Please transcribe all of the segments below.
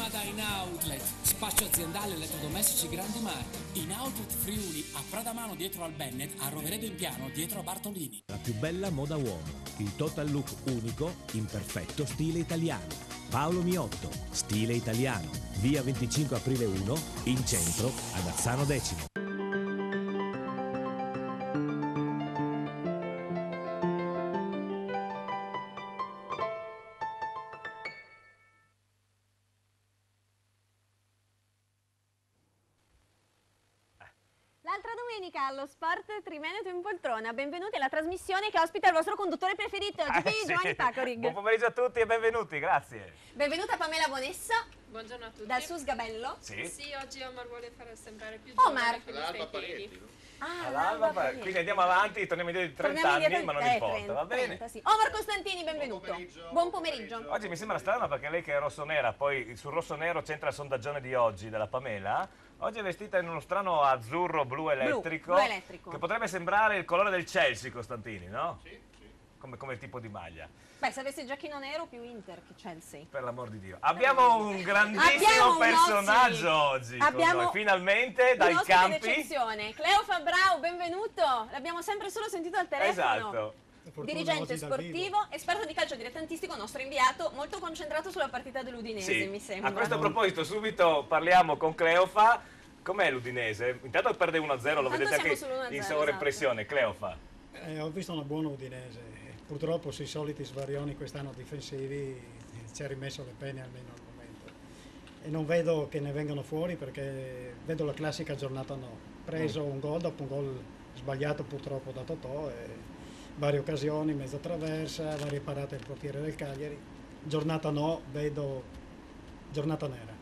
chiama da In Outlet, spaccio aziendale elettrodomestici grandi marchi. In Outlet Friuli, a Pradamano dietro al Bennett, a Roveredo in Piano dietro a Bartolini. La più bella moda uomo, il total look unico in perfetto stile italiano. Paolo Miotto, stile italiano, via 25 aprile 1, in centro, ad Azzano Decimo. L'altra domenica allo Sport Triveneto in poltrona, benvenuti alla trasmissione che ospita il vostro conduttore preferito, Sì. Giovanni Pacorig. Buon pomeriggio a tutti e benvenuti, grazie. Benvenuta Pamela Bonessa, Buongiorno a tutti. dal SUS Gabello. Sì. Sì, oggi Omar vuole far sembrare più Omar. giovane con i suoi piedi. Ah, All'alba, Parietti. quindi andiamo avanti, torniamo indietro di 30 Torniamo anni, indietro ma non di- importa, 30, va bene? 30, sì. Omar Costantini, benvenuto. Buon pomeriggio. Oggi mi sembra strano perché lei che è rossonera, poi sul rosso-nero c'entra il sondaggione di oggi della Pamela. Oggi è vestita in uno strano azzurro blu elettrico, blu elettrico. che potrebbe sembrare il colore del Chelsea, Costantini, no? Sì, sì. Come il tipo di maglia. Beh, se avessi il giacchino nero più Inter che Chelsea. Per l'amor di Dio. Abbiamo un grandissimo Abbiamo un personaggio ospite. oggi con Abbiamo noi, finalmente Un dai ospite campi. d'eccezione, Cleo Fabrau, benvenuto. L'abbiamo sempre solo sentito al telefono. Esatto. Dirigente sportivo, esperto di calcio dilettantistico, nostro inviato, molto concentrato sulla partita dell'Udinese, Sì. mi sembra. A questo proposito subito parliamo con Cleofa. Com'è l'Udinese? Intanto perde 1-0, lo Tanto vedete anche siamo sull'1-0, in sovraimpressione. esatto. Cleofa. Ho visto una buona Udinese, purtroppo sui soliti svarioni quest'anno difensivi ci ha rimesso le penne almeno al momento e non vedo che ne vengano fuori perché vedo la classica giornata no, preso un gol dopo un gol sbagliato purtroppo da Totò e varie occasioni, mezza traversa, varie parate del portiere del Cagliari, giornata no, vedo giornata nera.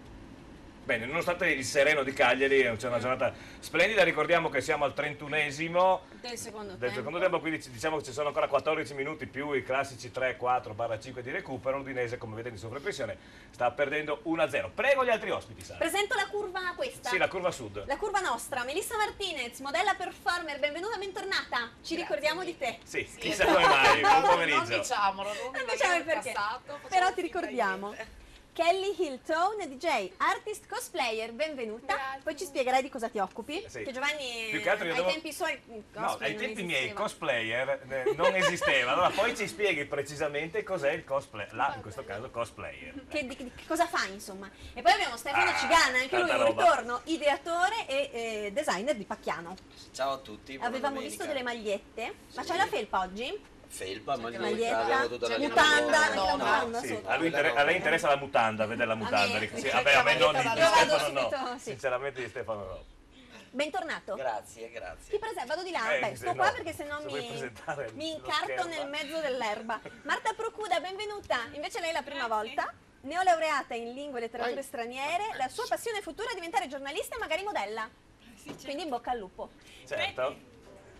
Bene, nonostante il sereno di Cagliari, c'è una giornata splendida, ricordiamo che siamo al 31esimo Del secondo del tempo. secondo tempo, quindi diciamo che ci sono ancora 14 minuti più i classici 3-4/5 di recupero. L'Udinese, come vedete in sovraimpressione, sta perdendo 1-0. Prego gli altri ospiti, Sara. Presento la curva questa. Sì, la curva sud. La curva nostra, Melissa Martinez, modella performer, benvenuta, bentornata. Ci ricordiamo di te. Sì, chissà come mai, buon pomeriggio. Non diciamolo, Non diciamo il perché, però ti ricordiamo. Kelly Hilton, DJ, artist cosplayer, benvenuta. Grazie. Poi ci spiegherai di cosa ti occupi. Sì. Che Giovanni Più che altro io ai devo- tempi suoi No, cosplay ai non tempi miei esisteva. cosplayer non esisteva, allora poi ci spieghi precisamente cos'è il cosplay, in questo caso cosplayer. Che cosa fa, insomma. E poi abbiamo Stefano Cigana, anche lui tanta un roba. ritorno, ideatore e designer di Pacchiano. Ciao a tutti, buona Avevamo domenica. visto delle magliette, ma Sì. c'è la felpa oggi? Felpa, Maglietta, avevo tutta la mutanda, anche la no, mutanda Sì, sotto. a lei interessa la mutanda, vedere la mutanda. A me, Sì, vabbè, a me no, di Io vado Stefano no. subito, sì. Sinceramente di Stefano no. Bentornato. Grazie, Ti grazie. presento, vado di là. Beh, se sto no, qua perché sennò se vuoi mi presentare lo incarto schermo. nel mezzo dell'erba. Marta Procuda, benvenuta. Invece lei è la prima volta. Neolaureata in lingue e letterature straniere, la sua passione futura è diventare giornalista e magari modella. Quindi in bocca al lupo. Certo.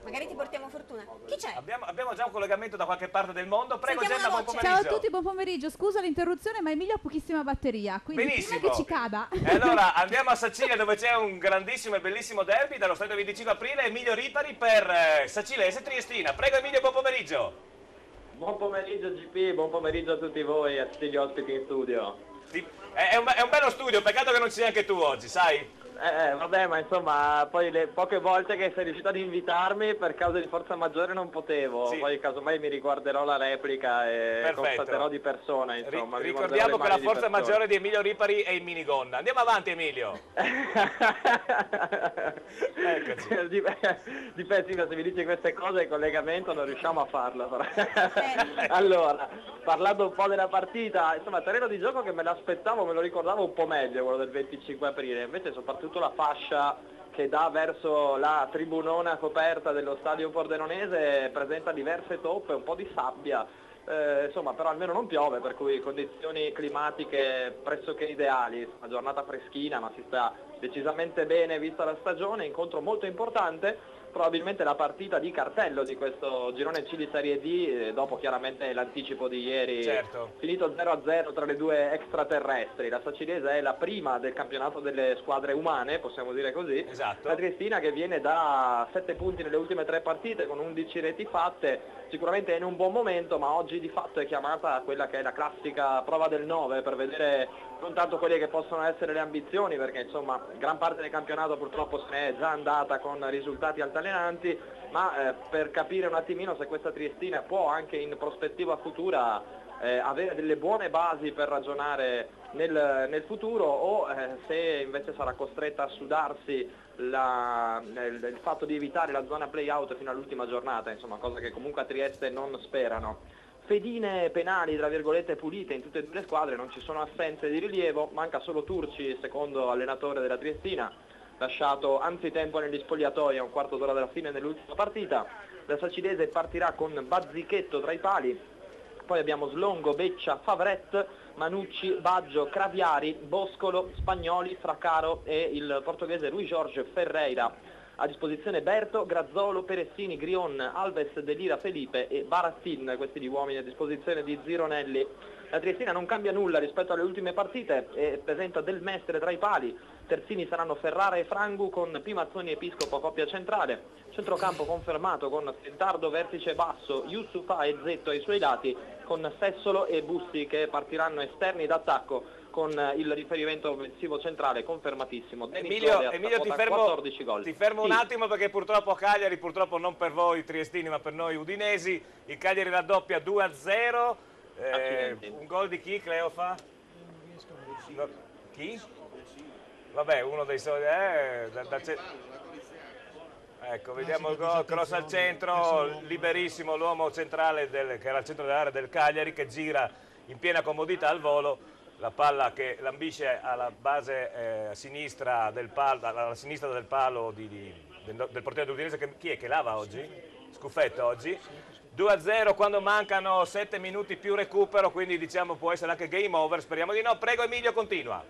Magari ti portiamo fortuna. Chi c'è? Abbiamo già un collegamento da qualche parte del mondo. Prego Sentiamo Gemma, la buon voce. pomeriggio. Ciao a tutti, buon pomeriggio. Scusa l'interruzione, ma Emilio ha pochissima batteria, quindi Benissimo. prima che ci cada. E allora andiamo a Sacile dove c'è un grandissimo e bellissimo derby dallo stadio 25 aprile. Emilio Ripari per Sacilese Triestina. Prego Emilio, buon pomeriggio. Buon pomeriggio GP, buon pomeriggio a tutti voi e a tutti gli ospiti in studio. È un bello studio, peccato che non ci sia anche tu oggi, sai? Vabbè, ma insomma, poi le poche volte che sei riuscito ad invitarmi per causa di forza maggiore non potevo, Sì. poi casomai mi riguarderò la replica e Perfetto. constaterò di persona, insomma. mi guarderò Ricordiamo le che la mani di forza persona. maggiore di Emilio Ripari è in minigonna. Andiamo avanti Emilio. Eccoci. Dipende, se mi dici queste cose il collegamento non riusciamo a farlo. Allora, parlando un po' della partita, insomma, terreno di gioco che me l'aspettavo, me lo ricordavo un po' meglio quello del 25 aprile, invece soprattutto la fascia che dà verso la tribunona coperta dello stadio pordenonese presenta diverse toppe, un po' di sabbia. Insomma, però almeno non piove, per cui condizioni climatiche pressoché ideali, una giornata freschina, ma si sta decisamente bene vista la stagione, incontro molto importante probabilmente la partita di cartello di questo girone C di Serie D, dopo chiaramente l'anticipo di ieri, finito 0-0 tra le due extraterrestri. La Sacinese è la prima del campionato delle squadre umane, possiamo dire così. La Triestina, che viene da 7 punti nelle ultime 3 partite con 11 reti fatte, sicuramente è in un buon momento, ma oggi di fatto è chiamata a quella che è la classica prova del 9 per vedere non tanto quelle che possono essere le ambizioni, perché insomma gran parte del campionato purtroppo se ne è già andata con risultati altalenanti, ma per capire un attimino se questa Triestina può anche in prospettiva futura avere delle buone basi per ragionare nel futuro, o se invece sarà costretta a sudarsi il fatto di evitare la zona play-out fino all'ultima giornata, insomma, cosa che comunque a Trieste non sperano. Fedine penali, tra virgolette, pulite in tutte e due le squadre, non ci sono assenze di rilievo, manca solo Turci, secondo allenatore della Triestina, lasciato anzitempo negli spogliatoi a un quarto d'ora dalla fine dell'ultima partita. La Sacinese partirà con Bazzichetto tra i pali, poi abbiamo Slongo, Beccia, Favret, Manucci, Baggio, Craviari, Boscolo, Spagnoli, Fraccaro e il portoghese Rui Jorge Ferreira. A disposizione Berto, Grazzolo, Peressini, Grion, Alves, Delira, Felipe e Barattin, questi gli uomini a disposizione di Zironelli. La Triestina non cambia nulla rispetto alle ultime partite e presenta Del Mestre tra i pali. Terzini saranno Ferrara e Frangu con Pimazzoni e Episcopo coppia centrale. Centrocampo confermato con Stentardo vertice basso, Yusufa e Zetto ai suoi lati, con Sessolo e Bussi che partiranno esterni d'attacco, con il riferimento offensivo centrale confermatissimo. Emilio, ti fermo un attimo, perché purtroppo Cagliari, purtroppo non per voi triestini ma per noi udinesi, il Cagliari raddoppia 2-0. Un gol di chi, Cleofa? Chi? Vabbè, uno dei soldi. Ecco, vediamo il gol, cross al centro, liberissimo l'uomo centrale che era al centro dell'area del Cagliari, che gira in piena comodità al volo. La palla che lambisce alla base sinistra del palo, alla sinistra del palo del portiere dell'Udinese. Chi è che lava oggi? Scuffetto oggi. 2-0 quando mancano 7 minuti più recupero, quindi diciamo può essere anche game over, speriamo di no. Prego Emilio, continua.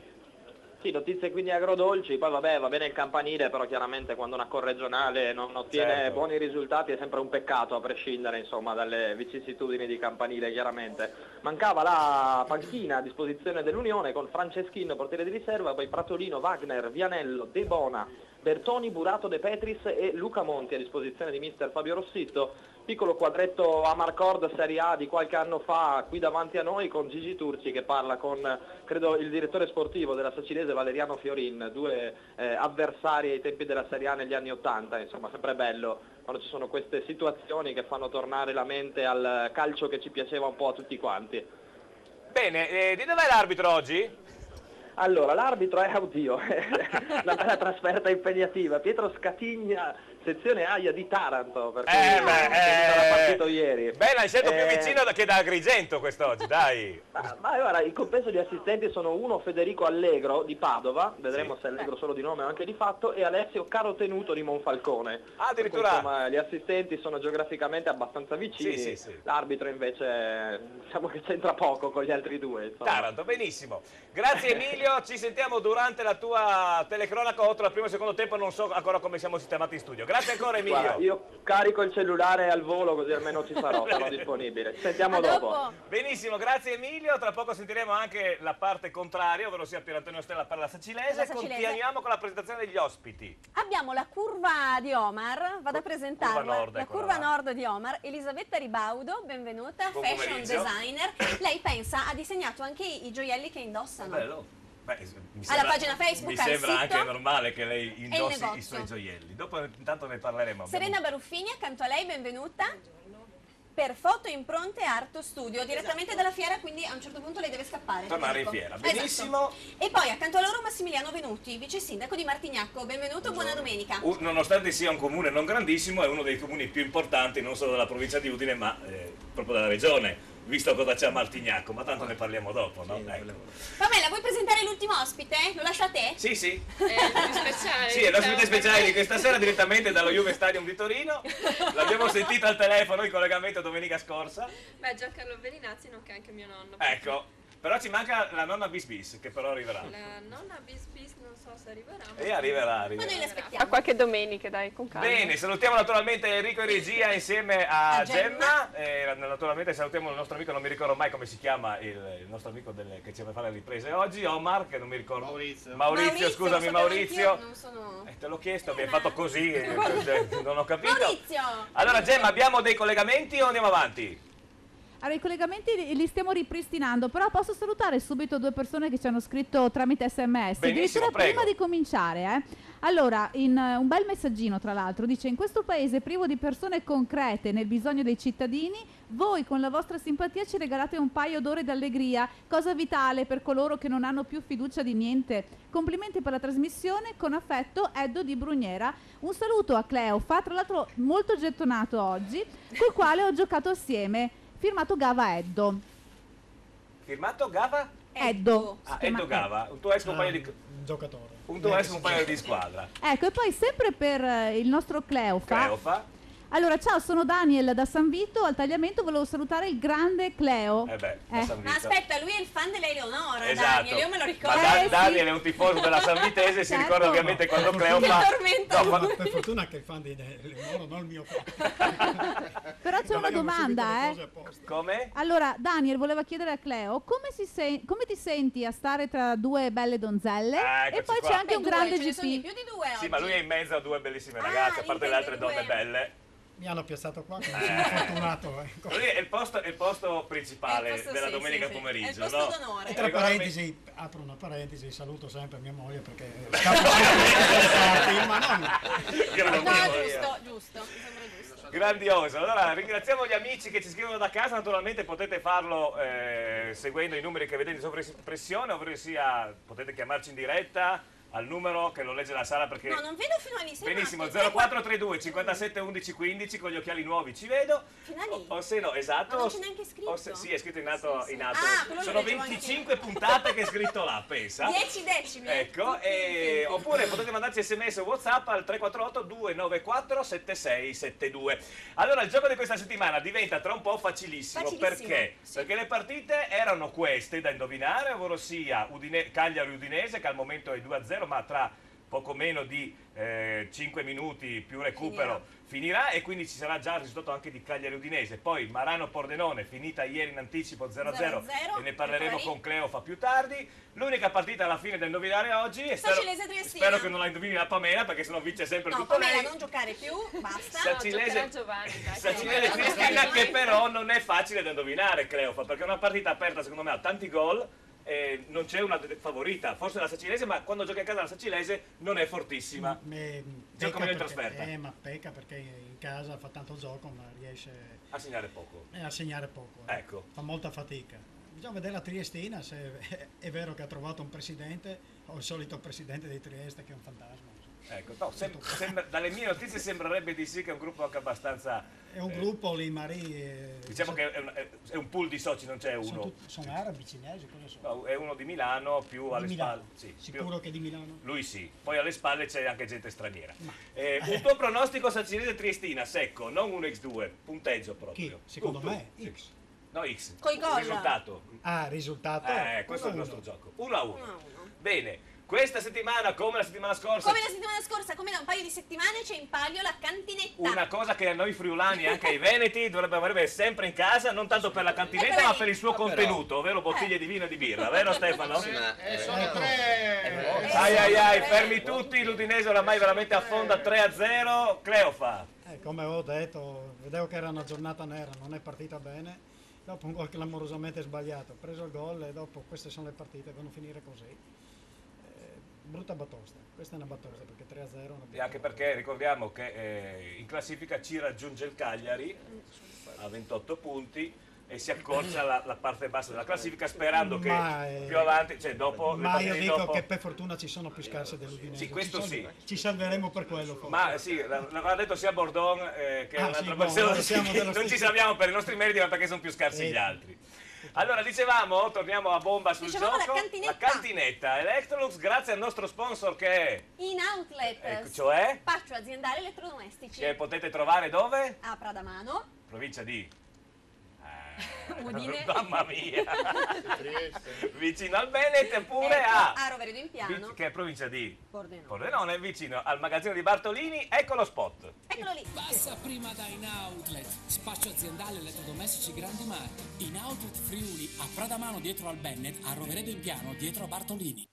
Sì, notizie quindi agrodolci, poi vabbè, va bene il campanile, però chiaramente quando una corregionale non ottiene buoni risultati è sempre un peccato, a prescindere insomma dalle vicissitudini di campanile chiaramente. Mancava la panchina a disposizione dell'Unione con Franceschino, portiere di riserva, poi Pratolino, Wagner, Vianello, De Bona, Bertoni, Burato, De Petris e Luca Monti a disposizione di mister Fabio Rossitto. Piccolo quadretto a Marcord Serie A di qualche anno fa qui davanti a noi, con Gigi Turci che parla con, credo, il direttore sportivo della Sacinese Valeriano Fiorin, due avversari ai tempi della Serie A negli anni '80, insomma sempre bello quando ci sono queste situazioni che fanno tornare la mente al calcio che ci piaceva un po' a tutti quanti. Bene, di dov'è l'arbitro oggi? Allora, l'arbitro è, oddio, una bella trasferta impegnativa, Pietro Scatigna, sezione AIA di Taranto, perché era partito ieri. Beh, l'hai scelto più vicino che da Agrigento quest'oggi, dai. Ma guarda, il compenso di assistenti sono uno Federico Allegro di Padova, vedremo se Allegro solo di nome o anche di fatto, e Alessio Carotenuto di Monfalcone. Addirittura. Insomma, gli assistenti sono geograficamente abbastanza vicini, l'arbitro invece diciamo che c'entra poco con gli altri due. Insomma. Taranto, benissimo. Grazie Emilio, ci sentiamo durante la tua telecronaca o tra il primo e il secondo tempo, non so ancora come siamo sistemati in studio. Grazie ancora Emilio. Guarda, io carico il cellulare al volo così almeno ci sarò disponibile. Ci sentiamo dopo. Benissimo, grazie Emilio. Tra poco sentiremo anche la parte contraria, ovvero sia Pier Antonio Stella per la Sacinese. Continuiamo con la presentazione degli ospiti. Abbiamo la curva di Omar, vado a presentarla. La curva nord di Omar, Elisabetta Ribaudo, benvenuta, fashion designer. Lei pensa, ha disegnato anche i gioielli che indossano. Bello. Beh, alla pagina Facebook, mi sembra anche normale che lei indossi i suoi gioielli. Dopo intanto ne parleremo. Serena Baruffini, accanto a lei, benvenuta. Per foto, impronte Arto Studio, direttamente dalla fiera, quindi a un certo punto lei deve scappare. Tornare in fiera, benissimo. Esatto. E poi accanto a loro Massimiliano Venuti, vice sindaco di Martignacco. Benvenuto, buona domenica. Nonostante sia un comune non grandissimo, è uno dei comuni più importanti non solo della provincia di Udine ma proprio della regione, visto cosa c'è a Martignacco, ma tanto ne parliamo dopo, no? Ecco. Pamela, vuoi presentare l'ultimo ospite? Lo lascio a te? Sì. Speciale. Sì, è l'ospite speciale di questa sera direttamente dallo Juve Stadium di Torino. L'abbiamo sentito al telefono in collegamento domenica scorsa. Beh, Giancarlo Bellinazzi, nonché anche mio nonno. Ecco. Però ci manca la nonna Bis Bis, che però arriverà. La nonna Bis Bis non so se arriverà. E arriverà. Ma noi l'aspettiamo. A qualche domenica, dai, con calma. Bene, salutiamo naturalmente Enrico in regia insieme a Gemma. Naturalmente salutiamo il nostro amico, non mi ricordo mai come si chiama, il nostro amico che ci va a fare le riprese oggi, Omar, che non mi ricordo. Maurizio, scusami Maurizio. Non sono... Te l'ho chiesto, mi hai fatto così, non ho capito. Maurizio! Allora Gemma, abbiamo dei collegamenti o andiamo avanti? Allora, i collegamenti li stiamo ripristinando, però posso salutare subito due persone che ci hanno scritto tramite SMS. Benissimo, addirittura prego. prima di cominciare, Allora, un bel messaggino tra l'altro, dice: in questo paese privo di persone concrete nel bisogno dei cittadini, voi con la vostra simpatia ci regalate un paio d'ore d'allegria, cosa vitale per coloro che non hanno più fiducia di niente. Complimenti per la trasmissione, con affetto Eddo di Brugnera. Un saluto a Cleofa, tra l'altro molto gettonato oggi, col quale ho giocato assieme. Firmato Gava Eddo. Firmato Gava? Eddo. Ah, Eddo Gava, un tuo ex compagno di... giocatore. Un tuo ex compagno di squadra. Ecco, e poi sempre per il nostro Cleofa. Allora, ciao, sono Daniel da San Vito, al tagliamento volevo salutare il grande Cleo. Da San Vito. Ma aspetta, lui è il fan della Eleonora, Esatto. Daniel, io me lo ricordo. Ma Daniel è un tifoso della Sanvitese, si ricorda ovviamente quando Cleo fa... Per fortuna che il fan di Eleonora, non il mio fan. Però c'è una domanda, Come? Allora, Daniel voleva chiedere a Cleo come ti senti a stare tra due belle donzelle? E poi c'è anche un grande ce ne sono di GP. più di due Sì, ma lui è in mezzo a due bellissime ragazze, a parte le altre donne belle. Mi hanno piazzato qua, quindi sono fortunato. Quello lì è il posto principale della domenica pomeriggio. È il posto d'onore. E tra parentesi, apro una parentesi, saluto sempre mia moglie perché ma non. Giusto, mi sembra giusto. Grandioso. Allora ringraziamo gli amici che ci scrivono da casa, naturalmente potete farlo seguendo i numeri che vedete in sovraimpressione, ovvero sia potete chiamarci in diretta al numero che lo legge la sala perché... No, non vedo fino a lì. Benissimo, 0432 57 11 15 con gli occhiali nuovi ci vedo. Fino a lì? O se no, esatto. Ma non c'è neanche scritto? Sì, è scritto in alto. Sì. In alto. Quello Sono lo leggevo 25 puntate che è scritto là, pensa. 10 decimi. Ecco, oppure potete mandarci sms o whatsapp al 348 294 7672. Allora, il gioco di questa settimana diventa tra un po' facilissimo. Perché? Sì. Perché le partite erano queste da indovinare, ovvero sia Cagliari-Udinese, che al momento è 2-0, ma tra poco meno di 5 minuti più recupero finirà e quindi ci sarà già il risultato anche di Cagliari-Udinese. Poi Marano-Pordenone, finita ieri in anticipo 0-0 e ne parleremo con Cleofa più tardi. L'unica partita alla fine da indovinare oggi e spero che non la indovini la Pamela, perché sennò vince sempre tutto Pamela, lei. non giocare più, basta. Sacilese Giovanni, che però non è facile da indovinare, Cleofa, perché è una partita aperta, secondo me ha tanti gol. Non c'è una favorita, forse la Sacilese, ma quando gioca a casa la Sacilese non è fortissima. Gioca meglio in trasferta. Ma pecca perché in casa fa tanto gioco ma riesce a segnare poco. Ecco. Fa molta fatica. Bisogna vedere la Triestina se è vero che ha trovato un presidente o il solito presidente di Trieste che è un fantasma. Ecco, no, dalle mie notizie sembrerebbe di sì che è un gruppo anche abbastanza... È un gruppo lì, Marie... Diciamo che è un pool di soci, non c'è uno. Sono arabi, cinesi, cosa sono? No, è uno di Milano, più alle spalle. Sì, sicuro che è di Milano? Lui sì, poi alle spalle c'è anche gente straniera. Un tuo pronostico Sacilese Triestina, secco, non un X2, punteggio proprio. Chi? Secondo me X. No, X. Coi gol. Risultato. Risultato? Questo è il nostro gioco. 1-1. Bene. Questa settimana, come la settimana scorsa... Come la settimana scorsa, come da un paio di settimane, c'è in palio la cantinetta. Una cosa che a noi friulani e anche ai veneti dovrebbe avere sempre in casa, non tanto per la cantinetta ma per il suo contenuto, ovvero bottiglie di vino e di birra, vero Stefano? Sono tre! Ai, fermi tutti, l'Udinese oramai veramente affonda 3-0, Cleofa. Come ho detto, vedevo che era una giornata nera, non è partita bene, dopo un gol clamorosamente sbagliato, ho preso il gol e dopo queste sono le partite, devono finire così. Brutta batosta, questa è una batosta perché 3-0 è una batosta. E anche perché ricordiamo che in classifica ci raggiunge il Cagliari a 28 punti e si accorcia la parte bassa della classifica sperando che più avanti, cioè dopo... Ma io dico che per fortuna ci sono più scarse dell'Udinese. Sì, questo sì. Ci salveremo per quello. Forse. Ma sì, l'aveva detto sia Bordon che un'altra persona. Non ci salviamo per i nostri meriti ma perché sono più scarsi gli altri. Allora, dicevamo, torniamo a bomba sul gioco. La cantinetta Electrolux, grazie al nostro sponsor che è In Outlet, cioè spaccio aziendale elettrodomestici. Che potete trovare dove? A Pradamano, Provincia di Udine. Mamma mia. Vicino al Bennett eppure a Roveredo in Piano, che è provincia di Pordenone. Pordenone, vicino al magazzino di Bartolini. Ecco lo spot. Eccolo lì. Passa prima da In Outlet, spazio aziendale elettrodomestici grandi marchi. In Outlet Friuli, a Pradamano dietro al Bennett, a Roveredo in Piano dietro a Bartolini.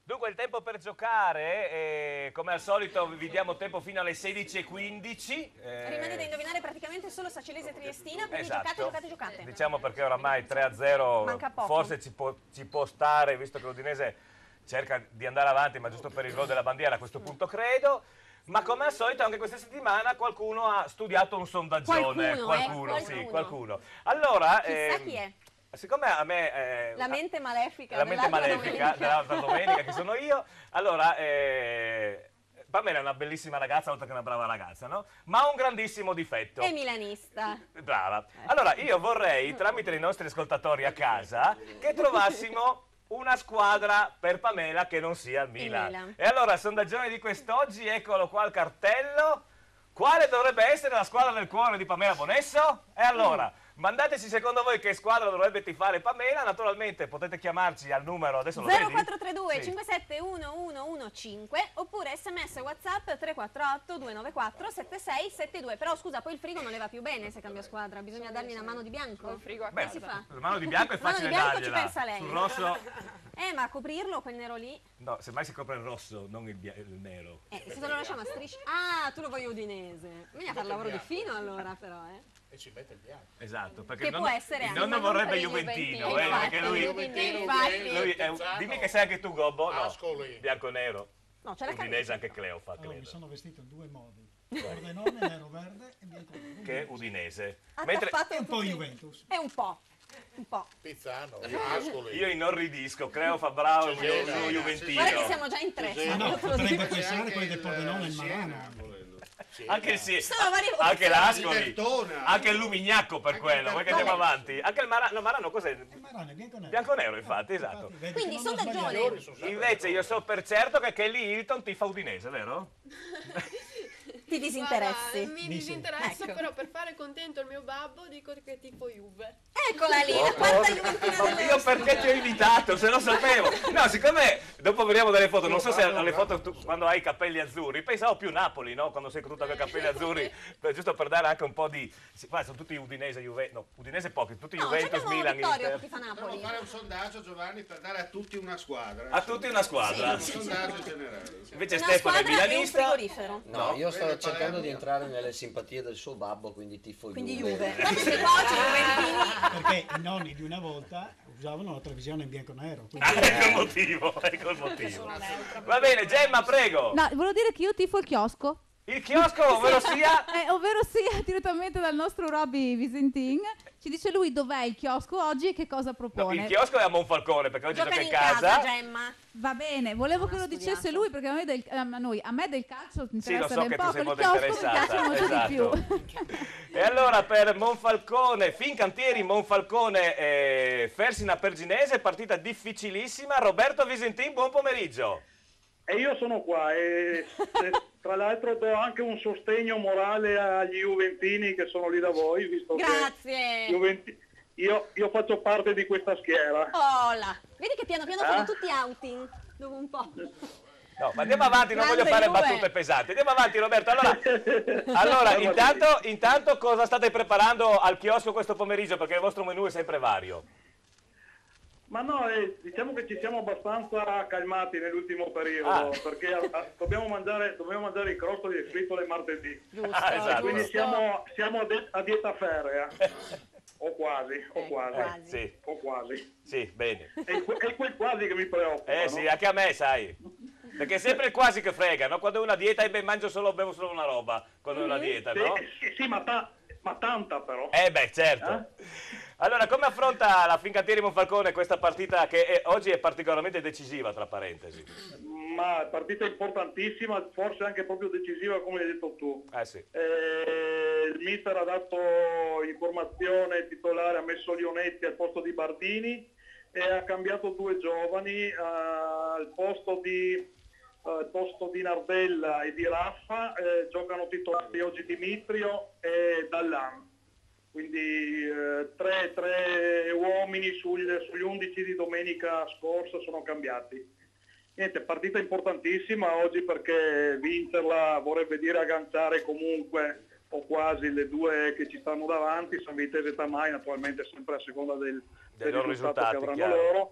Dunque il tempo per giocare, come al solito vi diamo tempo fino alle 16:15. Rimanete a indovinare praticamente solo Sacilese e Triestina, quindi Esatto. giocate. Diciamo perché oramai 3-0 Manca poco. forse ci può stare, visto che l'Udinese cerca di andare avanti, ma giusto per il gol della bandiera a questo punto credo. Ma come al solito anche questa settimana qualcuno ha studiato un sondaggione. Qualcuno. Allora, chissà chi è. Siccome a me... La mente malefica dell'altra domenica, che sono io, allora... Pamela è una bellissima ragazza, oltre che una brava ragazza, no? Ma ha un grandissimo difetto. È milanista. Brava. Allora, io vorrei, tramite i nostri ascoltatori a casa, che trovassimo una squadra per Pamela che non sia il Milan. E allora, sondaggione di quest'oggi, eccolo qua il cartello. Quale dovrebbe essere la squadra del cuore di Pamela Bonesso? E allora... Mandateci secondo voi che squadra dovrebbe tifare Pamela, naturalmente potete chiamarci al numero, adesso lo 0432 571115 oppure sms WhatsApp 348 294 7672. Però scusa, poi il frigo non le va più bene se cambia squadra, bisogna dargli una mano di bianco. Il frigo a come si fa? La mano di bianco è facile dargliela. Ci dargliela. pensa lei. Sul rosso... ma a coprirlo quel nero lì? No, semmai si copre il rosso, non il nero. Se lo lasciamo a strisce... Ah, tu lo vuoi udinese. Bisogna fare lavoro di fino allora però, E ci mette il bianco. Esatto, perché che non, può essere il nonno vorrebbe Juventino, perché lui è un... Dimmi che sei anche tu Gobbo, no, bianco e nero. No, c'è la Udinese anche Cleo fa, credo. Mi sono vestito in due modi. Pordenone, nero verde e bianco nero. Che è udinese. Mentre... E un po' Juventus. È un po'. Pizzano, io inorridisco, Cleo fa bravo, io Juventino. Guarda che siamo già in tre. No, potrebbe pensare quelli del Pordenone e il Marano. Anche anche l'Ascoli, anche il Lumignacco per quello, vuoi che andiamo avanti? Anche il Marano cos'è? Il Marano è bianco nero. Bianco nero, infatti, esatto. Quindi sondaggione. Invece io so per certo che Kelly Hilton tifa udinese, vero? Ti disinteressi. Mi disinteresso, però per fare contento il mio babbo dico che tipo Juve. Eccola lì, la quarta Juventina delle Io perché ti ho invitato, se lo sapevo. No, siccome dopo vediamo delle foto, non so se alle foto tu, quando hai i capelli azzurri, pensavo più Napoli, no? Quando sei con tutta con i capelli azzurri, giusto per dare anche un po' di... Guarda, sono tutti udinese, no, udinese pochi, tutti Juventus, Milan, Inter. Dobbiamo fare un sondaggio, Giovanni, per dare a tutti una squadra. A tutti una squadra? Un sondaggio generale. Invece Stefano è milanista. No, io sto cercando di entrare nelle simpatie del suo babbo, quindi tifo Juve. Quindi Juve. Perché i nonni di una volta usavano la televisione in bianco e nero. Ecco il motivo, ecco il motivo. Va bene, Gemma, prego. No, volevo dire che io tifo il chiosco. Il chiosco, ovvero sia? Ovvero sia direttamente dal nostro Robby Visentin. Ci dice lui dov'è il chiosco oggi e che cosa propone. No, il chiosco è a Monfalcone perché oggi gioca in casa. Gemma. Va bene, volevo che lo dicesse lui perché a me del calcio mi sì, lo interessa so ben che poco, tu sei il molto chiosco interessata. mi piace molto di più. E allora per Monfalcone, Fincantieri, Monfalcone, Fersina Perginese, partita difficilissima. Roberto Visentin, buon pomeriggio. E io sono qua e tra l'altro do anche un sostegno morale agli juventini che sono lì da voi, visto Grazie. che io faccio parte di questa schiera. Oh là. Vedi che piano piano sono tutti outing, dopo un po'. No, ma andiamo avanti, non voglio fare battute pesanti. Andiamo avanti Roberto, allora intanto cosa state preparando al chiosco questo pomeriggio? Perché il vostro menù è sempre vario. Ma no, diciamo che ci siamo abbastanza calmati nell'ultimo periodo, perché dobbiamo mangiare i crostoli e fritole martedì. Esatto. Quindi siamo a dieta ferrea. O quasi. Sì, bene. È quel quasi che mi preoccupa. Sì, anche a me, sai. Perché è sempre il quasi che frega, no? Quando è una dieta bevo solo una roba, quando è una dieta, no? Sì, ma tanta però. Certo. Allora, come affronta la Fincantieri Monfalcone questa partita che oggi è particolarmente decisiva, tra parentesi? Ma partita importantissima, forse anche proprio decisiva come hai detto tu. Sì. Il mister ha dato informazione titolare, ha messo Lionetti al posto di Bardini e ha cambiato due giovani al posto di Nardella e di Raffa, giocano titolari oggi Dimitrio e Dallan. quindi tre uomini sugli 11 di domenica scorsa sono cambiati. Niente, partita importantissima oggi perché vincerla vorrebbe dire agganciare comunque o quasi le due che ci stanno davanti, San Vitese e Tamai, naturalmente sempre a seconda del loro risultato che avranno chiaro. loro,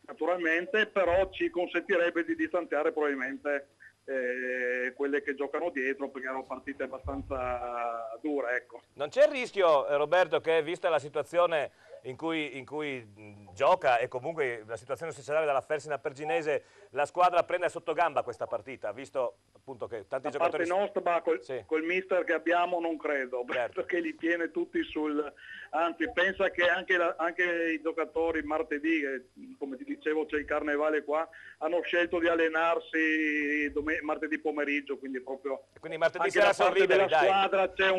naturalmente, però ci consentirebbe di distanziare probabilmente quelle che giocano dietro, perché erano partite abbastanza dure, ecco. Non c'è il rischio, Roberto, che vista la situazione in cui gioca e comunque la situazione societaria della Fersina Perginese, la squadra prenda sotto gamba questa partita, visto appunto che tanti giocatori... Da parte nostra, ma col mister che abbiamo non credo, perché li tiene tutti anzi pensa che anche i giocatori martedì, come ti dicevo c'è il carnevale qua, hanno scelto di allenarsi martedì pomeriggio, quindi proprio... Quindi martedì anche sera da sono parte liberi, della dai. squadra c'è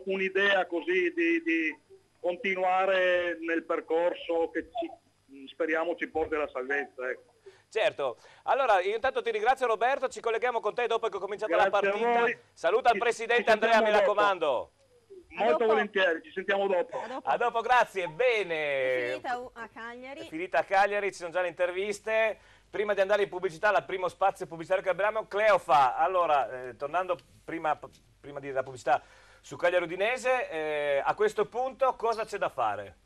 un'idea così di continuare nel percorso che speriamo ci porti alla salvezza, ecco. Certo, allora io intanto ti ringrazio Roberto, ci colleghiamo con te dopo che ho cominciato la Grazie a partita. voi. Saluta il presidente ci Andrea, mi sentiamo dopo. raccomando. Molto volentieri, ci sentiamo dopo. A dopo, grazie. È Bene, finita a Cagliari. è finita a Cagliari, ci sono già le interviste. Prima di andare in pubblicità, il primo spazio pubblicitario che abbiamo, Cleofa. Allora, tornando prima di dire la pubblicità su Cagliari Udinese, a questo punto cosa c'è da fare?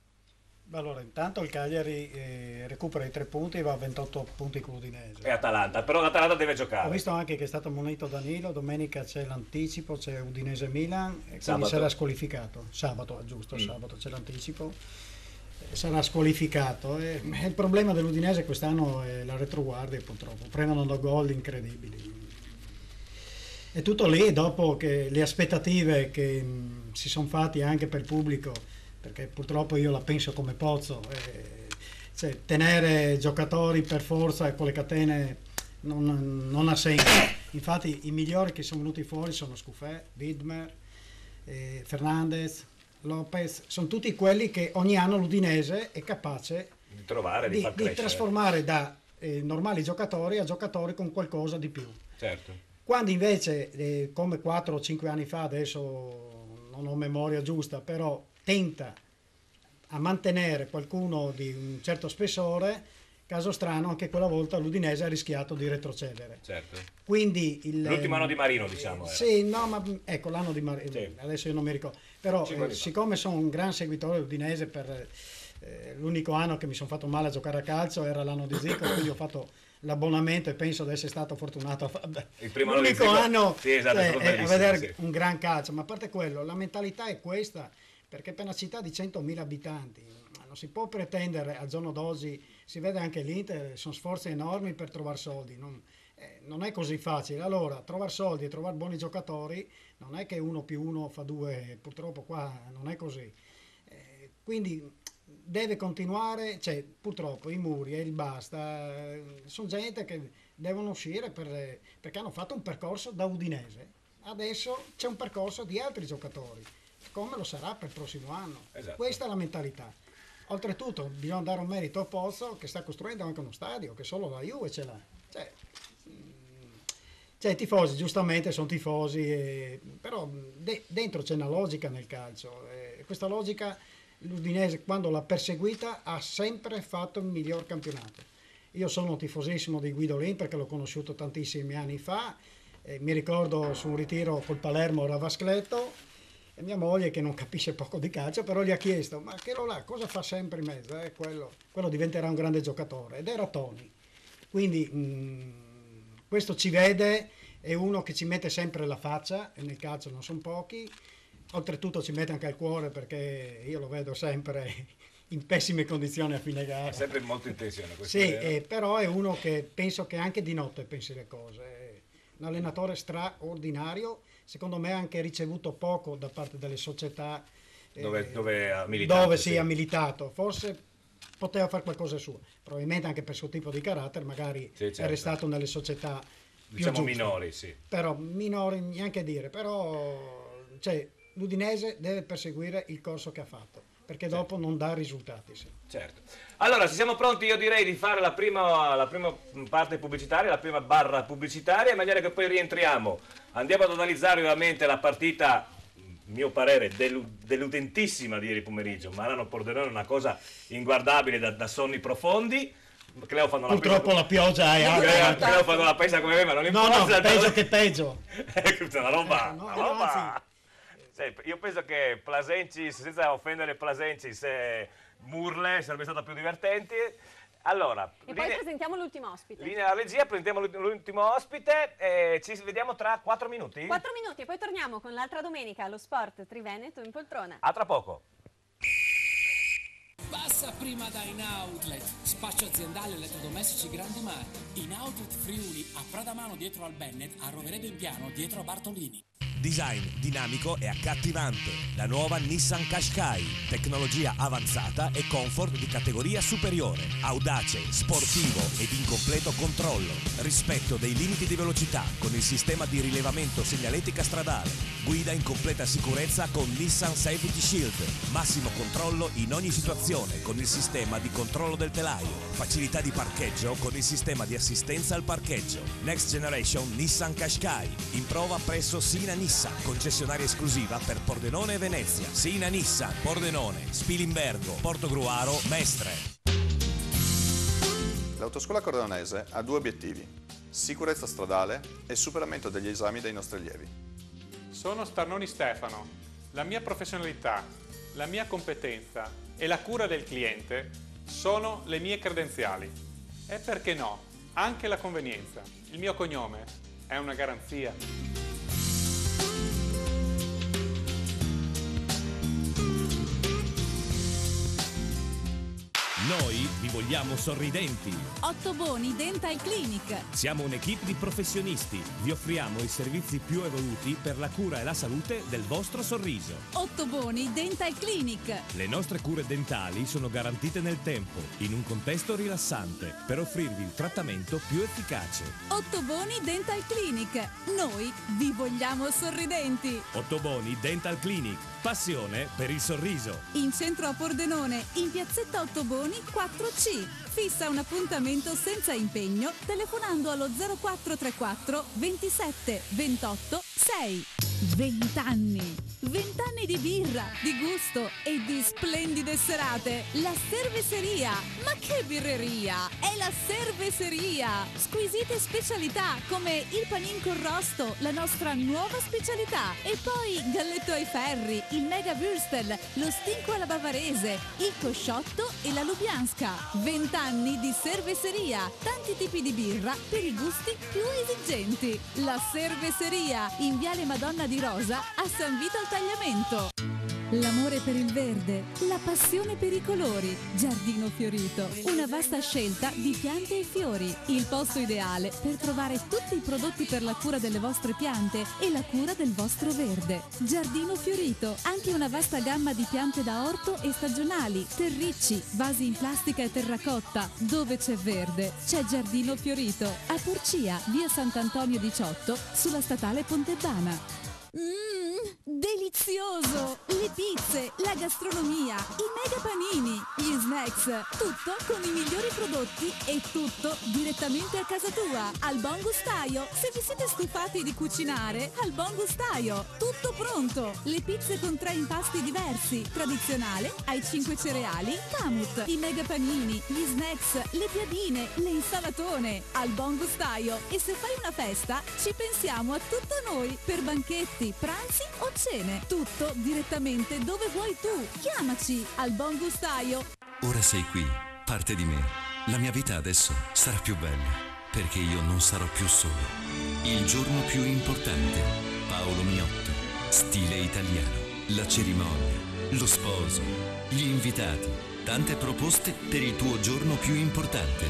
Allora, intanto il Cagliari recupera i 3 punti e va a 28 punti con l'Udinese. È Atalanta, però l'Atalanta deve giocare. Ho visto anche che è stato munito Danilo, domenica c'è l'anticipo, c'è Udinese-Milan, e quindi Sabato. sarà squalificato. Sabato, giusto, sabato c'è l'anticipo. Sarà squalificato. Il problema dell'Udinese quest'anno è la retroguardia, purtroppo. Prendono da gol incredibili. È tutto lì, dopo che le aspettative che si sono fatte anche per il pubblico, perché purtroppo io la penso come Pozzo, cioè, tenere giocatori per forza con le catene non ha senso. Infatti i migliori che sono venuti fuori sono Scuffè, Widmer, Fernandez, Lopez, sono tutti quelli che ogni anno l'Udinese è capace Di trovare, di far crescere. trasformare da normali giocatori a giocatori con qualcosa di più. Certo. Quando invece, come 4 o 5 anni fa, adesso non ho memoria giusta, però tenta a mantenere qualcuno di un certo spessore, caso strano, anche quella volta l'Udinese ha rischiato di retrocedere. Certo. Quindi L'ultimo anno di Marino, diciamo. Sì, no, ma ecco l'anno di Marino, Sì. adesso io non mi ricordo, però 5 anni fa. siccome sono un gran seguitore dell'Udinese, per l'unico anno che mi sono fatto male a giocare a calcio era l'anno di Zico, quindi ho fatto l'abbonamento e penso di essere stato fortunato Il primo anno di l'unico Zico. anno Sì, esatto, è stato a bellissimo, vedere sì. un gran calcio, ma a parte quello la mentalità è questa, perché per una città di 100.000 abitanti non si può pretendere al giorno d'oggi, si vede anche l'Inter, sono sforzi enormi per trovare soldi, non è così facile. Allora trovare soldi e trovare buoni giocatori non è che 1 più 1 fa 2, purtroppo qua non è così, quindi deve continuare, cioè purtroppo i muri e il basta sono gente che devono uscire perché hanno fatto un percorso da Udinese, adesso c'è un percorso di altri giocatori, come lo sarà per il prossimo anno. Esatto. Questa è la mentalità. Oltretutto bisogna dare un merito a Pozzo che sta costruendo anche uno stadio che solo la Juve ce l'ha, cioè i tifosi giustamente sono tifosi, però dentro c'è una logica nel calcio, questa logica l'Udinese quando l'ha perseguita ha sempre fatto il miglior campionato. Io sono tifosissimo di Guidolin perché l'ho conosciuto tantissimi anni fa, mi ricordo su un ritiro col Palermo a Vascletto e mia moglie che non capisce poco di calcio però gli ha chiesto ma che lo là cosa fa sempre in mezzo, quello diventerà un grande giocatore, ed era Toni, quindi questo ci vede, è uno che ci mette sempre la faccia e nel calcio non sono pochi. Oltretutto ci mette anche il cuore perché io lo vedo sempre in pessime condizioni a fine gara. È sempre molto in tensione questo. Sì, però è uno che penso che anche di notte pensi le cose. Un allenatore straordinario, secondo me ha anche ricevuto poco da parte delle società dove ha militato. Dove sì, ha militato. Forse poteva fare qualcosa su, probabilmente anche per suo tipo di carattere, magari Sì, certo. è restato nelle società più Diciamo giuste. minori, sì. Però minori neanche dire, però cioè, l'Udinese deve perseguire il corso che ha fatto, perché dopo non dà risultati. Sì. Certo. Allora, se siamo pronti, io direi di fare la prima parte pubblicitaria, la prima barra pubblicitaria, in maniera che poi rientriamo Andiamo ad analizzare ovviamente la partita, mio parere, deludentissima di ieri pomeriggio. Marano-Pordenone è una cosa inguardabile da sonni profondi. Cleo fanno Purtroppo la pioggia è alta. Cleo fanno la pesa come me, ma non importa. No, peggio che peggio. Una roba. Io penso che Plasencis, senza offendere Plasencis, Murle sarebbe stata più divertente. Allora, e poi presentiamo l'ultimo ospite. Linea alla regia, presentiamo l'ultimo ospite. Ci vediamo tra 4 minuti. 4 minuti e poi torniamo con l'altra domenica allo Sport Triveneto in poltrona. A tra poco. Passa prima da In Outlet, spazio aziendale elettrodomestici grandi marchi. In Outlet Friuli, a Pradamano dietro al Bennett, a Roveredo in Piano dietro a Bartolini. Design dinamico e accattivante. La nuova Nissan Qashqai. Tecnologia avanzata e comfort di categoria superiore. Audace, sportivo ed in completo controllo. Rispetto dei limiti di velocità con il sistema di rilevamento segnaletica stradale. Guida in completa sicurezza con Nissan Safety Shield. Massimo controllo in ogni situazione con il sistema di controllo del telaio. Facilità di parcheggio con il sistema di assistenza al parcheggio. Next Generation Nissan Qashqai. In prova presso Sina Nissan, concessionaria esclusiva per Pordenone e Venezia. Sina Nissan, Pordenone, Spilimbergo, Portogruaro, Mestre. L'autoscuola Cordonese ha 2 obiettivi: sicurezza stradale e superamento degli esami dei nostri allievi. Sono Starnoni Stefano. La mia professionalità, la mia competenza e la cura del cliente sono le mie credenziali. E perché no, anche la convenienza. Il mio cognome è una garanzia. Noi vi vogliamo sorridenti. Ottoboni Dental Clinic. Siamo un'equipe di professionisti. Vi offriamo i servizi più evoluti per la cura e la salute del vostro sorriso. Ottoboni Dental Clinic. Le nostre cure dentali sono garantite nel tempo, in un contesto rilassante, per offrirvi il trattamento più efficace. Ottoboni Dental Clinic. Noi vi vogliamo sorridenti. Ottoboni Dental Clinic. Passione per il sorriso. In centro a Pordenone, in piazzetta Ottoboni 4C. Fissa un appuntamento senza impegno telefonando allo 0434 27 28 6. 20 anni. 20 anni di birra, di gusto e di splendide serate. La Cerveseria. Ma che birreria! È la Cerveseria. Squisite specialità come il panin con rosto, la nostra nuova specialità. E poi galletto ai ferri, il mega würstel, lo stinco alla bavarese, il cosciotto e la lubianska. 20 anni di Cerveseria. Tanti tipi di birra per i gusti più esigenti. La Cerveseria in Viale Madonna di Rosa a San Vito al Tagliamento. L'amore per il verde, la passione per i colori. Giardino Fiorito, una vasta scelta di piante e fiori. Il posto ideale per trovare tutti i prodotti per la cura delle vostre piante e la cura del vostro verde. Giardino Fiorito, anche una vasta gamma di piante da orto e stagionali, terricci, vasi in plastica e terracotta. Dove c'è verde, c'è Giardino Fiorito. A Porcia, via Sant'Antonio 18, sulla statale Pontebana. Delizioso! Le pizze, la gastronomia, i mega panini, gli snacks, tutto con i migliori prodotti e tutto direttamente a casa tua, al Buon Gustaio. Se vi siete stufati di cucinare, al Buon Gustaio, tutto pronto. Le pizze con 3 impasti diversi, tradizionale, ai 5 cereali, Kamut, i mega panini, gli snacks, le piadine, le insalatone, al Buon Gustaio. E se fai una festa, ci pensiamo a tutto noi, per banchetti, pranzi o cene. Tutto direttamente dove vuoi tu. Chiamaci al Buon Gustaio. Ora sei qui, parte di me. La mia vita adesso sarà più bella, perché io non sarò più solo. Il giorno più importante. Paolo Miotto. Stile italiano. La cerimonia. Lo sposo. Gli invitati. Tante proposte per il tuo giorno più importante.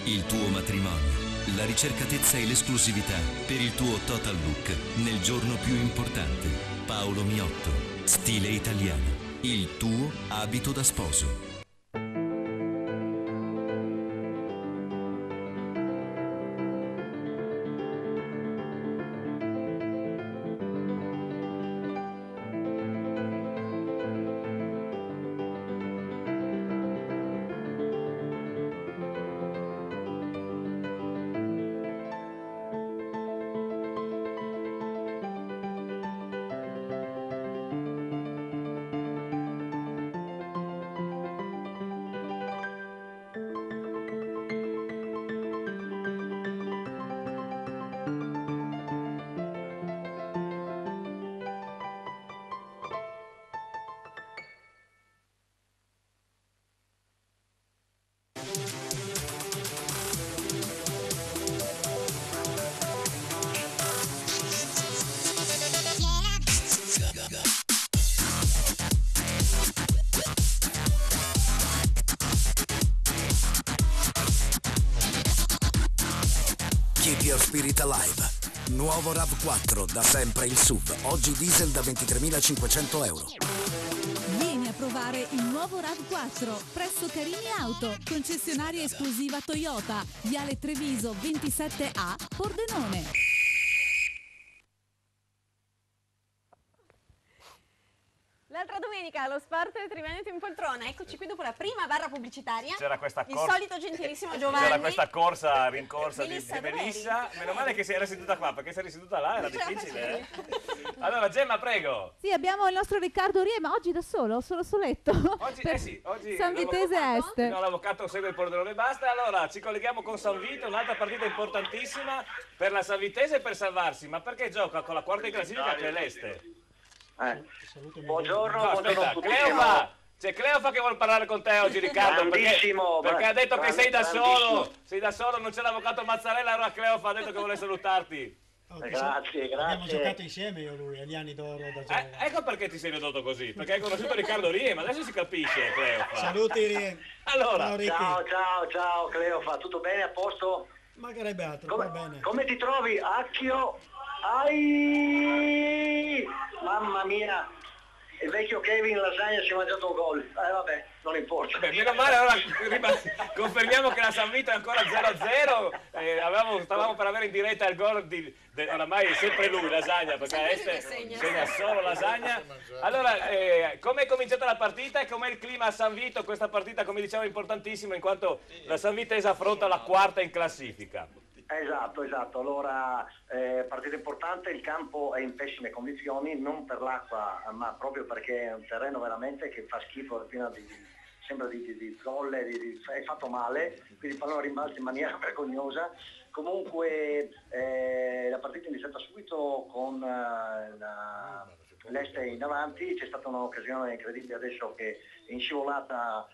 Il tuo matrimonio. La ricercatezza e l'esclusività per il tuo total look nel giorno più importante. Paolo Miotto, stile italiano, il tuo abito da sposo. Keep your spirit alive. Nuovo RAV4, da sempre il SUV. Oggi diesel da 23.500 euro. Vieni a provare il nuovo RAV4 presso Carini Auto, concessionaria esclusiva Toyota, Viale Treviso 27A, Pordenone. L'altra domenica allo Sport Triveneto in poltrona, eccoci qui dopo la prima barra pubblicitaria. C'era questa il corsa, solito gentilissimo Giovanni. C'era questa corsa, rincorsa Melissa, di Melissa. dov'eri? Meno male che si era seduta qua, perché se eri seduta là era difficile. Allora Gemma, prego. Sì, abbiamo il nostro Riccardo Rie, ma oggi da solo soletto. Oggi San Vitese Est. No, l'avvocato segue il Pordenone e basta. Allora ci colleghiamo con San Vito, un'altra partita importantissima per la San Vitese per salvarsi. Ma perché gioca con la quarta in classifica che è l'Este? Buongiorno, No, buongiorno aspetta, a tutti. Cleofa! C'è Cleofa che vuole parlare con te oggi, Riccardo, perché ha detto che sei da solo, non c'è l'avvocato Mazzarella, allora Cleofa ha detto che vuole salutarti. Grazie. Abbiamo giocato insieme io e lui agli anni d'oro da giovane. Ecco perché ti sei ridotto così, perché hai conosciuto Riccardo Rie, ma adesso si capisce, Cleofa. Saluti Rie. Allora, Ciao Cleofa, tutto bene, a posto? Mancherebbe altro, va bene. Come ti trovi? Acchio? Mamma mia, il vecchio Kevin Lasagna si è mangiato un gol. Vabbè, non importa. Beh, meno male, allora confermiamo che la San Vito è ancora 0-0. Stavamo per avere in diretta il gol oramai è sempre lui, Lasagna, perché Este segna solo Lasagna. Allora, come è cominciata la partita e com'è il clima a San Vito? Questa partita, come dicevo, è importantissima in quanto la San Vitese affronta la quarta in classifica. Esatto. Allora, partita importante, il campo è in pessime condizioni, non per l'acqua, ma proprio perché è un terreno veramente che fa schifo, è pieno sembra di zolle, è fatto male, quindi il pallone rimbalza in maniera vergognosa. Comunque la partita è iniziata subito con l'Este in avanti, c'è stata un'occasione incredibile adesso che in scivolata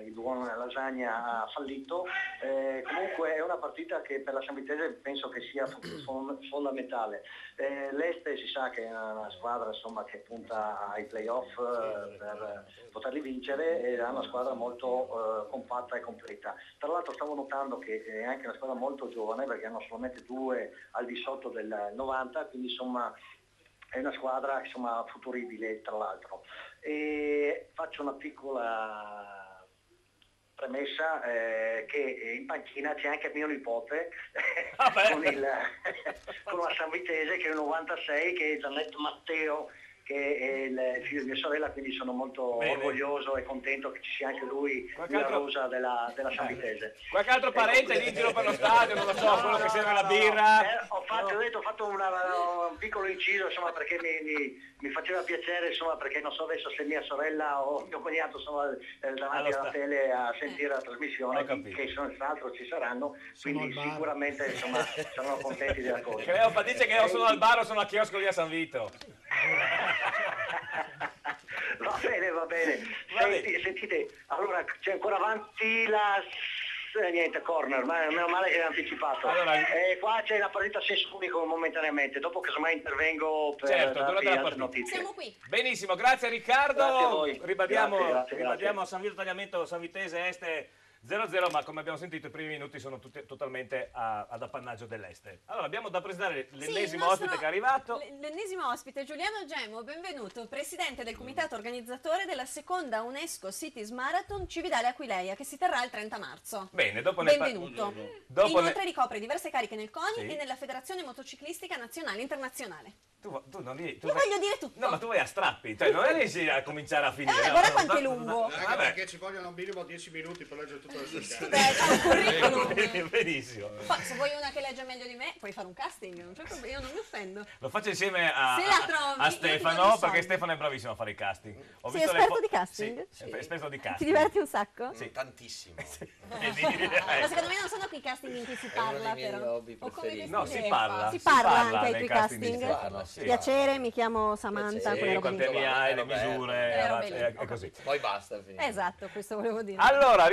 il buon Lasagna ha fallito. Comunque è una partita che per la San Vitese penso che sia fondamentale. L'Este si sa che è una squadra insomma, che punta ai playoff per poterli vincere, ed è una squadra molto compatta e completa. Tra l'altro stavo notando che è anche una squadra molto giovane, perché hanno solamente 2 al di sotto del 90, quindi insomma è una squadra insomma futuribile tra l'altro. E faccio una piccola premessa che in panchina c'è anche mio nipote con la San Vitese che è il 96, che è Giannetto Matteo, che è il figlio di mia sorella, quindi sono molto orgoglioso e contento che ci sia anche lui nella rosa della San Vitese. Qualche altro parente lì in giro per lo stadio, non lo so, quello che serve la birra? Ho fatto un piccolo inciso, insomma, perché mi faceva piacere, insomma, perché non so adesso se mia sorella o mio cognato sono davanti alla tele a sentire la trasmissione, che senz'altro ci saranno, quindi sicuramente insomma saranno contenti della cosa. Cleofa dice che o sono al bar o sono al chiosco di San Vito. Va bene. Sentite, allora c'è ancora avanti la niente, corner, ma meno male che l'ha anticipato. Allora, qua c'è la partita a senso unico momentaneamente, dopo che insomma intervengo per darvi altre notizie. Siamo qui. Benissimo, grazie Riccardo. Grazie a voi. Ribadiamo San Vito Tagliamento, San Vitese Este 0-0, ma come abbiamo sentito i primi minuti sono totalmente ad appannaggio dell'Este. Allora abbiamo da presentare l'ennesimo ospite che è arrivato. L'ennesimo ospite, Giuliano Gemo, benvenuto, presidente del comitato organizzatore della seconda UNESCO Cities Marathon Cividale Aquileia, che si terrà il 30 marzo. Bene, dopo benvenuto. Inoltre ricopre diverse cariche nel CONI e nella Federazione Motociclistica Nazionale Internazionale. Tu voglio dire tutto. No, ma tu vai a strappi, cioè non riesci a cominciare a finire. Guarda quanto è lungo. Perché ci vogliono un minimo 10 minuti per leggere tutto il suo Benissimo. Se vuoi una che legge meglio di me, puoi fare un casting, non c'è problema, io non mi offendo. Lo faccio insieme a Stefano, perché Stefano è bravissimo a fare i casting. Sei esperto di casting? Sì, esperto di casting. Ti diverti un sacco? Sì, tantissimo. Ma secondo me non sono quei casting in cui si parla, però. No, si parla. Si parla anche ai tuoi casting. Piacere, mi chiamo Samantha. Quante ne hai, le misure, e così. Poi basta. Esatto, questo volevo dire. Allora,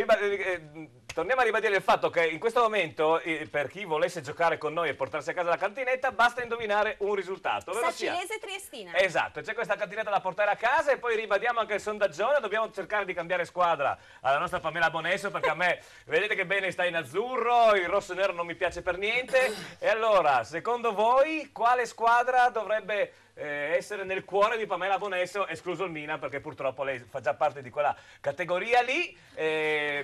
torniamo a ribadire il fatto che in questo momento, per chi volesse giocare con noi e portarsi a casa la cantinetta, basta indovinare un risultato. Sacilese Triestina. Esatto, c'è questa cantinetta da portare a casa e poi ribadiamo anche il sondaggione, dobbiamo cercare di cambiare squadra alla nostra Pamela Bonesso, perché a me, vedete che bene sta in azzurro, il rosso e nero non mi piace per niente. E allora, secondo voi, quale squadra dovrebbe essere nel cuore di Pamela Bonesso, escluso il Milan, perché purtroppo lei fa già parte di quella categoria lì?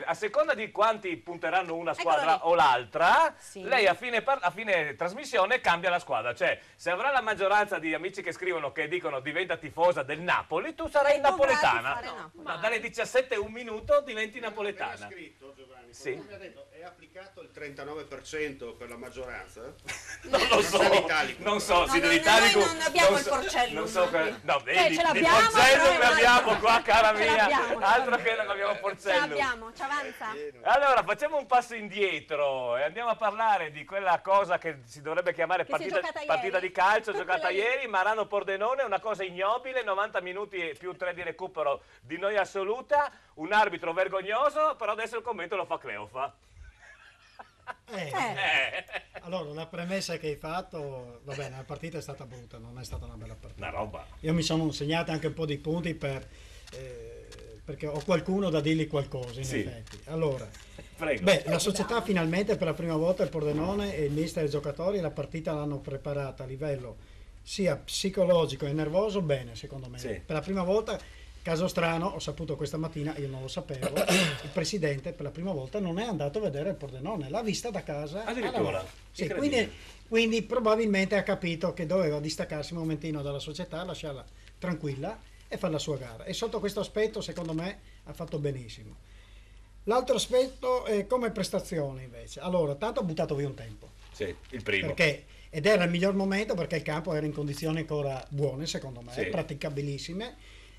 A seconda di quanti punteranno una squadra o l'altra, lei a fine trasmissione cambia la squadra. Cioè, se avrà la maggioranza di amici che scrivono, che dicono diventa tifosa del Napoli, tu sarai napoletana. Dalle 17 un minuto diventi napoletana. Scritto, Giovanni, sì. Mi ha detto, è applicato il 39% per la maggioranza? Non lo so, non so, sì, dell'italico non abbiamo il porcello. Non so, no, vedi, ce di l'abbiamo, porcello ne abbiamo qua, cara ce mia, l'abbiamo. altro che non abbiamo Ce porcello. l'abbiamo, ci avanza. Allora, facciamo un passo indietro e andiamo a parlare di quella cosa che si dovrebbe chiamare partita di calcio giocata ieri, Marano Pordenone, una cosa ignobile, 90 minuti e più 3 di recupero di noia assoluta, un arbitro vergognoso, però adesso il commento lo fa Cleofa. Allora, la premessa che hai fatto, va bene, la partita è stata brutta, non è stata una bella partita. Una roba. Io mi sono segnato anche un po' di punti perché ho qualcuno da dirgli qualcosa, in effetti. Allora, la società finalmente per la prima volta, il Pordenone e il mister e i giocatori, la partita l'hanno preparata a livello sia psicologico e nervoso bene, secondo me. Sì. Per la prima volta, caso strano, ho saputo questa mattina, io non lo sapevo, il presidente per la prima volta non è andato a vedere il Pordenone, l'ha vista da casa. Addirittura? Sì, quindi probabilmente ha capito che doveva distaccarsi un momentino dalla società, lasciarla tranquilla e fare la sua gara. E sotto questo aspetto, secondo me, ha fatto benissimo. L'altro aspetto è come prestazione, invece. Allora, tanto ha buttato via un tempo. Sì, il primo. Ed era il miglior momento perché il campo era in condizioni ancora buone, secondo me, praticabilissime,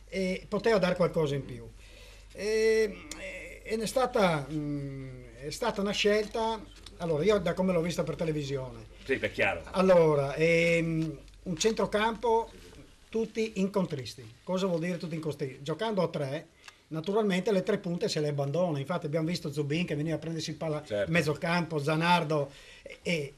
e poteva dare qualcosa in più. Ed è stata una scelta. Allora, io da come l'ho vista per televisione. Sì, è chiaro. Allora, un centrocampo tutti incontristi. Cosa vuol dire tutti incontristi? Giocando a 3, naturalmente le 3 punte se le abbandona. Infatti abbiamo visto Zubin che veniva a prendersi il palla in mezzo campo, Zanardo e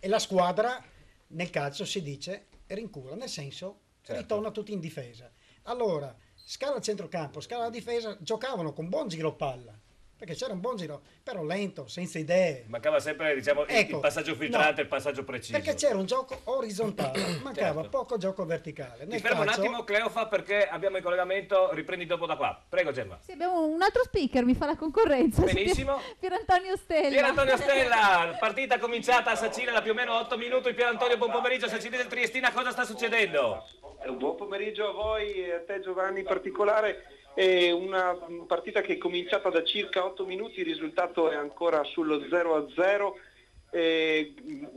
la squadra nel calcio si dice rincula, nel senso ritorna tutti in difesa. Allora, scala centrocampo, scala difesa, giocavano con buon giro palla. Perché c'era un buon giro, però lento, senza idee. Mancava sempre, diciamo, il passaggio filtrante, il passaggio preciso. Perché c'era un gioco orizzontale, mancava poco gioco verticale. Ti fermo un attimo, Cleofa, perché abbiamo il collegamento, riprendi dopo da qua. Prego, Gemma. Sì, abbiamo un altro speaker, mi fa la concorrenza. Benissimo. Pierantonio Stella. Pierantonio Stella, partita cominciata a Sacile da più o meno 8 minuti. Pierantonio, buon pomeriggio, Sacile del Triestina, cosa sta succedendo? Buon pomeriggio a voi e a te, Giovanni, in particolare. È una partita che è cominciata da circa 8 minuti, il risultato è ancora sullo 0-0.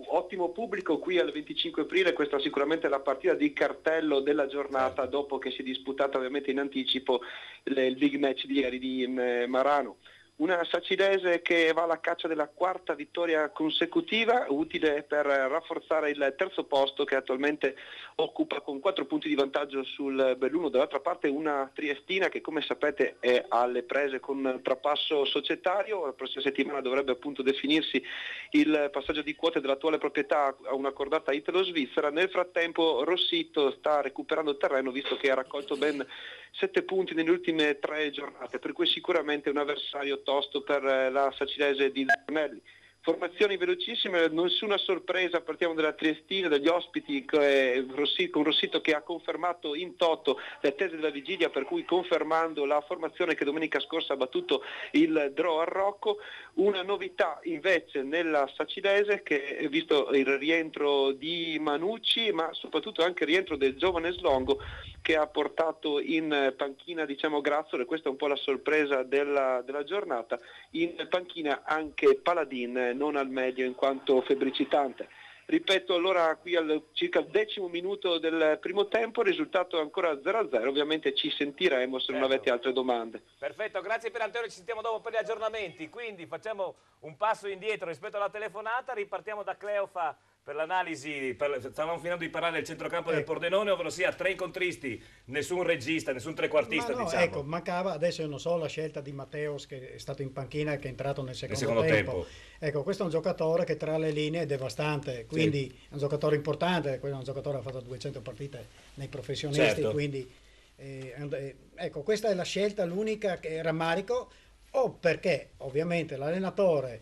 Ottimo pubblico qui al 25 aprile, questa sicuramente è la partita di cartello della giornata dopo che si è disputata ovviamente in anticipo il big match di ieri di Marano. Una sacilese che va alla caccia della 4ª vittoria consecutiva, utile per rafforzare il terzo posto che attualmente occupa con 4 punti di vantaggio sul Belluno. Dall'altra parte una Triestina che, come sapete, è alle prese con un trapasso societario. La prossima settimana dovrebbe appunto definirsi il passaggio di quote dell'attuale proprietà a una cordata italo-svizzera. Nel frattempo Rossitto sta recuperando terreno, visto che ha raccolto ben 7 punti nelle ultime 3 giornate, per cui sicuramente un avversario tosto per la sacilese di Zanelli. Formazioni velocissime, nessuna sorpresa, partiamo dalla Triestina, dagli ospiti con Rossitto che ha confermato in toto le attese della vigilia, per cui confermando la formazione che domenica scorsa ha battuto il draw a Rocco. Una novità invece nella sacilese, che è visto il rientro di Manucci, ma soprattutto anche il rientro del giovane Slongo, che ha portato in panchina, diciamo, Grazzolo, e questa è un po' la sorpresa della giornata, in panchina anche Paladin, non al meglio in quanto febbricitante. Ripeto, allora qui al circa il 10° minuto del primo tempo, risultato ancora 0-0, ovviamente ci sentiremo se non avete altre domande. Perfetto, grazie per Antonio, ci sentiamo dopo per gli aggiornamenti, quindi facciamo un passo indietro rispetto alla telefonata, ripartiamo da Cleofa per l'analisi, stavamo finendo di parlare del centrocampo del Pordenone, ovvero sia 3 incontristi, nessun regista, nessun trequartista, no, diciamo. Ecco, mancava, adesso io non so la scelta di Matteos che è stato in panchina e che è entrato nel secondo tempo. Ecco, questo è un giocatore che tra le linee è devastante, quindi è un giocatore importante, questo è un giocatore che ha fatto 200 partite nei professionisti, quindi ecco, questa è la scelta, l'unica che rammarico, perché ovviamente l'allenatore,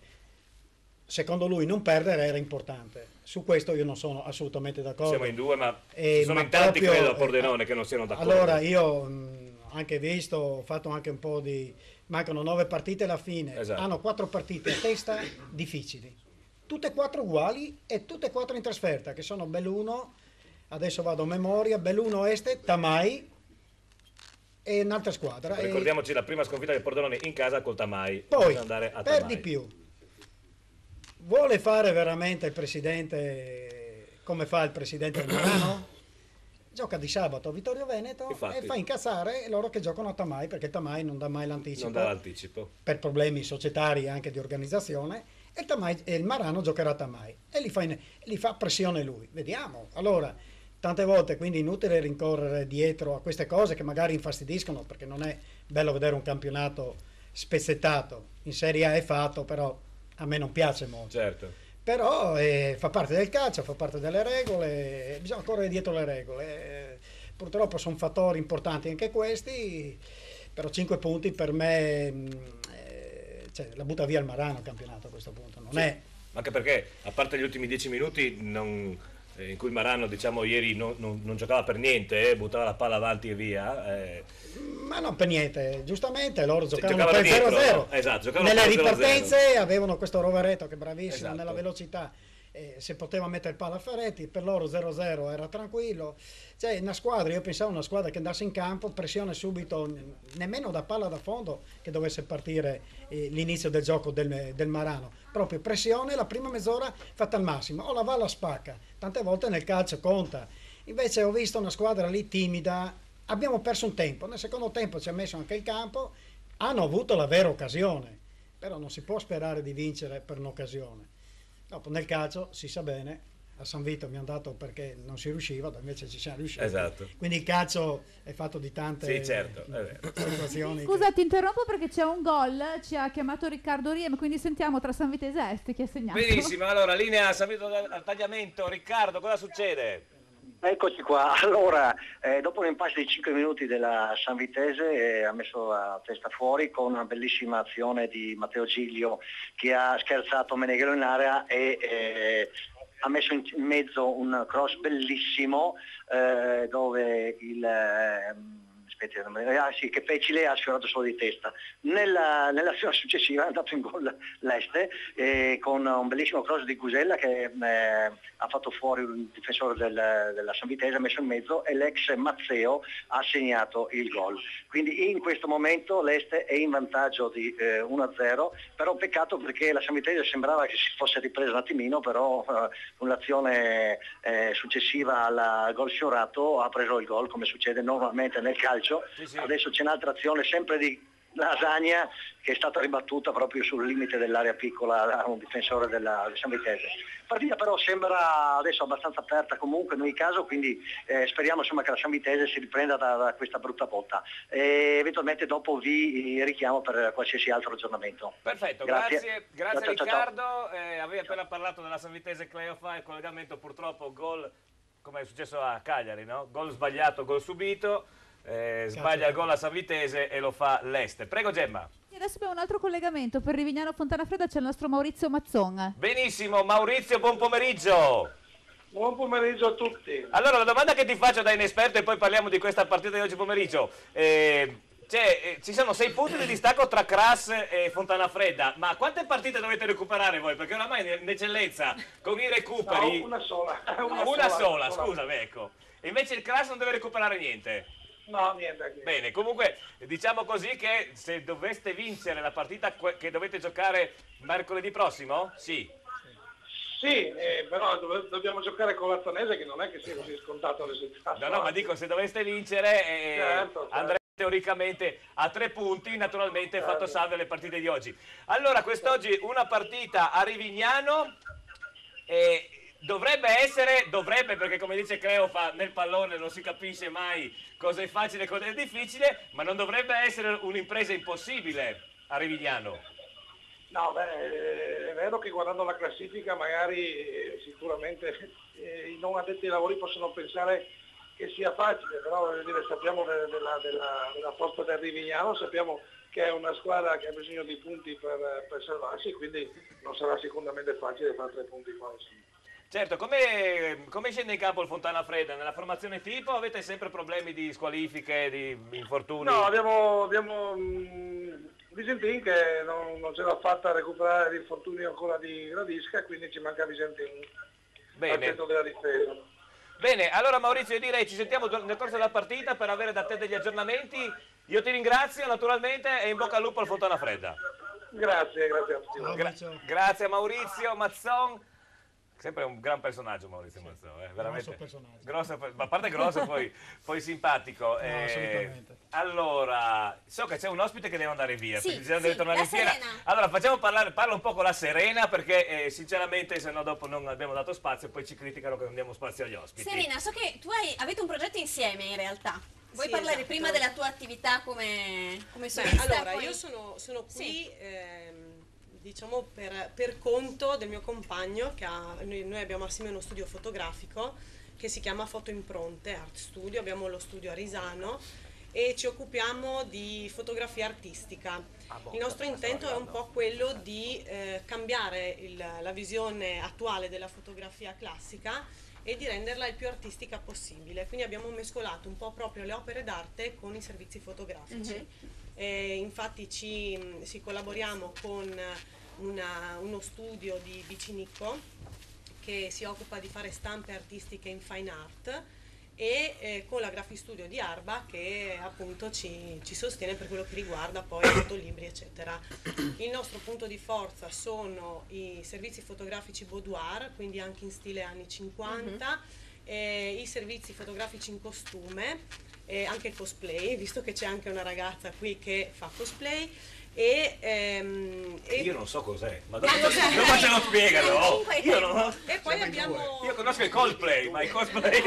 secondo lui, non perdere era importante. Su questo io non sono assolutamente d'accordo. Siamo in due, ma ci sono in tanti, credo, a Pordenone che non siano d'accordo. Allora, io ho anche visto, ho fatto anche un po' di... Mancano 9 partite alla fine. Esatto. Hanno 4 partite a testa difficili. Tutte e 4 uguali e tutte e 4 in trasferta, che sono Belluno, adesso vado a memoria, Belluno Este, Tamai e un'altra squadra. Ricordiamoci la prima sconfitta del Pordenone in casa col Tamai. Poi, andare a per Tamai. di più, vuole fare veramente il presidente come fa il presidente del Marano? Gioca di sabato a Vittorio Veneto e fa incazzare loro che giocano a Tamai, perché Tamai non dà mai l'anticipo. Non dà l'anticipo. Per problemi societari e anche di organizzazione. E il Marano giocherà a Tamai e li fa pressione lui. Vediamo. Allora, tante volte quindi inutile rincorrere dietro a queste cose che magari infastidiscono, perché non è bello vedere un campionato spezzettato. In Serie A è fatto, però a me non piace molto. Certo. Però fa parte del calcio, fa parte delle regole, bisogna correre dietro le regole. Purtroppo sono fattori importanti anche questi, però 5 punti per me la butta via il Marano il campionato a questo punto. Non è... Anche perché, a parte gli ultimi 10 minuti, in cui il Marano, diciamo, ieri non giocava per niente, buttava la palla avanti e via. Ma non per niente, giustamente loro giocavano giocavano per 0-0. no? Esatto, giocavano nelle per 0-0. ripartenze avevano questo Rovereto che è bravissimo, Esatto. nella velocità, se poteva mettere palla a Ferretti, per loro 0-0 era tranquillo. Cioè una squadra, io pensavo una squadra che andasse in campo, pressione subito, nemmeno da palla da fondo che dovesse partire l'inizio del gioco del Marano, proprio pressione, la prima mezz'ora fatta al massimo, o la va alla spacca, tante volte nel calcio conta. Invece ho visto una squadra lì timida. Abbiamo perso un tempo, nel secondo tempo ci ha messo anche il campo, hanno avuto la vera occasione, però non si può sperare di vincere per un'occasione. Dopo nel calcio si sa bene, a San Vito mi hanno dato perché non si riusciva, invece ci siamo riusciti. Esatto. Quindi il calcio è fatto di tante situazioni. Scusa, ti interrompo perché c'è un gol, ci ha chiamato Riccardo Riem, quindi sentiamo tra San Vitese e Este chi ha segnato. Benissimo, allora linea San Vito al tagliamento. Riccardo, cosa succede? Eccoci qua, allora dopo un impasse di 5 minuti della San Vitese ha messo la testa fuori con una bellissima azione di Matteo Giglio che ha scherzato Meneghello in area e ha messo in mezzo un cross bellissimo dove che Pecile ha sfiorato solo di testa. Nell'azione successiva è andato in gol l'Este con un bellissimo cross di Gusella che ha fatto fuori un difensore della San Vitese, ha messo in mezzo e l'ex Mazzeo ha segnato il gol. Quindi in questo momento l'Este è in vantaggio di 1-0, però peccato perché la San Vitese sembrava che si fosse ripresa un attimino, però con l'azione successiva al gol sfiorato ha preso il gol come succede normalmente nel calcio. Sì. Adesso c'è un'altra azione sempre di Lasagna che è stata ribattuta proprio sul limite dell'area piccola da un difensore della San Vitese. La partita però sembra adesso abbastanza aperta comunque in ogni caso, quindi speriamo insomma che la San Vitese si riprenda da questa brutta botta e eventualmente dopo vi richiamo per qualsiasi altro aggiornamento. Perfetto, grazie Riccardo. Avevi appena parlato della San Vitese Cleofa, il collegamento purtroppo gol come è successo a Cagliari, no? Gol sbagliato, gol subito. Sbaglia il gol a San Vitese e lo fa l'Este. Prego Gemma. E adesso abbiamo un altro collegamento per Rivignano Fontanafredda, c'è il nostro Maurizio Mazzon. Benissimo, Maurizio, buon pomeriggio. Buon pomeriggio a tutti. Allora, la domanda che ti faccio da inesperto e poi parliamo di questa partita di oggi pomeriggio. Ci sono 6 punti di distacco tra Cras e Fontanafredda, ma quante partite dovete recuperare voi? Perché oramai in eccellenza con i recuperi... No, una sola. Una sola, scusami, ecco. E invece il Cras non deve recuperare niente. No, niente. Bene, comunque diciamo così che se doveste vincere la partita che dovete giocare mercoledì prossimo, sì. Sì, però dobbiamo giocare con l'Azzanese che non è che sia così scontato il risultato. No, ma dico, se doveste vincere certo. andrete teoricamente a 3 punti, naturalmente fatto salve le partite di oggi. Allora, quest'oggi una partita a Rivignano Dovrebbe, perché come dice Cleofa, nel pallone non si capisce mai cosa è facile e cosa è difficile, ma non dovrebbe essere un'impresa impossibile a Rivigliano. No, beh, è vero che guardando la classifica magari sicuramente i non addetti ai lavori possono pensare che sia facile, però voglio dire, sappiamo della forza del Rivigliano, sappiamo che è una squadra che ha bisogno di punti per salvarsi, quindi non sarà sicuramente facile fare 3 punti qua. Certo, come scende in campo il Fontana Fredda? Nella formazione tipo avete sempre problemi di squalifiche, di infortuni? No, abbiamo Visentin che non ce l'ha fatta recuperare l'infortunio ancora di Gradisca, quindi ci manca Visentin al centro della difesa. Bene, allora Maurizio, io direi ci sentiamo nel corso della partita per avere da te degli aggiornamenti. Io ti ringrazio naturalmente e in bocca al lupo al Fontana Fredda. Grazie a tutti. Grazie a Maurizio Mazzon. Sempre un gran personaggio Maurizio Mazzon, veramente grosso, ma a parte grosso poi simpatico. Assolutamente. Allora, so che c'è un ospite che deve andare via, Sì, perché deve tornare in fiera. Serena. Allora parla un po' con la Serena, perché sinceramente se no dopo non abbiamo dato spazio e poi ci criticano che non diamo spazio agli ospiti. Serena, so che tu avete un progetto insieme in realtà. Vuoi Sì, parlare esatto. prima della tua attività come solista? Allora, poi- io sono qui Sì. diciamo per conto del mio compagno noi abbiamo assieme uno studio fotografico che si chiama Foto Impronte Art Studio, abbiamo lo studio a Risano e ci occupiamo di fotografia artistica. Il nostro intento è un po' quello di cambiare la visione attuale della fotografia classica e di renderla il più artistica possibile. Quindi abbiamo mescolato un po' proprio le opere d'arte con i servizi fotografici. Infatti si collaboriamo con uno studio di Vicinico che si occupa di fare stampe artistiche in fine art e con la Graphic Studio di Arba che appunto ci sostiene per quello che riguarda poi fotolibri eccetera. Il nostro punto di forza sono i servizi fotografici boudoir, quindi anche in stile anni 50, i servizi fotografici in costume, anche cosplay, visto che c'è anche una ragazza qui che fa cosplay. Io non so cos'è, ma dopo ce lo spiegano. E poi abbiamo... Io conosco il Coldplay, ma i cosplay...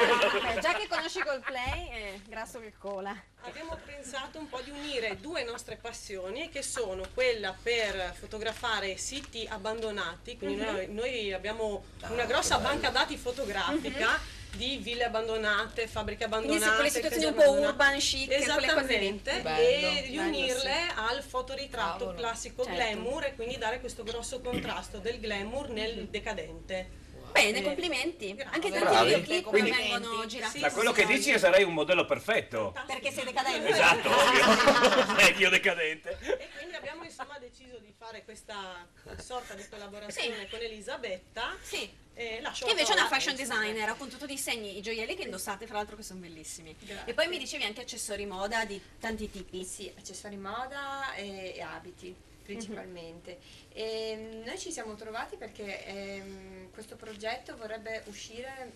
Già che conosci Coldplay, è grasso che cola. Abbiamo pensato un po' di unire due nostre passioni, che sono quella per fotografare siti abbandonati, quindi noi abbiamo una grossa banca dati fotografica di ville abbandonate, fabbriche abbandonate. Quindi quelle situazioni un po' urban chic, esattamente, bello, e riunirle al fotoritratto classico glamour e quindi dare questo grosso contrasto del glamour nel decadente. Bene, complimenti. Anche tanti Bravi. videoclip Quindi- vengono girati. Da quello che dici io sarei un modello perfetto. Perché sei decadente. Esatto, ovvio. Vecchio decadente. E quindi abbiamo insomma deciso di fare questa sorta di collaborazione con Elisabetta. Sì. Lascio Che invece è la una parola. fashion designer, appunto tu disegni i gioielli che indossate, fra l'altro che sono bellissimi. Grazie. E poi mi dicevi anche accessori moda di tanti tipi. Sì, accessori moda e abiti principalmente. E noi ci siamo trovati perché questo progetto vorrebbe uscire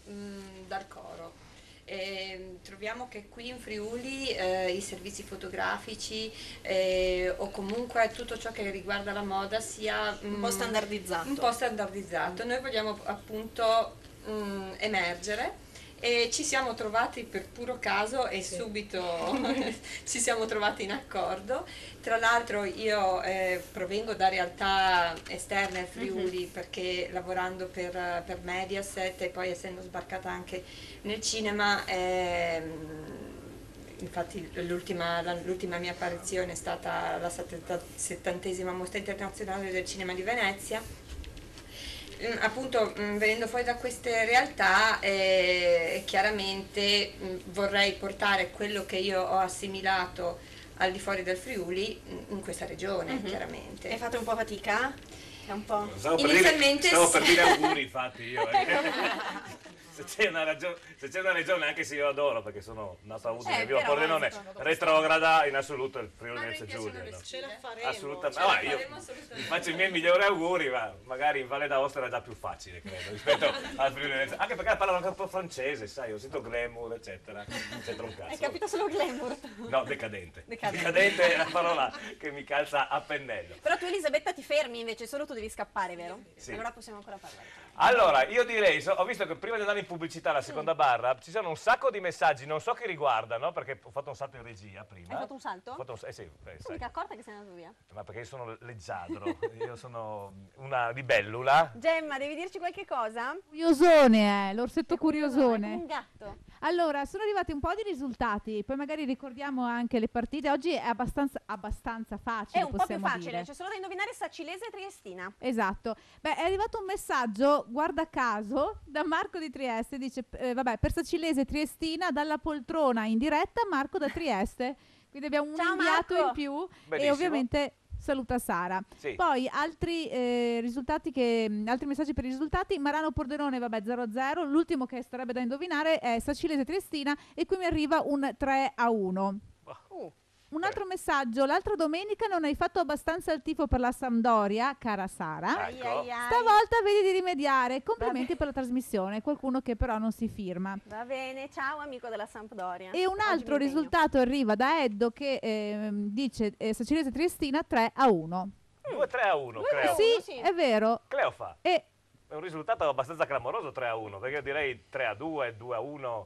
dal coro. Troviamo che qui in Friuli i servizi fotografici o comunque tutto ciò che riguarda la moda sia Un po' standardizzato. un po' standardizzato. Noi vogliamo appunto emergere e ci siamo trovati per puro caso e subito ci siamo trovati in accordo. Tra l'altro io provengo da realtà esterne al Friuli perché lavorando per Mediaset e poi essendo sbarcata anche nel cinema, infatti l'ultima mia apparizione è stata la 70ª Mostra Internazionale del Cinema di Venezia. Appunto venendo fuori da queste realtà chiaramente vorrei portare quello che io ho assimilato al di fuori del Friuli in questa regione, chiaramente. E fate un po' fatica? È un po'... Inizialmente stavo per sì. dire auguri, infatti io. Se c'è una regione, anche se io adoro, perché sono nato a Udine, vivo a però, Pordenone, retrograda in assoluto il Friuli Venezia Giulia. No? Ce la faremo. Assolutamente. ce la Io faremo assolutamente. vi faccio i miei migliori auguri, ma magari in Valle d'Aosta era già più facile, credo, rispetto al Friuli Venezia. Anche perché parlano anche un po' francese, sai, ho sentito glamour, eccetera. Non c'entra un cazzo. Hai capito solo glamour? No, decadente. Decadente. Decadente è la parola che mi calza a pennello. Però tu Elisabetta ti fermi invece, solo tu devi scappare, vero? Sì. Allora possiamo ancora parlare. Allora, io direi, ho visto che prima di andare in pubblicità alla seconda barra ci sono un sacco di messaggi, non so chi riguardano, perché ho fatto un salto in regia prima. Hai fatto un salto? Sì, Non sai. mica accorta che sei andato via. Ma perché io sono leggiadro, io sono una libellula. Gemma, devi dirci qualche cosa? Curiosone, l'orsetto curiosone. Un gatto. Allora, sono arrivati un po' di risultati, poi magari ricordiamo anche le partite. Oggi è abbastanza facile, È un po' più possiamo facile, dire. c'è solo da indovinare Sacilese e Triestina. Esatto. Beh, è arrivato un messaggio, guarda caso, da Marco di Trieste, dice, vabbè, per Sacilese e Triestina, dalla poltrona in diretta, Marco da Trieste. Quindi abbiamo un Ciao, inviato Marco. in più. Benissimo. E ovviamente saluta Sara. Sì. Poi altri altri messaggi per i risultati. Marano Pordenone, vabbè, 0-0. L'ultimo che sarebbe da indovinare è Sacilese Triestina e qui mi arriva un 3-1. Un altro messaggio, l'altra domenica non hai fatto abbastanza il tifo per la Sampdoria, cara Sara. Ecco. Stavolta vedi di rimediare. Complimenti per la trasmissione. Qualcuno che però non si firma. Va bene, ciao amico della Sampdoria. E un Oggi altro mi impegno. risultato arriva da Eddo che dice Sacilese Triestina 3-1. 2-3-1, Cleo. Sì, è vero. Cleo fa. E È un risultato abbastanza clamoroso 3-1, perché io direi 3-2, 2-1.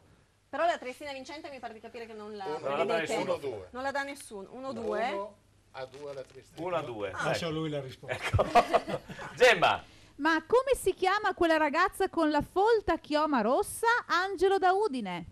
Però la Triestina vincente mi pare di capire che non la Non la dà prevedete. nessuno. 1-2. Non la dà nessuno. 1-2. 1-2 alla Triestina. 1-2. Lascia a lui la risposta. Gemma. Ma come si chiama quella ragazza con la folta chioma rossa? Angelo da Udine.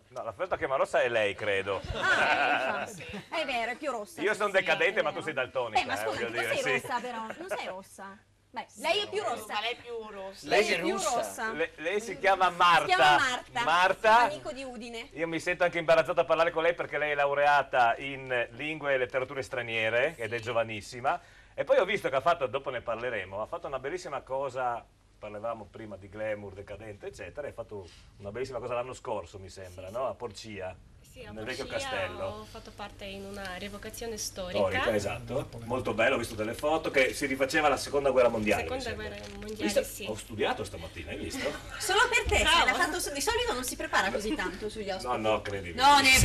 No, la felta che rossa è lei, credo. È vero, è più rossa. Io sono decadente, è ma vero. tu sei daltonica. Ma scusa, voglio tu dire, sei sì. rossa però, non sei rossa. Beh, lei è più rossa. Ma lei è più rossa. Lei è più rossa. Lei si chiama Marta. Si chiama Marta. Amico di Udine. Io mi sento anche imbarazzato a parlare con lei perché lei è laureata in lingue e letterature straniere ed è giovanissima. E poi ho visto che ha fatto, dopo ne parleremo, ha fatto una bellissima cosa, parlavamo prima di glamour, decadente, eccetera, ha fatto una bellissima cosa l'anno scorso, mi sembra, no? A Porcia. Sì, a nel vecchio Porcia castello. ho fatto parte in una rievocazione storica. Esatto, molto bello, ho visto delle foto che si rifaceva alla seconda guerra mondiale. Seconda mi sembra. guerra mondiale, Visto? sì. Ho studiato stamattina, hai visto? Solo per te, Bravo. l'ha fatto di solito non si prepara così tanto sugli ospiti. No, credimi. Non è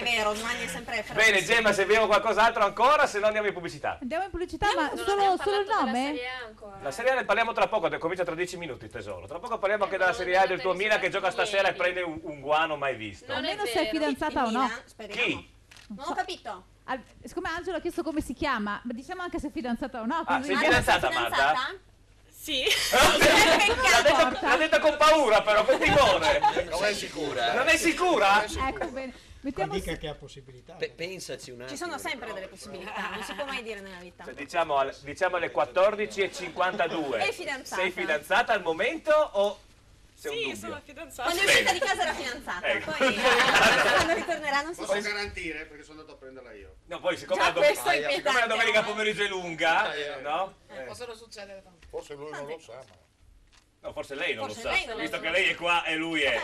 vero, Giovanni è sempre fresco. Bene, Gemma, se abbiamo qualcos'altro ancora, se no andiamo in pubblicità. Andiamo in pubblicità, ma Non solo abbiamo il parlato della nome? Serie A ancora. La Serie A ne parliamo tra poco, comincia tra 10 minuti, tesoro. Tra poco parliamo anche della Serie A del tuo Milan che gioca stasera e prende un guano mai visto. Almeno se è fidanzata o no. Chi? Non ho capito. Siccome Angelo ha chiesto come si chiama, ma diciamo anche se è fidanzata o no. Ah, sei fidanzata, Marta? Sì. L'ha detta con paura però, con timore. Non è sicura? Non è sicura? Ecco, bene. Mettiamo Dica che ha possibilità. Pensaci un attimo. Ci sono sempre delle possibilità, non si può mai dire nella vita. Cioè, diciamo alle 14:52. È fidanzata. Sei fidanzata al momento o sei un Sì, dubbio? sono fidanzata. Quando è uscita di casa era fidanzata, Ecco. poi quando ritornerà non si Posso sa. garantire perché sono andato a prenderla io. No, poi siccome, Già la, questo è siccome la inquietante, domenica no? pomeriggio è lunga, no? Possono succedere tante. Forse lui non lo sa, ma... No, forse lei non Forse lo sa, lei non lo visto sa. che lei è qua e lui è.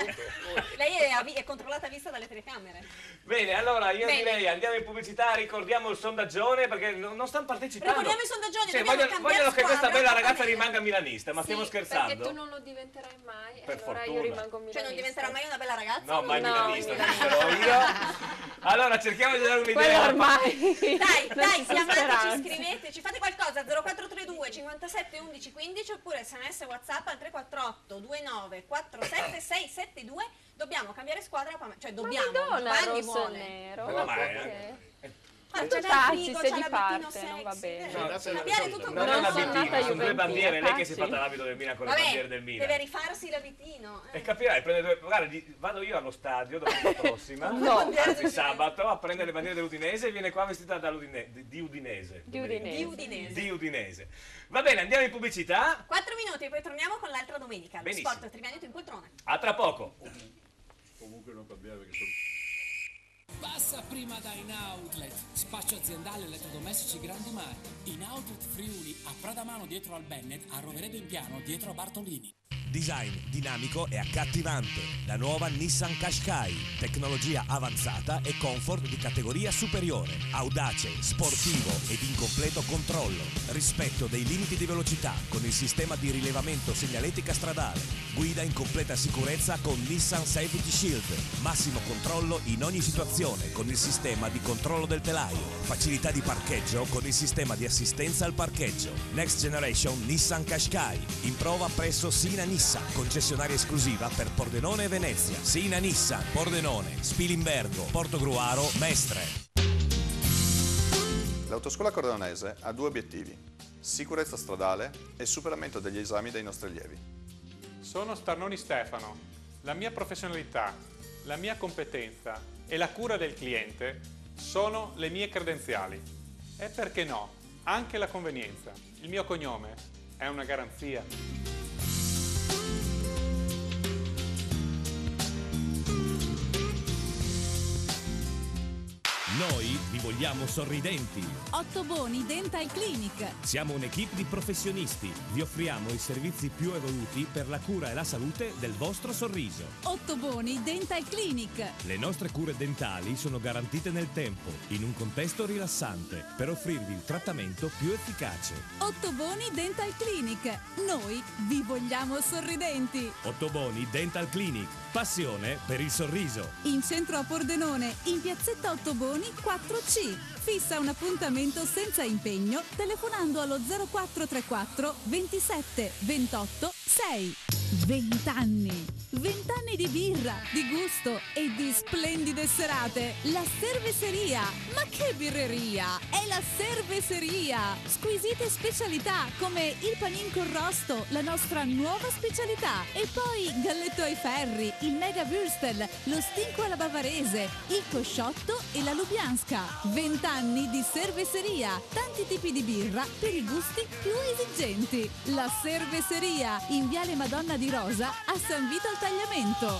Lei è controllata a vista dalle telecamere. Bene, allora io Bene. direi andiamo in pubblicità, ricordiamo il sondaggione perché non stanno partecipando. Ricordiamo il sondaggione, Cioè, dobbiamo vogliono cambiare che questa squadra, bella ragazza esattamente. rimanga milanista, ma stiamo scherzando? Perché tu non lo diventerai mai, Per allora io fortuna. rimango milanista. Cioè non diventerà mai una bella ragazza? No, mai No, milanista, milanista. sarò io. Allora, cerchiamo di dare Quello un'idea. ormai. Dai, c'è chiamateci, speranza. scriveteci, fate qualcosa 0432 57 11 15 oppure sms WhatsApp al 348 29 47 672. Dobbiamo cambiare squadra, cioè dobbiamo. Madonna, Giovanni rosso vuole. e nero. No, ma perché? Ma Tu c'è taci, frigo, sei c'è di l'abitino parte, non va sexy, bene. cambiare tutto Non è Non una sono nata bitina, sono due juventina, bandiere, lei che si è taci. fatta l'abito del Milan con le Vabbè, bandiere del Milan. deve rifarsi l'abitino. E capirai, prende due. Guarda, vado io allo stadio domenica prossima, No. anzi sabato, a prendere le bandiere dell'Udinese e viene qua vestita di Udinese. Di Udinese. Di Udinese. Di Udinese. Va bene, andiamo in pubblicità. 4 minuti, poi torniamo con l'altra domenica. Lo Benissimo. sport Triveneto in poltrona. A tra poco. Comunque non cambiare perché sono... Passa prima da In Outlet, spazio aziendale elettrodomestici grandi marchi. In Outlet Friuli, a Pradamano dietro al Bennett, a Roveredo in Piano dietro a Bartolini. Design dinamico e accattivante. La nuova Nissan Qashqai. Tecnologia avanzata e comfort di categoria superiore. Audace, sportivo ed in completo controllo. Rispetto dei limiti di velocità con il sistema di rilevamento segnaletica stradale. Guida in completa sicurezza con Nissan Safety Shield. Massimo controllo in ogni situazione con il sistema di controllo del telaio. Facilità di parcheggio con il sistema di assistenza al parcheggio. Next Generation Nissan Qashqai. In prova presso Sina Nissan, concessionaria esclusiva per Pordenone e Venezia. Sina Nissan, Pordenone, Spilimbergo, Portogruaro, Mestre. L'autoscuola Cordonese ha due obiettivi: sicurezza stradale e superamento degli esami dei nostri allievi. Sono Starnoni Stefano. La mia professionalità, la mia competenza e la cura del cliente sono le mie credenziali. E perché no, anche la convenienza. Il mio cognome è una garanzia. Noi vi vogliamo sorridenti. Ottoboni Dental Clinic. Siamo un'equipe di professionisti. Vi offriamo i servizi più evoluti per la cura e la salute del vostro sorriso. Ottoboni Dental Clinic. Le nostre cure dentali sono garantite nel tempo, in un contesto rilassante, per offrirvi il trattamento più efficace. Ottoboni Dental Clinic. Noi vi vogliamo sorridenti. Ottoboni Dental Clinic. Passione per il sorriso. In centro a Pordenone, in piazzetta Ottoboni 4C. Fissa un appuntamento senza impegno telefonando allo 0434 27 28 6. 20 anni. 20 anni di birra, di gusto e di splendide serate. La Cerveseria. Ma che birreria? È la Cerveseria. Squisite specialità come il panin con rosto, la nostra nuova specialità. E poi galletto ai ferri, il mega würstel, lo stinco alla bavarese, il cosciotto e la lubianska. 20 anni di Cerveseria. Tanti tipi di birra per i gusti più esigenti. La Cerveseria in Viale Madonna di Rosa a San Vito al Tagliamento.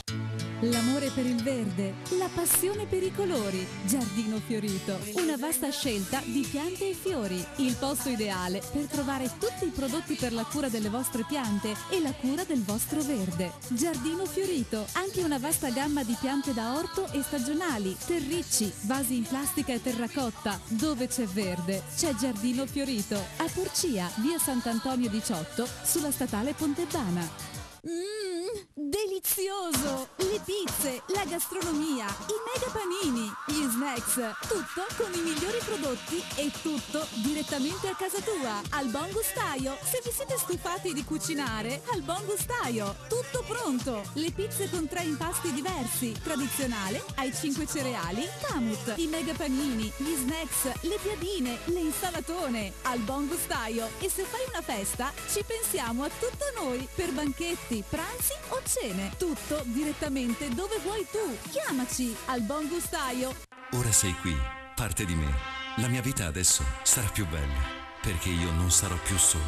L'amore per il verde, la passione per i colori. Giardino Fiorito, una vasta scelta di piante e fiori. Il posto ideale per trovare tutti i prodotti per la cura delle vostre piante e la cura del vostro verde. Giardino Fiorito, anche una vasta gamma di piante da orto e stagionali, terricci, vasi in plastica e terracotta. Dove c'è verde, c'è Giardino Fiorito. A Porcia, via Sant'Antonio 18, sulla statale Pontebana. Delizioso! Le pizze, la gastronomia, i mega panini, gli snacks, tutto con i migliori prodotti e tutto direttamente a casa tua. Al Buon Gustaio, se vi siete stufati di cucinare, al Buon Gustaio, tutto pronto. Le pizze con 3 impasti diversi, tradizionale, ai 5 cereali, Camut, i mega panini, gli snacks, le piadine, le insalatone. Al Buon Gustaio. E se fai una festa, ci pensiamo a tutto noi per banchetti, pranzi o cene. Tutto direttamente dove vuoi tu. Chiamaci al Buon Gustaio. Ora sei qui, parte di me. La mia vita adesso sarà più bella, perché io non sarò più solo.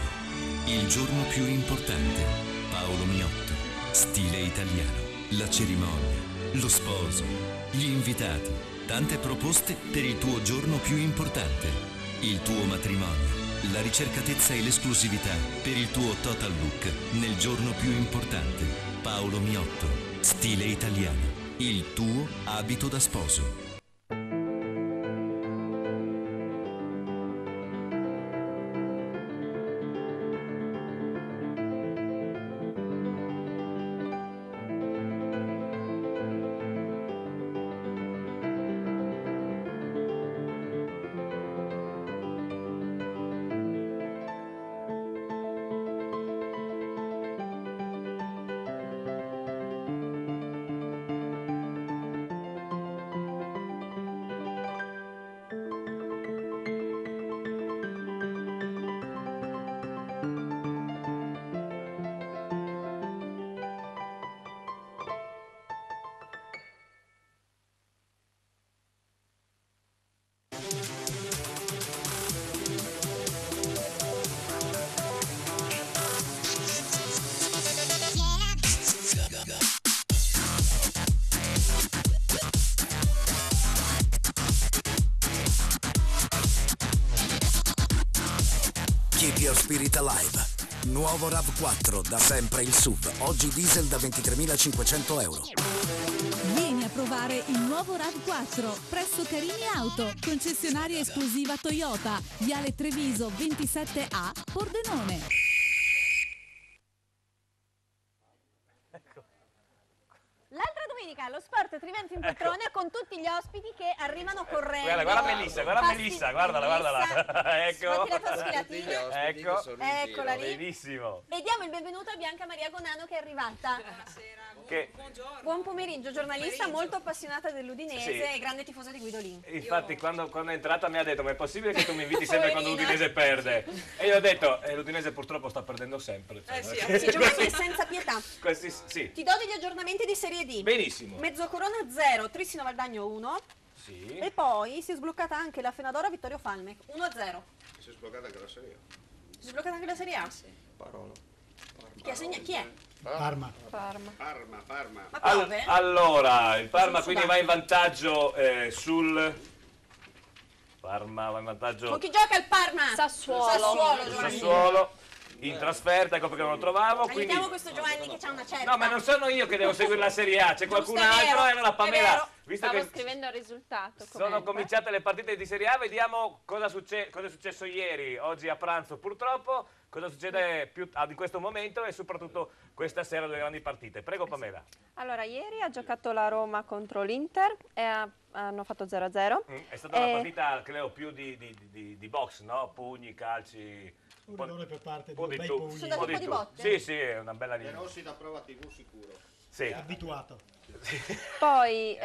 Il giorno più importante. Paolo Miotto. Stile italiano. La cerimonia. Lo sposo. Gli invitati. Tante proposte per il tuo giorno più importante. Il tuo matrimonio. La ricercatezza e l'esclusività per il tuo total look nel giorno più importante. Paolo Miotto, stile italiano, il tuo abito da sposo. Keep your spirit alive. Nuovo RAV4, da sempre il SUV. Oggi diesel da 23.500 euro. Vieni a provare il nuovo RAV4 presso Carini Auto, concessionaria esclusiva Toyota, Viale Treviso 27A, Pordenone. L'altra domenica lo sport Trivento in poltrona con tutti gli ospiti che arrivano correndo. Guarda Melissa, guardala. Ecco. Sfatti la tua sfilatina. Eccola lì. Benissimo. E diamo il benvenuto a Bianca Maria Gonano che è arrivata. Che... Buon pomeriggio, giornalista molto appassionata dell'Udinese Sì. e grande tifosa di Guidolin. Infatti quando è entrata mi ha detto: ma è possibile che tu mi inviti sempre quando l'Udinese perde? E io ho detto: l'Udinese purtroppo sta perdendo sempre. Sì, Giovanni senza pietà. Questi, sì. Ti do degli aggiornamenti di Serie D. Benissimo. Mezzocorona 0, Trissino Valdagno 1. Sì. E poi si è sbloccata anche la Fenadora Vittorio Falmec 1-0. Si è sbloccata anche la Serie A. Si è sbloccata anche la Serie A? Parola. Chi è? Parma. Ma piove? Allora, il Parma Sul quindi Sudano. va in vantaggio sul... Parma va in vantaggio... Con chi gioca il Parma? Sassuolo. In trasferta, ecco perché non lo trovavo. Quindi... Aiutiamo questo Giovanni che c'ha una certa. No, ma non sono io che devo seguire la Serie A, c'è qualcun Giusto, è altro vero, e allora è Pamela, vero. visto Stavo che scrivendo il risultato. sono cominciate le partite di Serie A, vediamo cosa è successo ieri, oggi a pranzo purtroppo, cosa succede più in questo momento e soprattutto questa sera delle grandi partite. Prego Pamela. Allora, ieri ha giocato la Roma contro l'Inter e hanno fatto 0-0. È stata una partita, credo, più di box, no? Pugni, calci... Un rigore per parte un po' di bei tu. pugni. Sono dati un po' di botte? Sì, sì, è una bella linea. De Rossi da prova TV sicuro. Sì. Abituato. Poi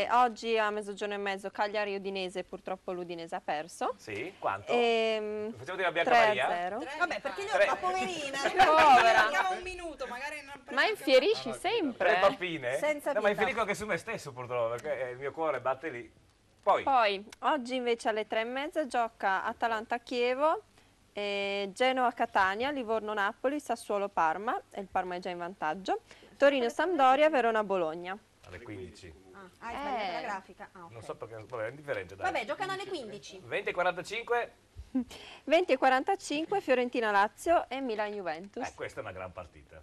oggi a mezzogiorno e mezzo Cagliari Udinese, purtroppo l'Udinese ha perso. Sì, quanto? Facciamo dire a Bianca Maria? 3-0. Vabbè, perché la poverina. Povera. Un minuto, magari non Ma infierisci sempre. Tre pappine? Senza no, ma pietà. infelico anche su me stesso purtroppo, perché il mio cuore batte lì. Poi Oggi invece alle 3:30 gioca Atalanta-Chievo, Genoa-Catania, Livorno-Napoli, Sassuolo-Parma, e il Parma è già in vantaggio, Torino-Sampdoria, Verona-Bologna. alle 15. Hai sbagliato la grafica. Ah, ok. Non so perché, vabbè, è indifferente. Dai. Vabbè, giocano alle 15. 20:45. 20:45 Fiorentina-Lazio e Milan-Juventus. Questa è una gran partita.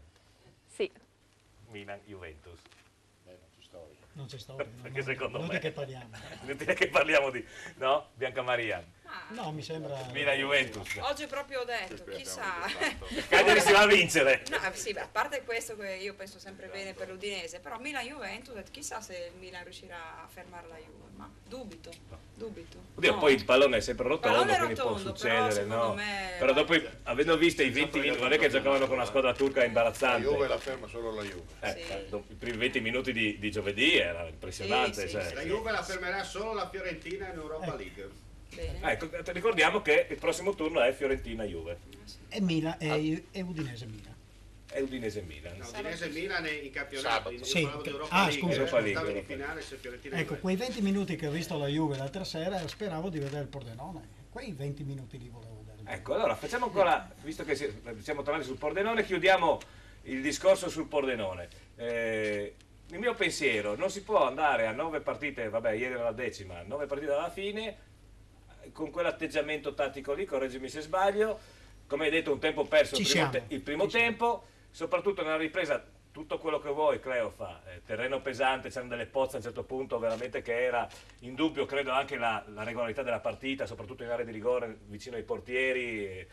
Sì. Milan-Juventus. Non c'è storia. Perché secondo me... Inutile che parliamo. Inutile che parliamo di... No? Bianca Maria. No, mi sembra... Milan-Juventus. Oggi proprio ho detto, chissà. Cagliari si va a vincere. No, sì, beh, a parte questo che io penso sempre bene per l'Udinese, però Milan-Juventus, chissà se il Milan riuscirà a fermare la Juve, ma dubito. Oddio, No. poi il pallone è sempre rotondo, Pallone quindi può rotondo, succedere, però no? me- Però dopo, avendo visto i 20 minuti, non è che giocavano con una squadra turca imbarazzante. La Juve la ferma solo la Juve. I primi 20 minuti di giovedì era impressionante. Cioè. La Juve la fermerà solo la Fiorentina in Europa League. Ecco, ricordiamo che il prossimo turno è Fiorentina-Juve. E Milan, e Udinese-Milan. È Udinese-Milan. No, Udinese-Milan in campionato. Io Sì, parlavo di Europa League, scusa. Europa League, di finale se Fiorentina Ecco, quei 20 minuti che ho visto la Juve l'altra sera, speravo di vedere il Pordenone. Quei 20 minuti li volevo vedere. Ecco, allora facciamo ancora, visto che siamo tornati sul Pordenone, chiudiamo il discorso sul Pordenone. Il mio pensiero, non si può andare a 9 partite, vabbè ieri era la 10ª, 9 partite alla fine, con quell'atteggiamento tattico lì, correggimi se sbaglio, come hai detto un tempo perso il primo tempo, soprattutto nella ripresa tutto quello che vuoi Cleo fa, terreno pesante, c'erano delle pozze a un certo punto veramente che era in dubbio, credo anche la regolarità della partita, soprattutto in area di rigore vicino ai portieri,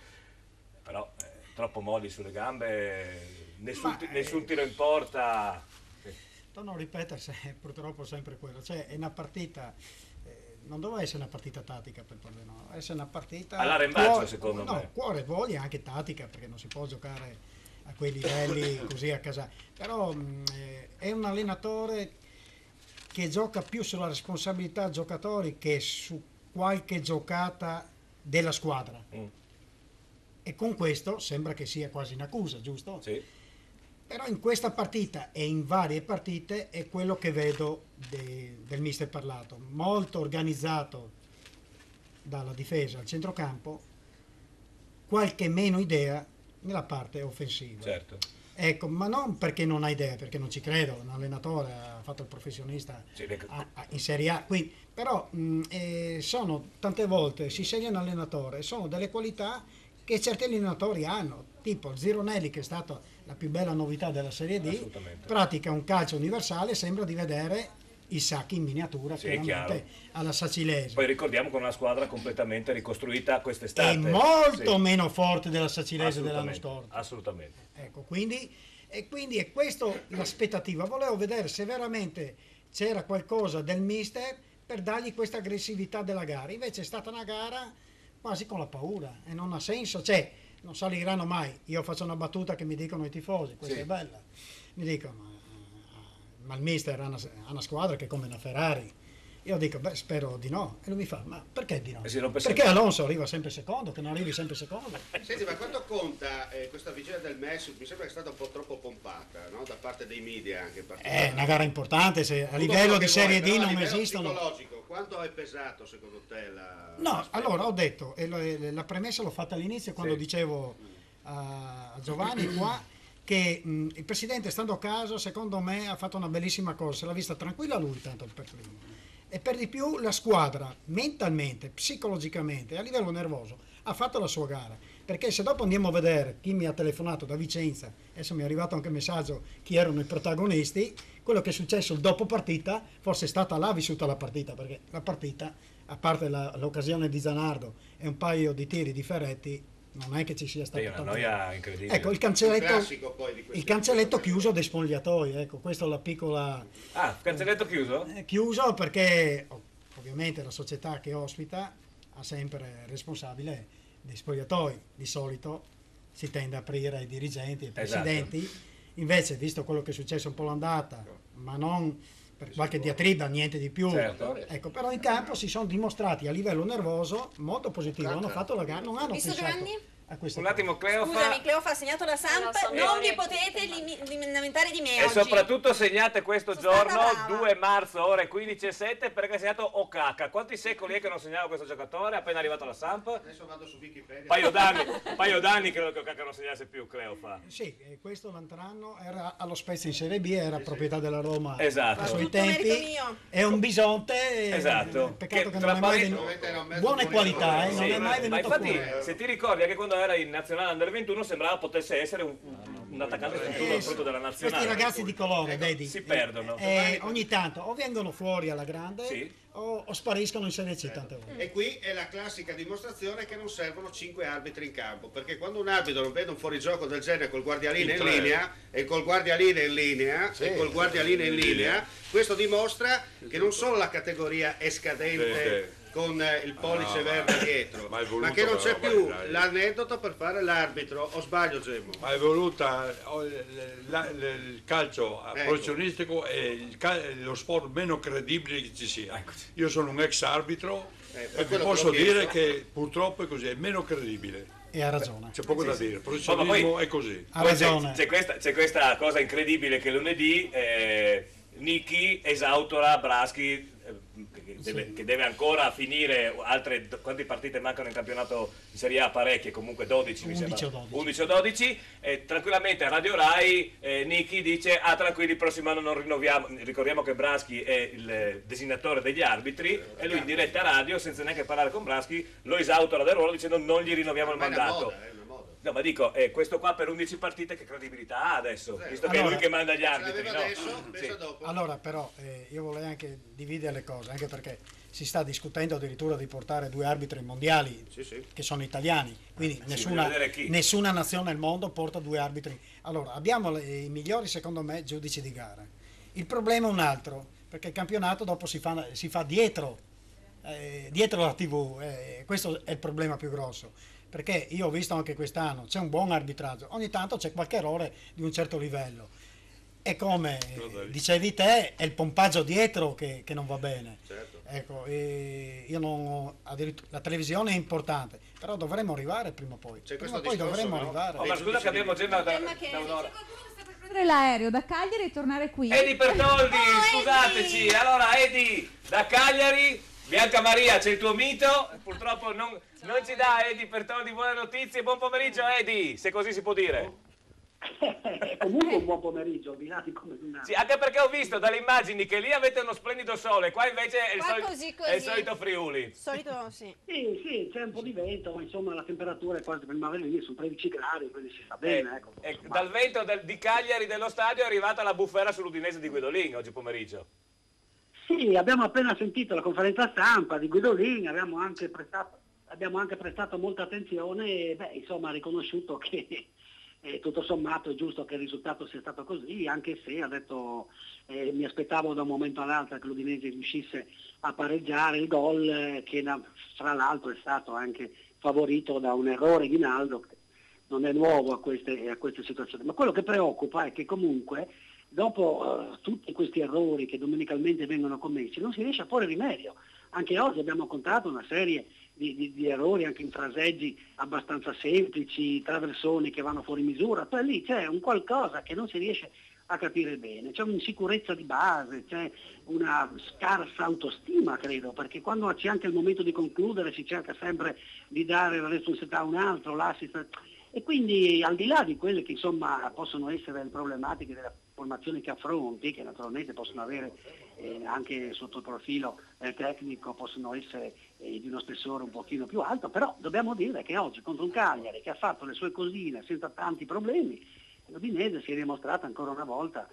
però troppo molli sulle gambe, nessun tiro in porta. Torno a ripetere, purtroppo sempre quello, cioè è una partita, non doveva essere una partita tattica per Pordenone, deve essere una partita... All'arrembaggio secondo me. No, cuore e voglia anche tattica, perché non si può giocare a quei livelli così a casa, però è un allenatore che gioca più sulla responsabilità giocatori che su qualche giocata della squadra. E con questo sembra che sia quasi un'accusa, giusto? Sì. Però in questa partita e in varie partite è quello che vedo del mister Parlato, molto organizzato dalla difesa al centrocampo, qualche meno idea nella parte offensiva. Certo. Ecco, ma non perché non ha idea, perché non ci credo, un allenatore ha fatto il professionista in Serie A, quindi, però sono tante volte si sceglie un allenatore, sono delle qualità che certi allenatori hanno. tipo Zironelli, che è stata la più bella novità della Serie D, pratica un calcio universale, sembra di vedere i Sacchi in miniatura, Sì, è chiaramente, alla Sacilese. Poi ricordiamo con una squadra completamente ricostruita quest'estate. È molto Sì. meno forte della Sacilese dell'anno Assolutamente, scorso. assolutamente. Ecco, quindi è questo l'aspettativa. Volevo vedere se veramente c'era qualcosa del mister per dargli questa aggressività della gara. Invece è stata una gara quasi con la paura e non ha senso. Cioè, non saliranno mai. Io faccio una battuta che mi dicono i tifosi, questa Sì. è bella. Mi dicono, ma il mister ha una squadra che è come una Ferrari. Io dico, beh, spero di no. E lui mi fa, ma perché di no? Perché Alonso arriva sempre secondo, che non arrivi sempre secondo. Senti, ma quanto conta questa vigilia del Messi? Mi sembra che è stata un po' troppo pompata, no? Da parte dei media anche in particolare. È una gara importante, se a Tutto livello quello di che Serie vuoi, D però a non livello esistono. psicologico, quanto è pesato secondo te la... No, allora ho detto, e la premessa l'ho fatta all'inizio quando Sì. dicevo a Giovanni qua che il presidente, stando a casa, secondo me ha fatto una bellissima cosa, se l'ha vista tranquilla lui tanto per primo. E per di più la squadra mentalmente, psicologicamente, a livello nervoso ha fatto la sua gara, perché se dopo andiamo a vedere chi mi ha telefonato da Vicenza, adesso mi è arrivato anche il messaggio chi erano i protagonisti, quello che è successo il dopo partita forse è stata là vissuta la partita, perché la partita, a parte l'occasione di Zanardo e un paio di tiri di Ferretti, non è che ci sia stato È una tanto. noia incredibile. Ecco, il cancelletto chiuso dei spogliatoi, ecco, questa è la piccola... Ah, cancelletto chiuso? Chiuso perché ovviamente la società che ospita ha sempre responsabile dei spogliatoi, di solito si tende a aprire ai dirigenti, ai presidenti, invece visto quello che è successo un po' l'andata, ma non per qualche diatriba, niente di più, Certo. ecco, però in campo si sono dimostrati a livello nervoso molto positivi, hanno fatto la gara, non hanno Visto pensato Giovanni? a queste Un attimo, Cleofa. Scusami, Cleofa ha segnato la Samp, non vi potete lamentare di me E oggi. soprattutto segnate questo Sono giorno, stata brava. 2 marzo, ore 15:07, perché ha segnato Okaka. Quanti secoli è che non segnava questo giocatore? Appena arrivato alla Samp? Adesso vado su Wikipedia. Paio d'anni che Okaka non segnasse più, Cleofa. Sì, questo l'altro anno era allo Spezia in Serie B, era proprietà della Roma Esatto. a suoi Tutto merito tempi, mio. è un bisonte, Esatto. peccato che tra non è mai parentesi- venuto, buone qualità, non Sì, è mai ma venuto infatti, fuori. se ti ricordi, anche quando era in nazionale Under 21 sembrava potesse essere un attaccante futuro frutto della nazionale. Questi ragazzi di colore, vedi, si perdono. ogni tanto o vengono fuori alla grande o spariscono in Serie C tante volte. E qui è la classica dimostrazione che non servono 5 arbitri in campo, perché quando un arbitro non vede un fuorigioco del genere col guardialine in linea e col guardialine in linea e col guardialine in linea, questo dimostra che non solo la categoria è scadente con il pollice verde dietro, ma che non c'è più l'aneddoto per fare l'arbitro, o sbaglio Gemmo? Ma è voluta il calcio professionistico è lo sport meno credibile che ci sia. Io sono un ex arbitro e vi quello posso che l'ho dire chiesto. che purtroppo è così, è meno credibile. E ha ragione. C'è poco da dire, il Ma professionismo poi- è così. Poi c'è questa cosa incredibile che lunedì Nicky esautora Braschi che deve ancora finire quante partite mancano in campionato in Serie A? Parecchie, comunque 12 mi 11 sembra. o 11 o 12 tranquillamente a Radio Rai Nicky dice tranquilli, il prossimo anno non rinnoviamo. Ricordiamo che Braschi è il designatore degli arbitri e lui in diretta radio, senza neanche parlare con Braschi, lo esautora del ruolo dicendo non gli rinnoviamo il mandato. No, ma dico, questo qua per 11 partite che credibilità ha adesso? Visto che è lui che manda gli arbitri, no? Sì. Allora però io vorrei anche dividere le cose, anche perché si sta discutendo addirittura di portare 2 arbitri mondiali che sono italiani, quindi voglio vedere chi. nessuna nazione al mondo porta 2 arbitri. Allora abbiamo i migliori secondo me giudici di gara. Il problema è un altro, perché il campionato dopo si fa dietro la TV, questo è il problema più grosso. Perché io ho visto anche quest'anno, c'è un buon arbitraggio, ogni tanto c'è qualche errore di un certo livello. E come dicevi te, è il pompaggio dietro che non va bene. Ecco, io non la televisione è importante, però dovremmo arrivare prima o poi. Prima o poi dovremmo arrivare. Ma scusa che abbiamo Gemma da un'ora. Prendere l'aereo da Cagliari e tornare qui. Edi Bertoldi, scusateci. Allora, Edi, da Cagliari, Bianca Maria, c'è il tuo mito. Purtroppo non ci dà Edi Bertoldi buone notizie. Buon pomeriggio, Edi, se così si può dire. È comunque un buon pomeriggio, al di là di come... Sì, anche perché ho visto dalle immagini che lì avete uno splendido sole, qua invece è il solito Friuli. Solito, sì. Sì, c'è un po' di vento, ma insomma la temperatura è quasi primaverile, sono 13 gradi, quindi si sta bene. Ecco. E dal vento di Cagliari dello stadio è arrivata la bufera sull'Udinese di Guidolin oggi pomeriggio. Sì, abbiamo appena sentito la conferenza stampa di Guidolin, abbiamo anche prestato molta attenzione e insomma ha riconosciuto che tutto sommato è giusto che il risultato sia stato così, anche se ha detto mi aspettavo da un momento all'altro che l'Udinese riuscisse a pareggiare il gol che fra l'altro è stato anche favorito da un errore di Naldo, che non è nuovo a queste situazioni. Ma quello che preoccupa è che comunque dopo tutti questi errori che domenicalmente vengono commessi non si riesce a porre rimedio. Anche oggi abbiamo contato una serie di errori anche in fraseggi abbastanza semplici, traversoni che vanno fuori misura, poi lì c'è un qualcosa che non si riesce a capire bene, c'è un'insicurezza di base, c'è una scarsa autostima credo, perché quando c'è anche il momento di concludere si cerca sempre di dare la responsabilità a un altro, l'assist, e quindi al di là di quelle che insomma possono essere le problematiche della formazione che affronti, che naturalmente possono avere anche sotto il profilo tecnico, possono essere di uno spessore un pochino più alto, però dobbiamo dire che oggi contro un Cagliari che ha fatto le sue cosine senza tanti problemi, l'Udinese si è dimostrata ancora una volta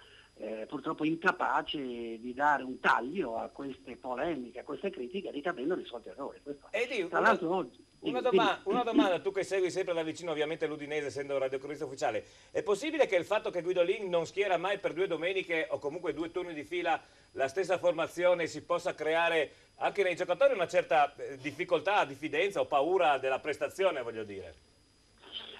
purtroppo incapace di dare un taglio a queste polemiche, a queste critiche, ricadendo nei soliti errori. Tra l'altro oggi... Una domanda, tu che segui sempre da vicino ovviamente l'Udinese essendo radiocronista ufficiale, è possibile che il fatto che Guidolin non schiera mai per 2 domeniche o comunque 2 turni di fila la stessa formazione si possa creare anche nei giocatori una certa difficoltà, diffidenza o paura della prestazione, voglio dire?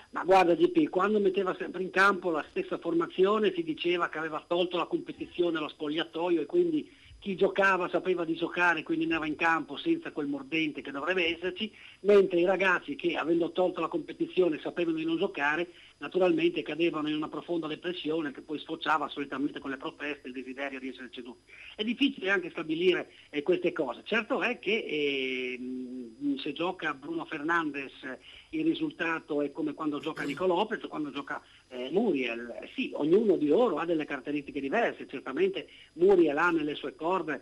Ma guarda GP, quando metteva sempre in campo la stessa formazione si diceva che aveva tolto la competizione allo spogliatoio e quindi chi giocava sapeva di giocare, quindi andava in campo senza quel mordente che dovrebbe esserci, mentre i ragazzi che avendo tolto la competizione sapevano di non giocare, naturalmente cadevano in una profonda depressione che poi sfociava solitamente con le proteste e il desiderio di essere ceduti. È difficile anche stabilire queste cose. Certo è che se gioca Bruno Fernandes il risultato è come quando gioca Nico Lopez o quando gioca Muriel. Sì, ognuno di loro ha delle caratteristiche diverse, certamente Muriel ha nelle sue corde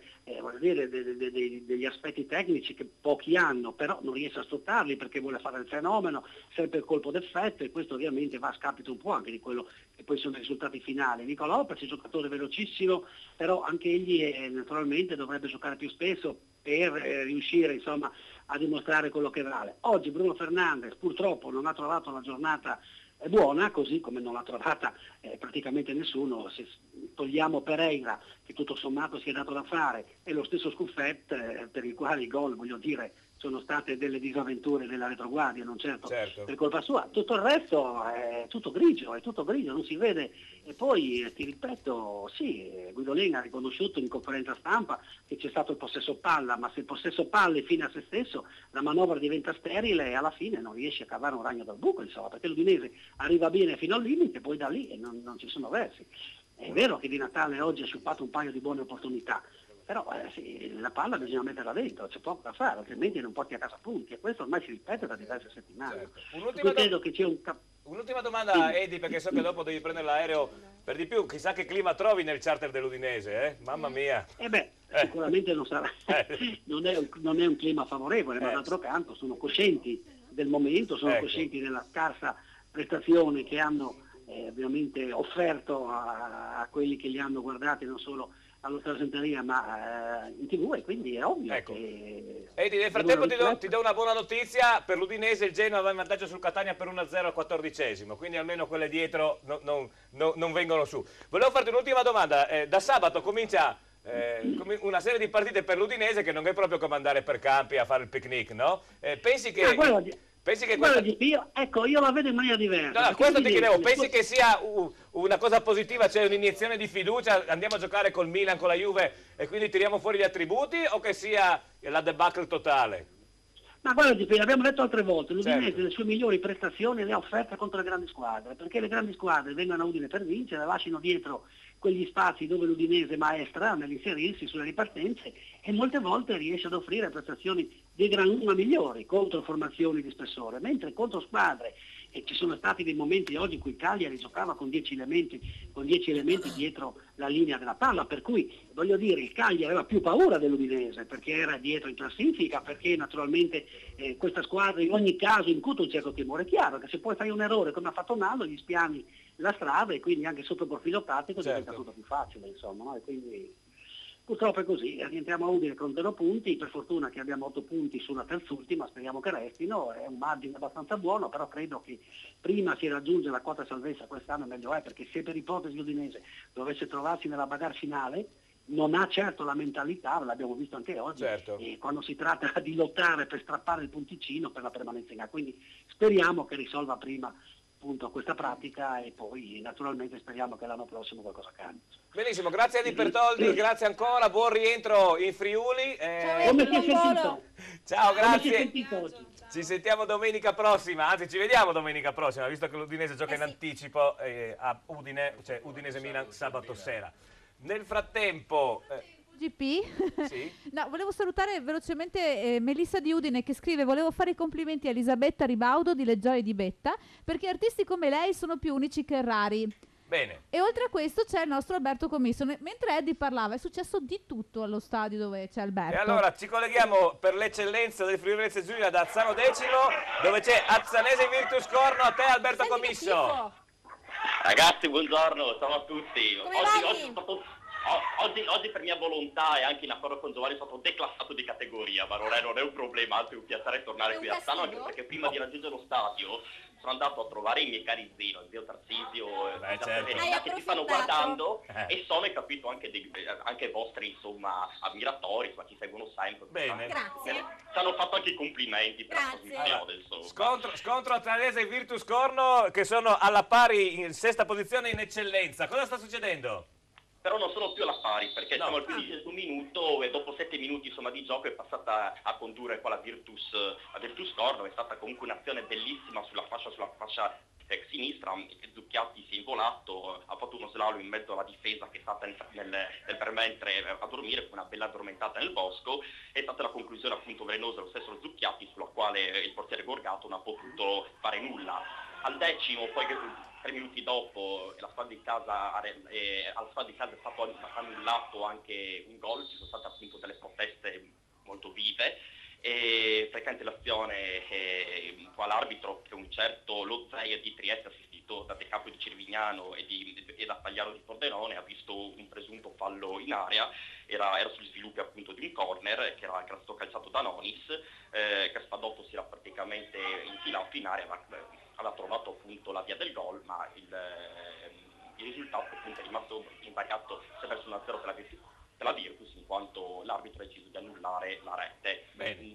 degli aspetti tecnici che pochi hanno, però non riesce a sfruttarli perché vuole fare il fenomeno, sempre il colpo d'effetto, e questo ovviamente va a scapito un po' anche di quello che poi sono i risultati finali. Nico Lopez è un giocatore velocissimo, però anche egli naturalmente dovrebbe giocare più spesso per riuscire insomma a dimostrare quello che vale. Oggi Bruno Fernandes purtroppo non ha trovato la giornata buona, così come non l'ha trovata praticamente nessuno. Se togliamo Pereira, che tutto sommato si è dato da fare, e lo stesso Scuffet, per il quale i gol, voglio dire, sono state delle disavventure della retroguardia, non certo per colpa sua. Tutto il resto è tutto grigio, non si vede. E poi ti ripeto, sì, Guidolin ha riconosciuto in conferenza stampa che c'è stato il possesso palla, ma se il possesso palla è fine a se stesso, la manovra diventa sterile e alla fine non riesce a cavare un ragno dal buco, insomma, perché l'Udinese arriva bene fino al limite, poi da lì non ci sono versi. È vero che Di Natale oggi ha sciupato un paio di buone opportunità, però sì, la palla bisogna metterla dentro, c'è poco da fare, altrimenti non porti a casa punti, e questo ormai si ripete da diverse settimane. Credo che c'è un'ultima domanda, Edi, perché so che dopo devi prendere l'aereo per di più, chissà che clima trovi nel charter dell'Udinese, mamma mia. Sicuramente non sarà, non è un clima favorevole, ma d'altro canto sono coscienti del momento, sono coscienti della scarsa prestazione che hanno ovviamente offerto a quelli che li hanno guardati, non solo allo Stadio Centenaria ma in TV, e quindi è ovvio che... Edi, nel frattempo ti do una buona notizia: per l'Udinese il Genoa va in vantaggio sul Catania per 1-0 al 14°, quindi almeno quelle dietro non vengono su. Volevo farti un'ultima domanda, da sabato comincia una serie di partite per l'Udinese che non è proprio come andare per campi a fare il picnic, no? Pensi che... io la vedo in maniera diversa. No, questo ti chiedevo, pensi che sia una cosa positiva, cioè un'iniezione di fiducia, andiamo a giocare col Milan, con la Juve e quindi tiriamo fuori gli attributi, o che sia la debacle totale? Ma guarda, l'abbiamo detto altre volte, l'Udinese le sue migliori prestazioni le ha offerte contro le grandi squadre, perché le grandi squadre vengono a Udine per vincere, lasciano dietro quegli spazi dove l'Udinese maestra nell'inserirsi sulle ripartenze, e molte volte riesce ad offrire prestazioni di gran lunga migliori contro formazioni di spessore, mentre contro squadre e ci sono stati dei momenti oggi in cui Cagliari giocava con 10 elementi dietro la linea della palla, per cui voglio dire il Cagliari aveva più paura dell'Udinese perché era dietro in classifica, perché naturalmente questa squadra in ogni caso incuta un certo timore. È chiaro che se poi fai un errore come ha fatto Naldo gli spiani la strada e quindi anche sotto il profilo tattico diventa tutto più facile, insomma, no? E quindi purtroppo è così, rientriamo a Udine con 0 punti, per fortuna che abbiamo 8 punti sulla terzultima, speriamo che restino, è un margine abbastanza buono, però credo che prima si raggiunge la quota salvezza quest'anno meglio è, perché se per ipotesi l'Udinese dovesse trovarsi nella bagarre finale, non ha certo la mentalità, l'abbiamo visto anche oggi, e quando si tratta di lottare per strappare il punticino per la permanenza in A, quindi speriamo che risolva prima appunto questa pratica e poi naturalmente speriamo che l'anno prossimo qualcosa cambi. Benissimo, grazie a Di Bertoldi, grazie ancora, buon rientro in Friuli. Come si è sentito? Ciao, Come si è grazie. sentito oggi? Ci sentiamo domenica prossima, anzi ci vediamo domenica prossima, visto che l'Udinese gioca in anticipo a Udine, cioè Udinese-Milan sabato sera. Nel frattempo... GP? Sì? No, volevo salutare velocemente Melissa di Udine che scrive: volevo fare i complimenti a Elisabetta Ribaudo di Leggiare di Betta perché artisti come lei sono più unici che rari. Bene. E oltre a questo c'è il nostro Alberto Commisso. Mentre Eddie parlava è successo di tutto allo stadio dove c'è Alberto. E allora ci colleghiamo per l'eccellenza del Friuli Venezia Giulia da Azzano Decimo, dove c'è Azzanese Virtus Corno. A te Alberto Commisso. Ragazzi, buongiorno, ciao a tutti. Come Oggi per mia volontà e anche in accordo con Giovanni sono stato declassato di categoria, ma non è un problema, anzi è un piacere tornare qui a Azzano, anche perché prima di raggiungere lo stadio sono andato a trovare i miei cari zio, il zio Tarsisio e certo. che ti stanno guardando e sono, e capito, anche vostri insomma ammiratori, insomma, ci seguono sempre. Bene. Grazie. Ci hanno fatto anche i complimenti per la trasmissione, insomma. Scontro Azzanese e Virtus Corno che sono alla pari in sesta posizione in eccellenza. Cosa sta succedendo? Però non sono più alla pari, perché siamo al 15° minuto e dopo 7 minuti insomma, di gioco è passata a condurre qua la Virtus Corno. È stata comunque un'azione bellissima sulla fascia sinistra. Zucchiatti si è involato, ha fatto uno slalom in mezzo alla difesa che è stata nel permentre a dormire con una bella addormentata nel bosco. È stata la conclusione appunto velenosa lo stesso Zucchiatti, sulla quale il portiere Borgato non ha potuto fare nulla. Al 10°, poi 3 minuti dopo, alla squadra di casa è stato annullato anche un gol, ci sono state appunto delle proteste molto vive e frequente l'azione qua l'arbitro, che un certo Lozzeia di Trieste, assistito da De Capo di Cervignano e da Pagliaro di Pordenone, ha visto un presunto fallo in area, era sugli sviluppi appunto di un corner che era stato calciato da Nonis, che Spadotto si era praticamente infilato in area, aveva trovato appunto la via del gol, ma il risultato appunto è rimasto invariato verso 1-0 per la Virtus, in quanto l'arbitro ha deciso di annullare la rete.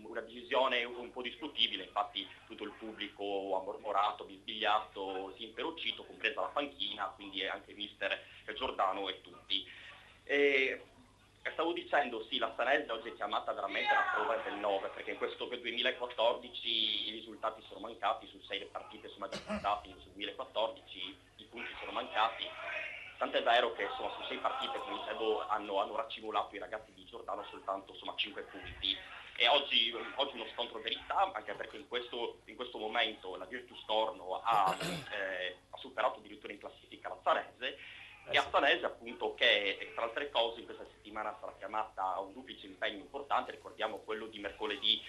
Una decisione un po' discutibile, infatti tutto il pubblico ha mormorato, bisbigliato, si è inferocito, compresa la panchina, quindi anche mister Giordano e tutti. Stavo dicendo, sì, la Sanese oggi è chiamata veramente la prova del 9, perché in questo 2014 i risultati sono mancati, su 6 partite insomma disputati sul 2014 i punti sono mancati, tant'è vero che insomma, su 6 partite, come dicevo, hanno raccimolato i ragazzi di Giordano soltanto insomma 5 punti. E oggi uno scontro verità, anche perché in questo momento la Virtus Corno ha superato addirittura in classifica la Sanese. E Azzanese appunto che tra altre cose in questa settimana sarà chiamata a un duplice impegno importante, ricordiamo quello di mercoledì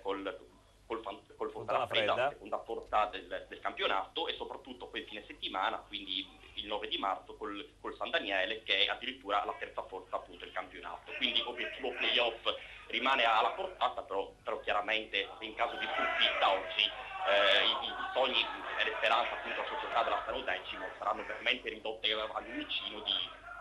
col Fontana Fredda, seconda porta del campionato, e soprattutto poi fine settimana, quindi il 9 di marzo col San Daniele, che è addirittura la terza forza appunto del campionato. Quindi obiettivo playoff rimane alla portata, però chiaramente in caso di sconfitta oggi i sogni e le speranze appunto della società dell'Azzano Decimo saranno veramente ridotte all'unicino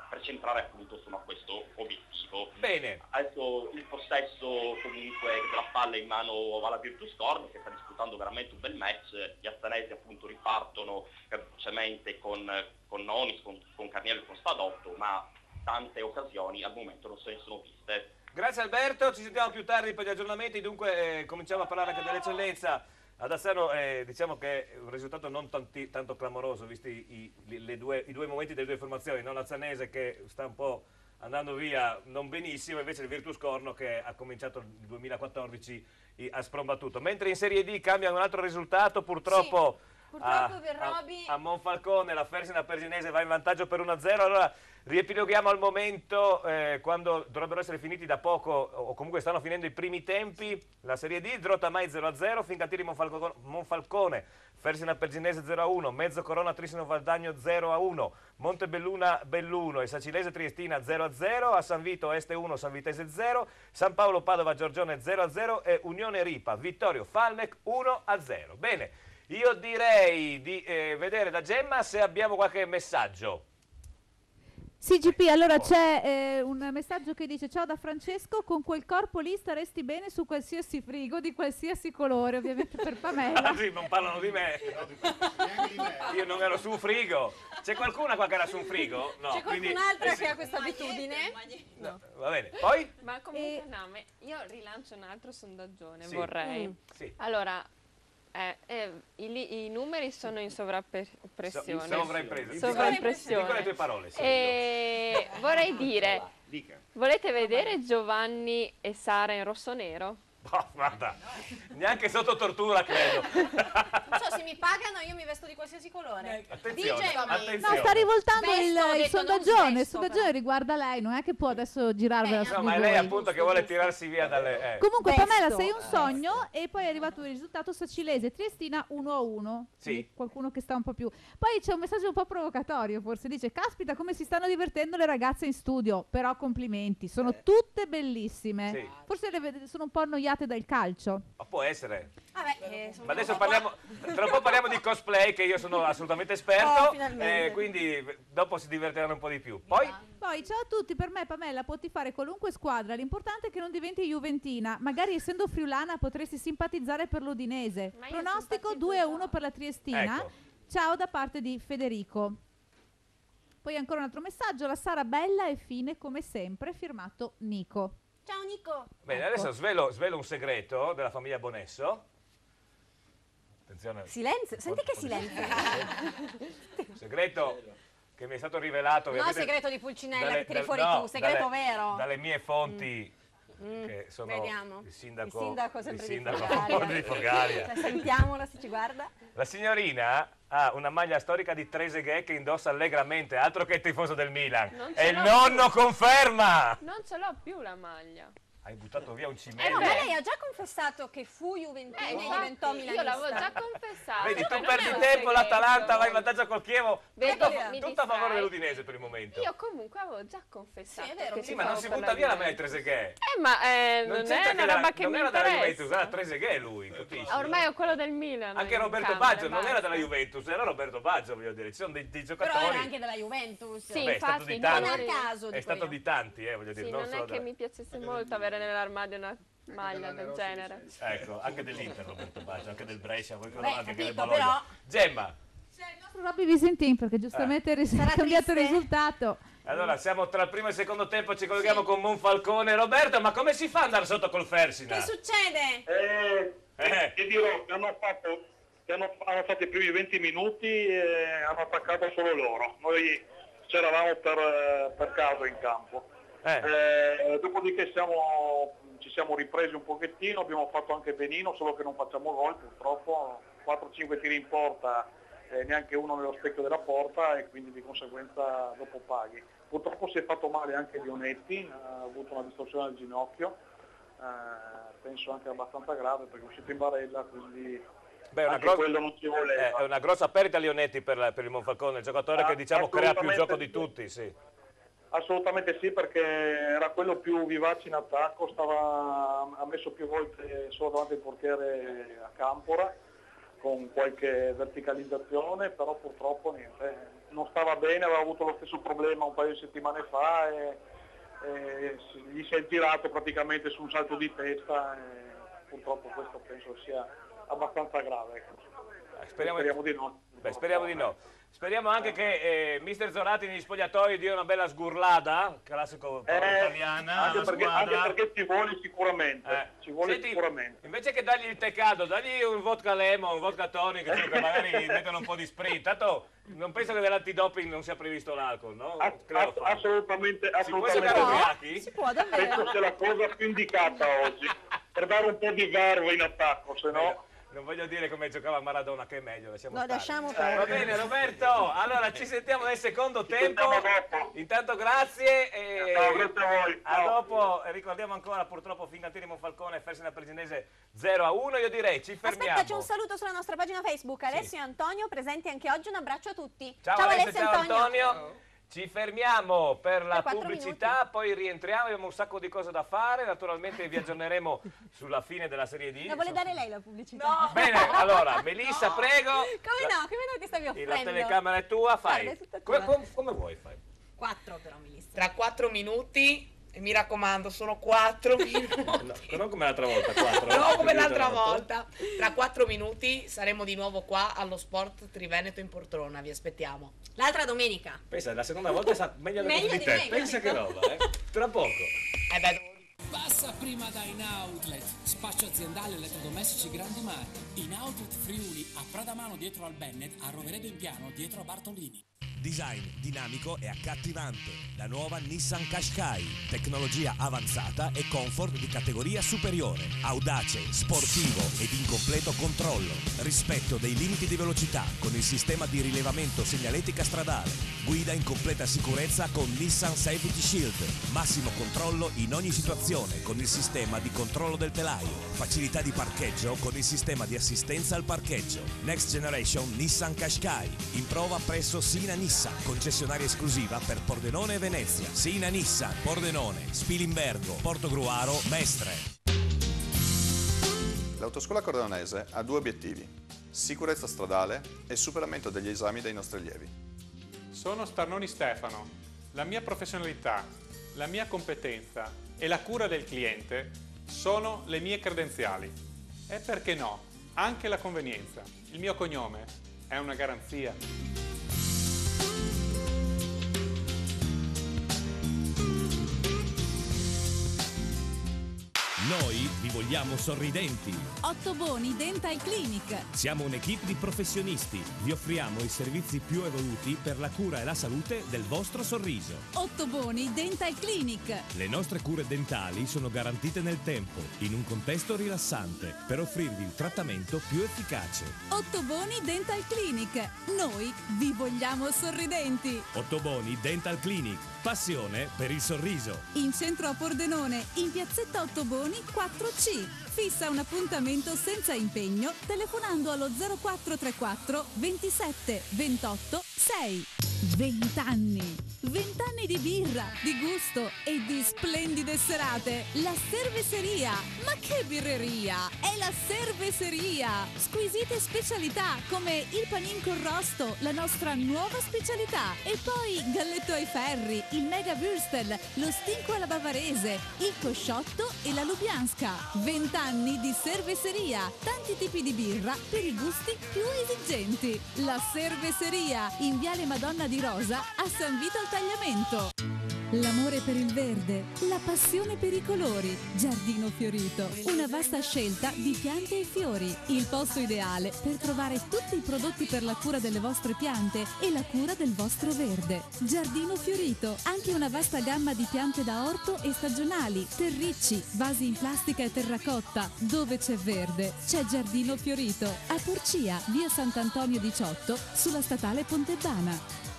per centrare appunto insomma questo obiettivo. Bene. Adesso il possesso comunque della palla in mano alla Virtus Corno, che sta disputando veramente un bel match. Gli azzanesi appunto ripartono velocemente con Nonis, con Carniello e con Spadotto, ma tante occasioni al momento non se ne sono viste. Grazie Alberto, ci sentiamo più tardi per gli aggiornamenti. Dunque cominciamo a parlare anche dell'eccellenza. Ad Azzano diciamo che è un risultato non tanto clamoroso, visti i due momenti delle due formazioni, non l'Azzanese che sta un po' andando via non benissimo, invece il Virtus Corno che ha cominciato il 2014 ha sprombattuto. Mentre in Serie D cambia un altro risultato, purtroppo purtroppo per Roby... A Monfalcone la Fersina Perginese va in vantaggio per 1-0. Allora riepiloghiamo al momento, quando dovrebbero essere finiti da poco, o comunque stanno finendo i primi tempi, la Serie D. Drotamai 0-0, Fincatiri Monfalcone, Fersina Perginese 0-1, Mezzo Corona Trissino Valdagno 0-1, Montebelluna Belluno e Sacilese Triestina 0-0, a San Vito Este 1, San Vitese 0, San Paolo Padova Giorgione 0-0 e Unione Ripa Vittorio Falmec 1-0. Bene, io direi di vedere da Gemma se abbiamo qualche messaggio. Sì, GP, allora c'è un messaggio che dice: ciao da Francesco, con quel corpo lì staresti bene su qualsiasi frigo di qualsiasi colore, ovviamente per Pamela. Ah, sì, non parlano di me. Io non ero su un frigo. C'è qualcuna qua che era su un frigo? No, C'è quindi, qualcun'altra sì. che ha questa abitudine? No, va bene, poi? Ma comunque no, io rilancio un altro sondaggione, Sì. vorrei. Sì. Allora, i numeri sono in sovrappressione. Sovraimpressione. Dico le tue parole. Sì, E vorrei dire, Dica. volete vedere Giovanni e Sara in rosso-nero? Oh, guarda, neanche sotto tortura credo. Non so, se mi pagano io mi vesto di qualsiasi colore. Attenzione, DJ, attenzione. No, sta rivoltando Vesto, ho il detto, non sondaggione. Il svesto, sondaggione riguarda lei, non è che può adesso girarvela su No, di ma è lei voi. appunto che vuole tirarsi via dalle... Comunque, Vesto. Pamela, sei un sogno e poi è arrivato il risultato Sacilese Triestina 1-1. Sì. Qualcuno che sta un po' più. Poi c'è un messaggio un po' provocatorio, forse dice: caspita, come si stanno divertendo le ragazze in studio. Però complimenti, sono tutte bellissime. Sì. Forse sono un po' annoiate dal calcio. Ma può essere. Vabbè, Ma adesso parliamo, tra un po' parliamo di cosplay, che io sono assolutamente esperto, Oh, finalmente. quindi dopo si divertiranno un po' di più. Poi? Poi, ciao a tutti, per me Pamela può tifare qualunque squadra, l'importante è che non diventi juventina. Magari essendo friulana potresti simpatizzare per l'Udinese. Ma io Pronostico simpatizzo 2-1 per la Triestina. Ecco. Ciao da parte di Federico. Poi ancora un altro messaggio, la Sara bella e fine come sempre, firmato Nico. Ciao Nico. Bene, Ecco. adesso svelo un segreto della famiglia Bonesso. Attenzione. Silenzio, senti che silenzio. Un segreto che mi è stato rivelato. No, ovviamente, segreto di Pulcinella dalle- che tiri dal- fuori no, tu, segreto dalle- vero. Dalle mie fonti, che sono Vediamo. il sindaco, Il sindaco sempre di sindaco Fogalia. di Fogalia. Cioè, sentiamola se ci guarda. La signorina ha una maglia storica di Trezeguet che indossa allegramente, altro che il tifoso del Milan. Non E ce il l'ho nonno conferma! Non ce l'ho più la maglia. Hai buttato via un No, cimelio. ma lei ha già confessato che fu Juventus e diventò milanista. Io l'avevo già confessato. Vedi, tu non è perdi un tempo, segreto. l'Atalanta va in vantaggio col Chievo, Vedi, tutto, mi tutto a favore distrai. dell'Udinese per il momento. Io comunque avevo già confessato. Sì, è vero, che Sì, ma non tifavo si per butta via la Juventus. maglia di Trezeguet. Ma non c'entra è una era- roba che non mi era della Juventus, interessa. era Trezeguet lui, capisci? Ormai ho quello del Milan. Anche in Roberto camera, Baggio non era basta. della Juventus, era Roberto Baggio, voglio dire. Ci sono dei Però giocatori. era anche della Juventus. Sì, Vabbè, è stato infatti, di Non tanti. a caso, È dico stato io. di tanti, voglio dire. Sì, non non solo è che mi piacesse molto avere nell'armadio una maglia del genere. Ecco, anche dell'Inter Roberto Baggio, anche del Brescia, poi Beh, anche del capito, Bologna. però- Gemma, Il nostro Robby Visentin, perché giustamente è cambiato il triste? risultato. allora siamo tra il primo e il secondo tempo, ci colleghiamo con Monfalcone. Roberto, ma come si fa ad andare sotto col Fersina? Che succede? Ti dirò, hanno fatto i primi 20 minuti e hanno attaccato solo loro. Noi c'eravamo per caso in campo. Dopodiché ci siamo ripresi un pochettino, abbiamo fatto anche benino, solo che non facciamo gol purtroppo, 4-5 tiri in porta, neanche uno nello specchio della porta e quindi di conseguenza dopo paghi. Purtroppo si è fatto male anche Lionetti, ha avuto una distorsione al ginocchio, penso anche abbastanza grave perché è uscito in barella, quindi Beh, è una, anche quello non ci voleva. è una grossa perdita Lionetti per il Monfalcone, il giocatore che diciamo crea più assolutamente gioco di sì. tutti, sì. Assolutamente sì, perché era quello più vivace in attacco, ha messo più volte solo davanti al portiere a Campora, con qualche verticalizzazione, però purtroppo niente, non stava bene, aveva avuto lo stesso problema un paio di settimane fa e gli si è girato praticamente su un salto di testa e purtroppo questo penso sia abbastanza grave. Speriamo di no. Beh, speriamo di no. Speriamo anche che mister Zorati negli spogliatoi dia una bella sgurlata, classico parola italiana, anche alla perché squadra. ci vuole sicuramente. Ci vuole Senti, sicuramente. Invece che dargli il tè caldo, dagli un vodka lemon, un vodka tonic, che magari mettono un po' di sprint. Tanto non penso che dell'antidoping non sia previsto l'alcol, no? Assolutamente, Si può giocare ubriachi? Si può davvero. Penso sia la cosa più indicata oggi, per dare un po' di verve in attacco, se no... Non voglio dire come giocava Maradona, che è meglio, lasciamo stare. Lasciamo perdere. Va bene, Roberto, allora ci sentiamo nel secondo tempo. Intanto grazie e grazie a voi. a dopo. Ricordiamo ancora purtroppo Fincantieri Monfalcone, Fersina Presinese 0-1. Io direi ci fermiamo. Aspetta, c'è un saluto sulla nostra pagina Facebook. Alessio e Antonio presenti anche oggi, un abbraccio a tutti. Ciao Alessio, ciao Antonio. Ciao. Ci fermiamo per la 4 pubblicità, poi rientriamo, abbiamo un sacco di cose da fare, naturalmente vi aggiorneremo sulla fine della Serie D. La vuole dare lei la pubblicità? No. Bene, allora, Melissa, prego. Come no? Come no ti stavi offrendo? La telecamera è tua, fai. Guarda, è tutta tua. Come vuoi fai? 4 però, Melissa. Tra 4 minuti, e mi raccomando, sono 4 minuti. No, non come l'altra volta, 4. No, come l'altra volta. Tra 4 minuti saremo di nuovo qua allo Sport Triveneto in Poltrona, vi aspettiamo. L'altra domenica. Pensa, la seconda volta è stata meglio di te. me, Pensa che roba, Tra poco. Passa prima da In Outlet, spazio aziendale elettrodomestici grandi marchi. In Outlet Friuli, a Pradamano dietro al Bennett, a Roveredo in Piano dietro a Bartolini. Design dinamico e accattivante. La nuova Nissan Qashqai. Tecnologia avanzata e comfort di categoria superiore. Audace, sportivo ed in completo controllo. Rispetto dei limiti di velocità con il sistema di rilevamento segnaletica stradale. Guida in completa sicurezza con Nissan Safety Shield. Massimo controllo in ogni situazione con il sistema di controllo del telaio. Facilità di parcheggio con il sistema di assistenza al parcheggio. Next Generation Nissan Qashqai. In prova presso Sina Nissan, concessionaria esclusiva per Pordenone e Venezia. Sina Nissan, Pordenone, Spilimbergo, Portogruaro, Mestre. L'Autoscuola Cordonese ha 2 obiettivi: sicurezza stradale e superamento degli esami dei nostri allievi. Sono Starnoni Stefano. La mia professionalità, la mia competenza e la cura del cliente sono le mie credenziali. E perché no, anche la convenienza. Il mio cognome è una garanzia. Noi vi vogliamo sorridenti. Ottoboni Dental Clinic. Siamo un'equipe di professionisti. Vi offriamo i servizi più evoluti per la cura e la salute del vostro sorriso. Ottoboni Dental Clinic. Le nostre cure dentali sono garantite nel tempo, in un contesto rilassante, per offrirvi il trattamento più efficace. Ottoboni Dental Clinic. Noi vi vogliamo sorridenti. Ottoboni Dental Clinic. Passione per il sorriso. In centro a Pordenone, in piazzetta Ottoboni 4C. Fissa un appuntamento senza impegno telefonando allo 0434 27 28 6. 20 anni. 20 anni di birra, di gusto e di splendide serate. La Cerveseria. Ma che birreria? È la Cerveseria. Squisite specialità come il panin con rosto, la nostra nuova specialità. E poi galletto ai ferri, il mega würstel, lo stinco alla bavarese, il cosciotto e la lubianska. 20 anni di Cerveseria. Tanti tipi di birra per i gusti più esigenti. La Cerveseria in Viale Madonna di Rosa a San Vito al Tagliamento. L'amore per il verde, la passione per i colori. Giardino Fiorito, una vasta scelta di piante e fiori. Il posto ideale per trovare tutti i prodotti per la cura delle vostre piante e la cura del vostro verde. Giardino Fiorito, anche una vasta gamma di piante da orto e stagionali, terricci, vasi in plastica e terracotta. Dove c'è verde, c'è Giardino Fiorito. A Porcia, via Sant'Antonio 18, sulla statale Pontebana.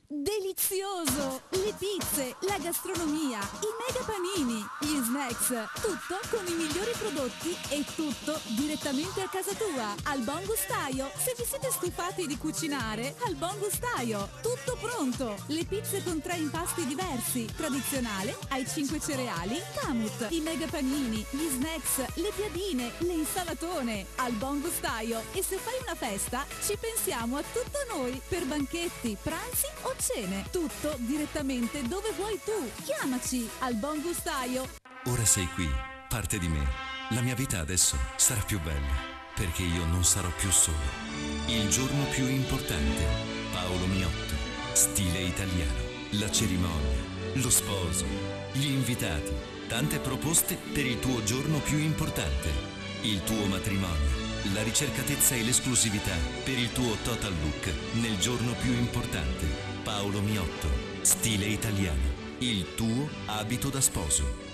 Delizioso! Le pizze, la gastronomia, i mega panini, gli snacks, tutto con i migliori prodotti e tutto direttamente a casa tua, al Buon Gustaio. Se vi siete stufati di cucinare, al Buon Gustaio, tutto pronto. Le pizze con 3 impasti diversi, tradizionale, ai 5 cereali, Camut, i mega panini, gli snacks, le piadine, le insalatone, al Buon Gustaio. E se fai una festa, ci pensiamo a tutto noi, per banchetti, pranzi o cene, tutto direttamente dove vuoi tu. Chiamaci al Buon Gustaio. Ora sei qui, parte di me. La mia vita adesso sarà più bella, perché io non sarò più solo. Il giorno più importante, Paolo Miotto, stile italiano, la cerimonia, lo sposo, gli invitati, tante proposte per il tuo giorno più importante, il tuo matrimonio. La ricercatezza e l'esclusività per il tuo total look nel giorno più importante. Paolo Miotto, stile italiano, il tuo abito da sposo.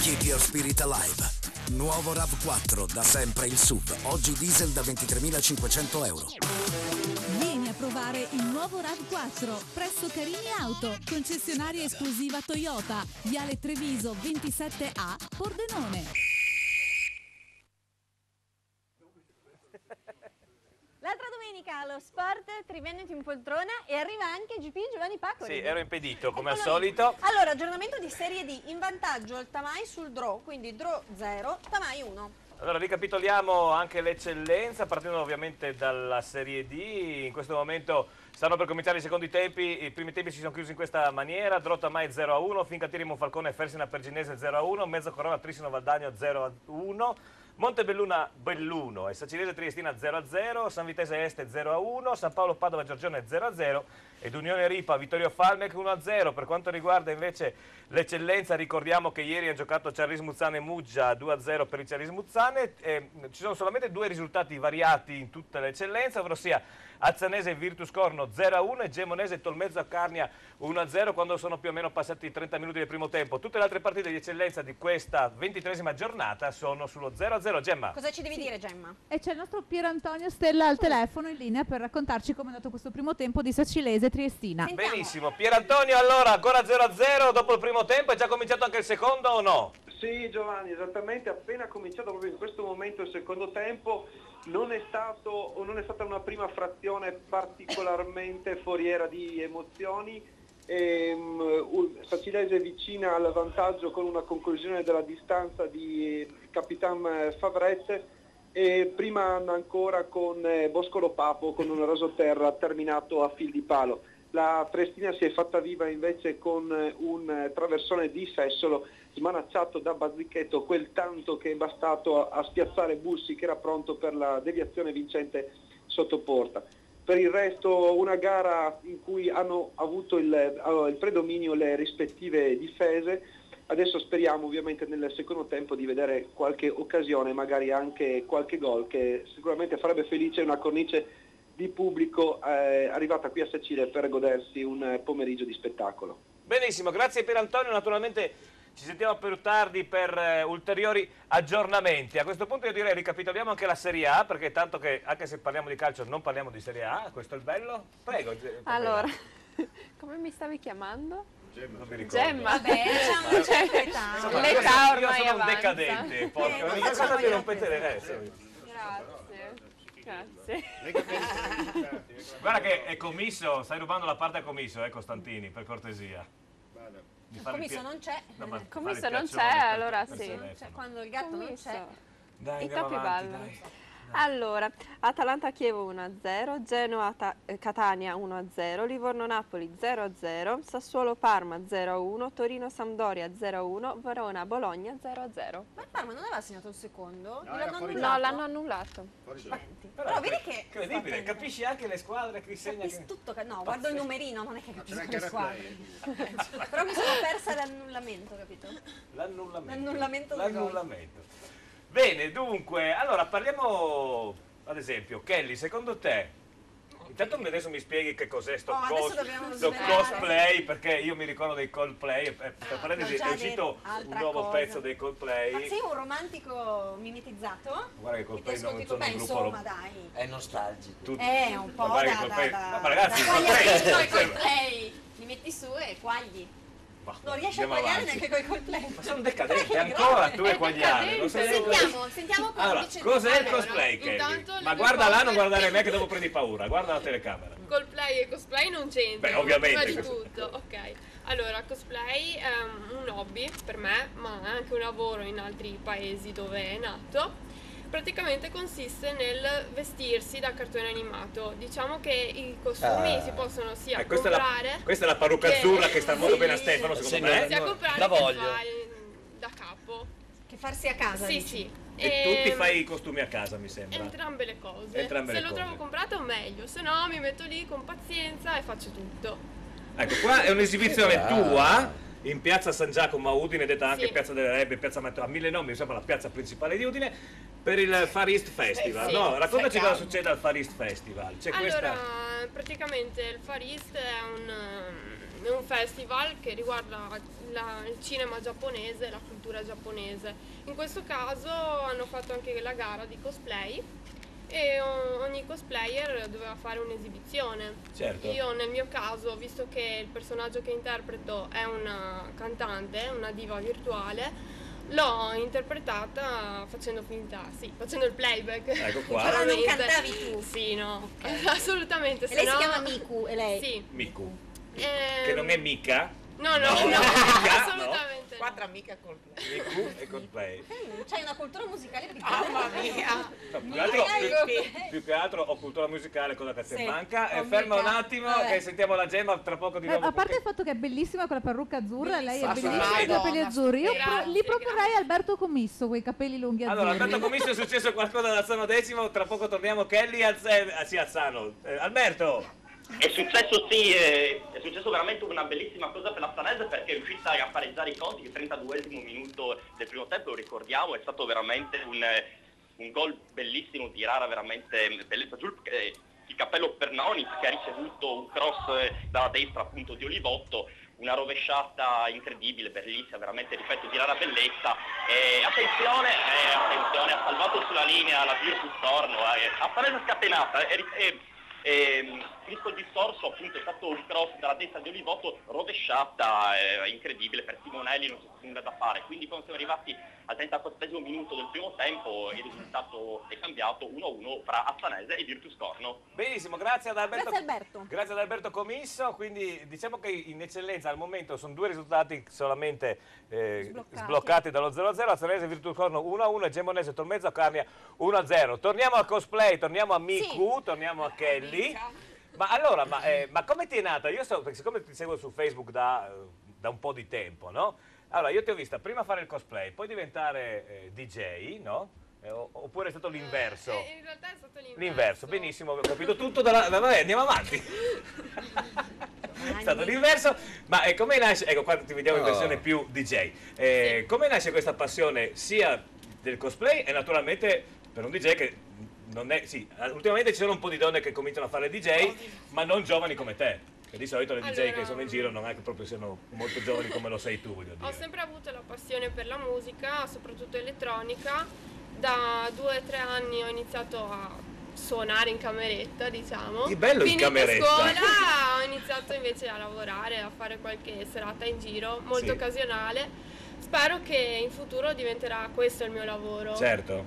Keep your spirit alive. Nuovo RAV4, da sempre il SUV. Oggi diesel da 23.500 euro. Vieni a provare il nuovo RAV4 presso Carini Auto, concessionaria esclusiva Toyota, Viale Treviso 27A, Pordenone. L'altra domenica allo Sport Triveneto in poltrona e arriva anche GP Giovanni Pacoli. Sì, ero impedito come al solito. Allora, aggiornamento di Serie D, in vantaggio il Tamai sul draw, quindi draw 0, Tamai 1. Allora ricapitoliamo anche l'eccellenza, partendo ovviamente dalla Serie D. In questo momento stanno per cominciare i secondi tempi, i primi tempi si sono chiusi in questa maniera: Draw Tamai 0-1, Fincatiri Monfalcone e Fersina Perginese 0-1, Mezzo Corona Trissino Valdagno 0-1, Montebelluna Belluno e Sacilese Triestina 0-0, San Vitese Este 0-1, San Paolo Padova Giorgione 0-0 ed Unione Ripa Vittorio Falmec 1-0. Per quanto riguarda invece l'eccellenza, ricordiamo che ieri ha giocato Ciarlis Muzzane Muggia 2-0 per il Ciarlis Muzzane. Ci sono solamente due risultati variati in tutta l'eccellenza, ovvero sia Azzanese Virtus Corno 0-1 e Gemonese Tolmezzo Accarnia 1-0, quando sono più o meno passati i 30 minuti del primo tempo. Tutte le altre partite di eccellenza di questa 23esima giornata sono sullo 0-0. Gemma. Cosa ci devi dire, Gemma? E c'è il nostro Pier Antonio Stella al telefono in linea per raccontarci come è andato questo primo tempo di Sacilese Triestina. Benissimo, Pier Antonio, allora ancora 0-0 dopo il primo tempo, è già cominciato anche il secondo o no? Sì Giovanni, esattamente, appena cominciato proprio in questo momento il secondo tempo. Non è stata una prima frazione particolarmente foriera di emozioni. Sacilese vicina al vantaggio con una conclusione della distanza di Capitan Favret e prima ancora con Boscolo Papo con un rasoterra terminato a fil di palo. La Triestina si è fatta viva invece con un traversone di Fessolo smanacciato da Bazzichetto, quel tanto che è bastato a spiazzare Bussi che era pronto per la deviazione vincente sotto porta. Per il resto una gara in cui hanno avuto il predominio le rispettive difese. Adesso speriamo ovviamente nel secondo tempo di vedere qualche occasione, magari anche qualche gol, che sicuramente farebbe felice una cornice di pubblico arrivata qui a Sacile per godersi un pomeriggio di spettacolo. Benissimo, grazie Pier Antonio, naturalmente ci sentiamo più tardi per ulteriori aggiornamenti. A questo punto io direi ricapitoliamo anche la Serie A, perché tanto che anche se parliamo di calcio non parliamo di Serie A, questo è il bello. Prego. Allora, come mi stavi chiamando? Gemma. Non mi ricordo. Gemma, vabbè, Insomma, l'età io ormai sono un avanza. decadente, porca, ogni cosa mi rompete le resse. Grazie. Guarda che è commisso, stai rubando la parte a commisso, Costantini, per cortesia. Il commisso non c'è. Il commisso non c'è, allora sì. Cioè, quando il gatto non c'è. I topi ballano. Allora, Atalanta-Chievo 1-0, Genoa-Catania 1-0, Livorno-Napoli 0-0, Sassuolo-Parma 0-1, Torino-Sampdoria 0-1, Verona-Bologna 0-0. Ma il Parma non aveva segnato il secondo? No, l'hanno annullato. Però vedi che... Incredibile, capisci anche le squadre che segna che... Tutto, no, guardo il numerino, non è che capisco le squadre. Però mi sono persa l'annullamento, capito? L'annullamento del gol. Bene, dunque, allora parliamo, ad esempio, Kelly, secondo te, intanto adesso mi spieghi che cos'è sto cosplay, perché io mi ricordo dei Coldplay, per parentesi è uscito un nuovo pezzo dei Coldplay. Ma sei un romantico mimetizzato? Guarda che Coldplay non sono un gruppo... Insomma, dai. È nostalgico. Un po' ma ragazzi, Coldplay. Li metti su e quagli. Non riesci a quagliare neanche con i Coldplay. Ma sono decadente ancora tu e quagliare. Sentiamo come allora, cos'è il cosplay, Kelly? Ma guarda là, non guardare me che dopo prendi paura, guarda la telecamera. Coldplay e cosplay non c'entrano. Beh, ovviamente. Prima di tutto, ok. Allora, cosplay è un hobby per me, ma è anche un lavoro in altri paesi dove è nato. Praticamente consiste nel vestirsi da cartone animato. Diciamo che i costumi si possono sia comprare. Questa è la parrucca azzurra che sta molto bene a Stefano, secondo me. Sia comprare che fare da capo. Che farsi a casa. Sì, sì. E tu ti fai i costumi a casa, mi sembra. Entrambe le cose. Se lo trovo comprato meglio, se no mi metto lì con pazienza e faccio tutto. Ecco, qua è un'esibizione tua in piazza San Giacomo a Udine, detta anche piazza delle Rebbe, piazza Matteo, a 1000 nomi, mi sembra la piazza principale di Udine, per il Far East Festival. No, raccontaci cosa succede al Far East Festival. Allora, praticamente il Far East è un festival che riguarda il cinema giapponese e la cultura giapponese. In questo caso hanno fatto anche la gara di cosplay e ogni cosplayer doveva fare un'esibizione. Certo. Io nel mio caso, visto che il personaggio che interpreto è una cantante, una diva virtuale, l'ho interpretata facendo finta, facendo il playback. Ecco qua. Ma non cantavi tu? Sì, no, assolutamente. E lei si chiama Miku, e lei? Sì. Miku. Che non è Mika? No, assolutamente. Quattro amiche col play. Miku e cosplay. C'hai una cultura musicale britannica. Mamma mia. Più che altro ho cultura musicale, cosa che ti Sì, manca. ho Ferma un mica. attimo Vabbè. che sentiamo la Gemma tra poco di nuovo. A parte il fatto che è bellissima con la parrucca azzurra, lei è Bellissima. bellissima con i capelli Madonna, azzurri. Io grazie, li proporrei a Alberto Commisso con i capelli lunghi azzurri. Allora, Alberto Commisso è successo qualcosa da Azzano Decimo, tra poco torniamo. Kelly Azzano. Alberto! È successo è successo veramente una bellissima cosa per la Sanese, perché è riuscita a pareggiare i conti. Il 32esimo minuto del primo tempo, lo ricordiamo, è stato veramente un gol bellissimo di rara veramente bellezza. Giù il cappello per Noni, che ha ricevuto un cross dalla destra appunto di Olivotto, una rovesciata incredibile, bellissima, veramente, ripeto, di rara bellezza. Attenzione, ha salvato sulla linea la Virtus Torno, a Sanese scatenata. Finisco il discorso, appunto, è stato un cross dalla destra di Olivotto, rovesciata, incredibile, per Simonelli non c'è nulla da fare. Quindi quando siamo arrivati al 34esimo minuto del primo tempo, il risultato è cambiato 1-1 fra Assanese e Virtus Corno. Benissimo, grazie ad Alberto. Grazie Alberto. Grazie ad Alberto Commisso, quindi diciamo che in eccellenza al momento sono due risultati solamente sbloccati dallo 0-0, Assanese Virtus Corno 1-1 e Gemonese Tolmezzo Carnia 1-0. Torniamo al cosplay, torniamo a Miku, torniamo a Kelly. Ma allora, ma come ti è nata? Io so, perché siccome ti seguo su Facebook da un po' di tempo, no? Allora, io ti ho vista prima fare il cosplay, poi diventare DJ, no? Oppure è stato l'inverso? In realtà è stato L'inverso, benissimo, ho capito tutto. Vabbè, andiamo avanti. È stato l'inverso, ma come nasce? Ecco, qua ti vediamo in versione più DJ. Come nasce questa passione sia del cosplay e naturalmente per un DJ che non è... Sì, ultimamente ci sono un po' di donne che cominciano a fare DJ, ma non giovani come te. Che di solito le DJ che sono in giro non è che proprio siano molto giovani come lo sei tu, voglio dire. Ho sempre avuto la passione per la musica, soprattutto elettronica. Da 2 o 3 anni ho iniziato a suonare in cameretta, diciamo. Che bello in cameretta! Finita scuola ho iniziato invece a lavorare, a fare qualche serata in giro, molto occasionale. Spero che in futuro diventerà questo il mio lavoro. Certo.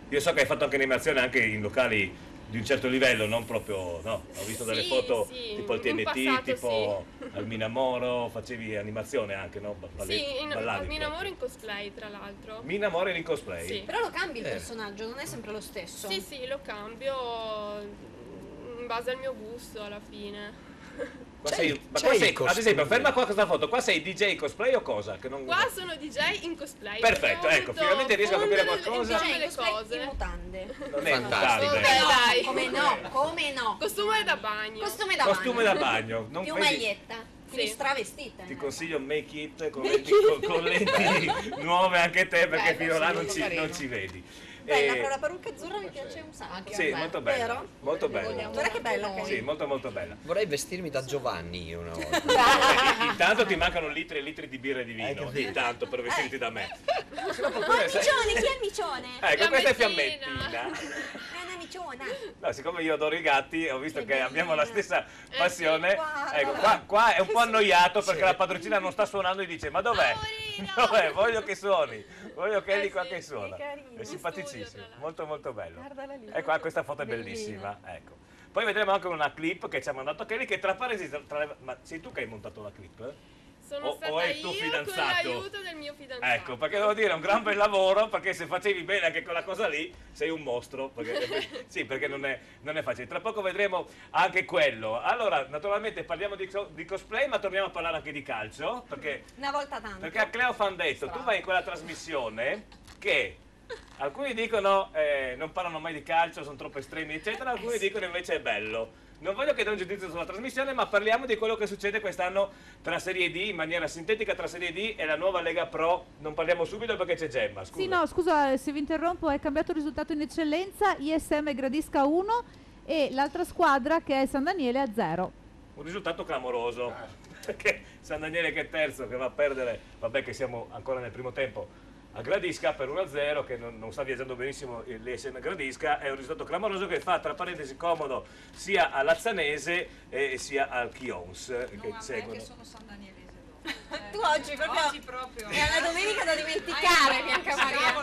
Io so che hai fatto anche animazione anche in locali di un certo livello, non proprio, no? Ho visto delle foto tipo al TNT, passato, tipo al Minamoro, facevi animazione anche, no? Al Minamoro in cosplay, tra l'altro. Minamoro in cosplay? Sì. Però lo cambi il personaggio, non è sempre lo stesso. Sì, lo cambio in base al mio gusto alla fine. Ad esempio, ferma qua questa foto, qua sei DJ cosplay o cosa? Che non... Qua sono DJ in cosplay. Perfetto, ecco, finalmente riesco a capire qualcosa. Le cose. In mutande. Non è fantastico. Dai. Come no? Costume da bagno. Costume da bagno. Non più vedi? maglietta. Quindi stravestita. Ti consiglio Make It con lenti nuove anche te, perché fino là non ci vedi. Bella, però la parrucca azzurra mi piace un sacco. Sì, molto bella. Vero? Molto bella. Guarda che bella che è. Sì, molto molto bella. Vorrei vestirmi da Giovanni io una volta. Intanto ti mancano litri e litri di birra e di vino. Intanto per vestirti da me. Oh, micione, chi è il micione? Ecco, questa è Fiammettina. È una miciona. No, siccome io adoro i gatti, ho visto che abbiamo la stessa passione. Sì, ecco, qua è un po' annoiato perché la padroncina non sta suonando e dice: ma dov'è? Dov'è? Voglio che suoni. Voglio che lì qua che suona. È simpaticissimo, molto molto bello. E qua questa foto è bellissima. Ecco. Poi vedremo anche una clip che ci ha mandato Kelly, che tra parentesi, ma sei tu che hai montato la clip? Sono stata o è il tuo io fidanzato? con l'aiuto del mio fidanzato. Ecco, perché devo dire, è un gran bel lavoro, perché se facevi bene anche quella cosa lì, sei un mostro. Perché, sì, perché non è facile. Tra poco vedremo anche quello. Allora, naturalmente parliamo di cosplay, ma torniamo a parlare anche di calcio, perché... Una volta tanto. Perché a Cleo fan detto, tu vai in quella trasmissione che... Alcuni dicono non parlano mai di calcio, sono troppo estremi, eccetera, alcuni dicono invece è bello. non voglio che dia un giudizio sulla trasmissione, ma parliamo di quello che succede quest'anno tra Serie D, in maniera sintetica, tra Serie D e la nuova Lega Pro. Non parliamo subito perché c'è Gemma, scusa. Sì, no, scusa se vi interrompo, è cambiato il risultato in eccellenza, ISM Gradisca 1 e l'altra squadra che è San Daniele a 0. Un risultato clamoroso, perché San Daniele che è terzo, che va a perdere, vabbè che siamo ancora nel primo tempo, a Gradisca per 1-0, che non sta viaggiando benissimo l'ESM Gradisca, è un risultato clamoroso che fa tra parentesi comodo sia all'Azzanese sia al Chions, che seguono. Che sono San Danielese. Tu oggi proprio è una domenica da dimenticare, Bianca Maria.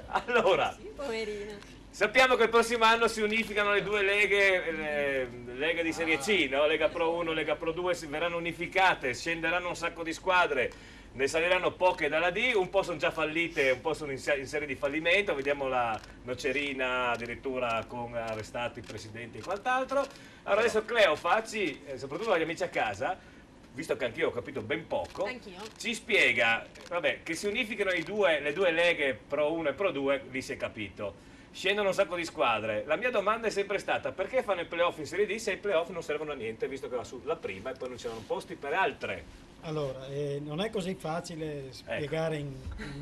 Allora, Poverina. sappiamo che il prossimo anno si unificano le due leghe di Serie C, no? Lega Pro 1 e Lega Pro 2 verranno unificate, scenderanno un sacco di squadre, ne saliranno poche dalla D, un po' sono già fallite, un po' sono in serie di fallimento, vediamo la Nocerina addirittura con arrestati presidenti e quant'altro. Allora adesso Cleo facci, soprattutto agli amici a casa, visto che anch'io ho capito ben poco, ci spiega, vabbè, che si unificano le due leghe Pro 1 e Pro 2, lì si è capito. Scendono un sacco di squadre. La mia domanda è sempre stata: perché fanno i playoff in Serie D se i playoff non servono a niente, visto che va su la prima e poi non c'erano posti per altre? Allora, non è così facile spiegare in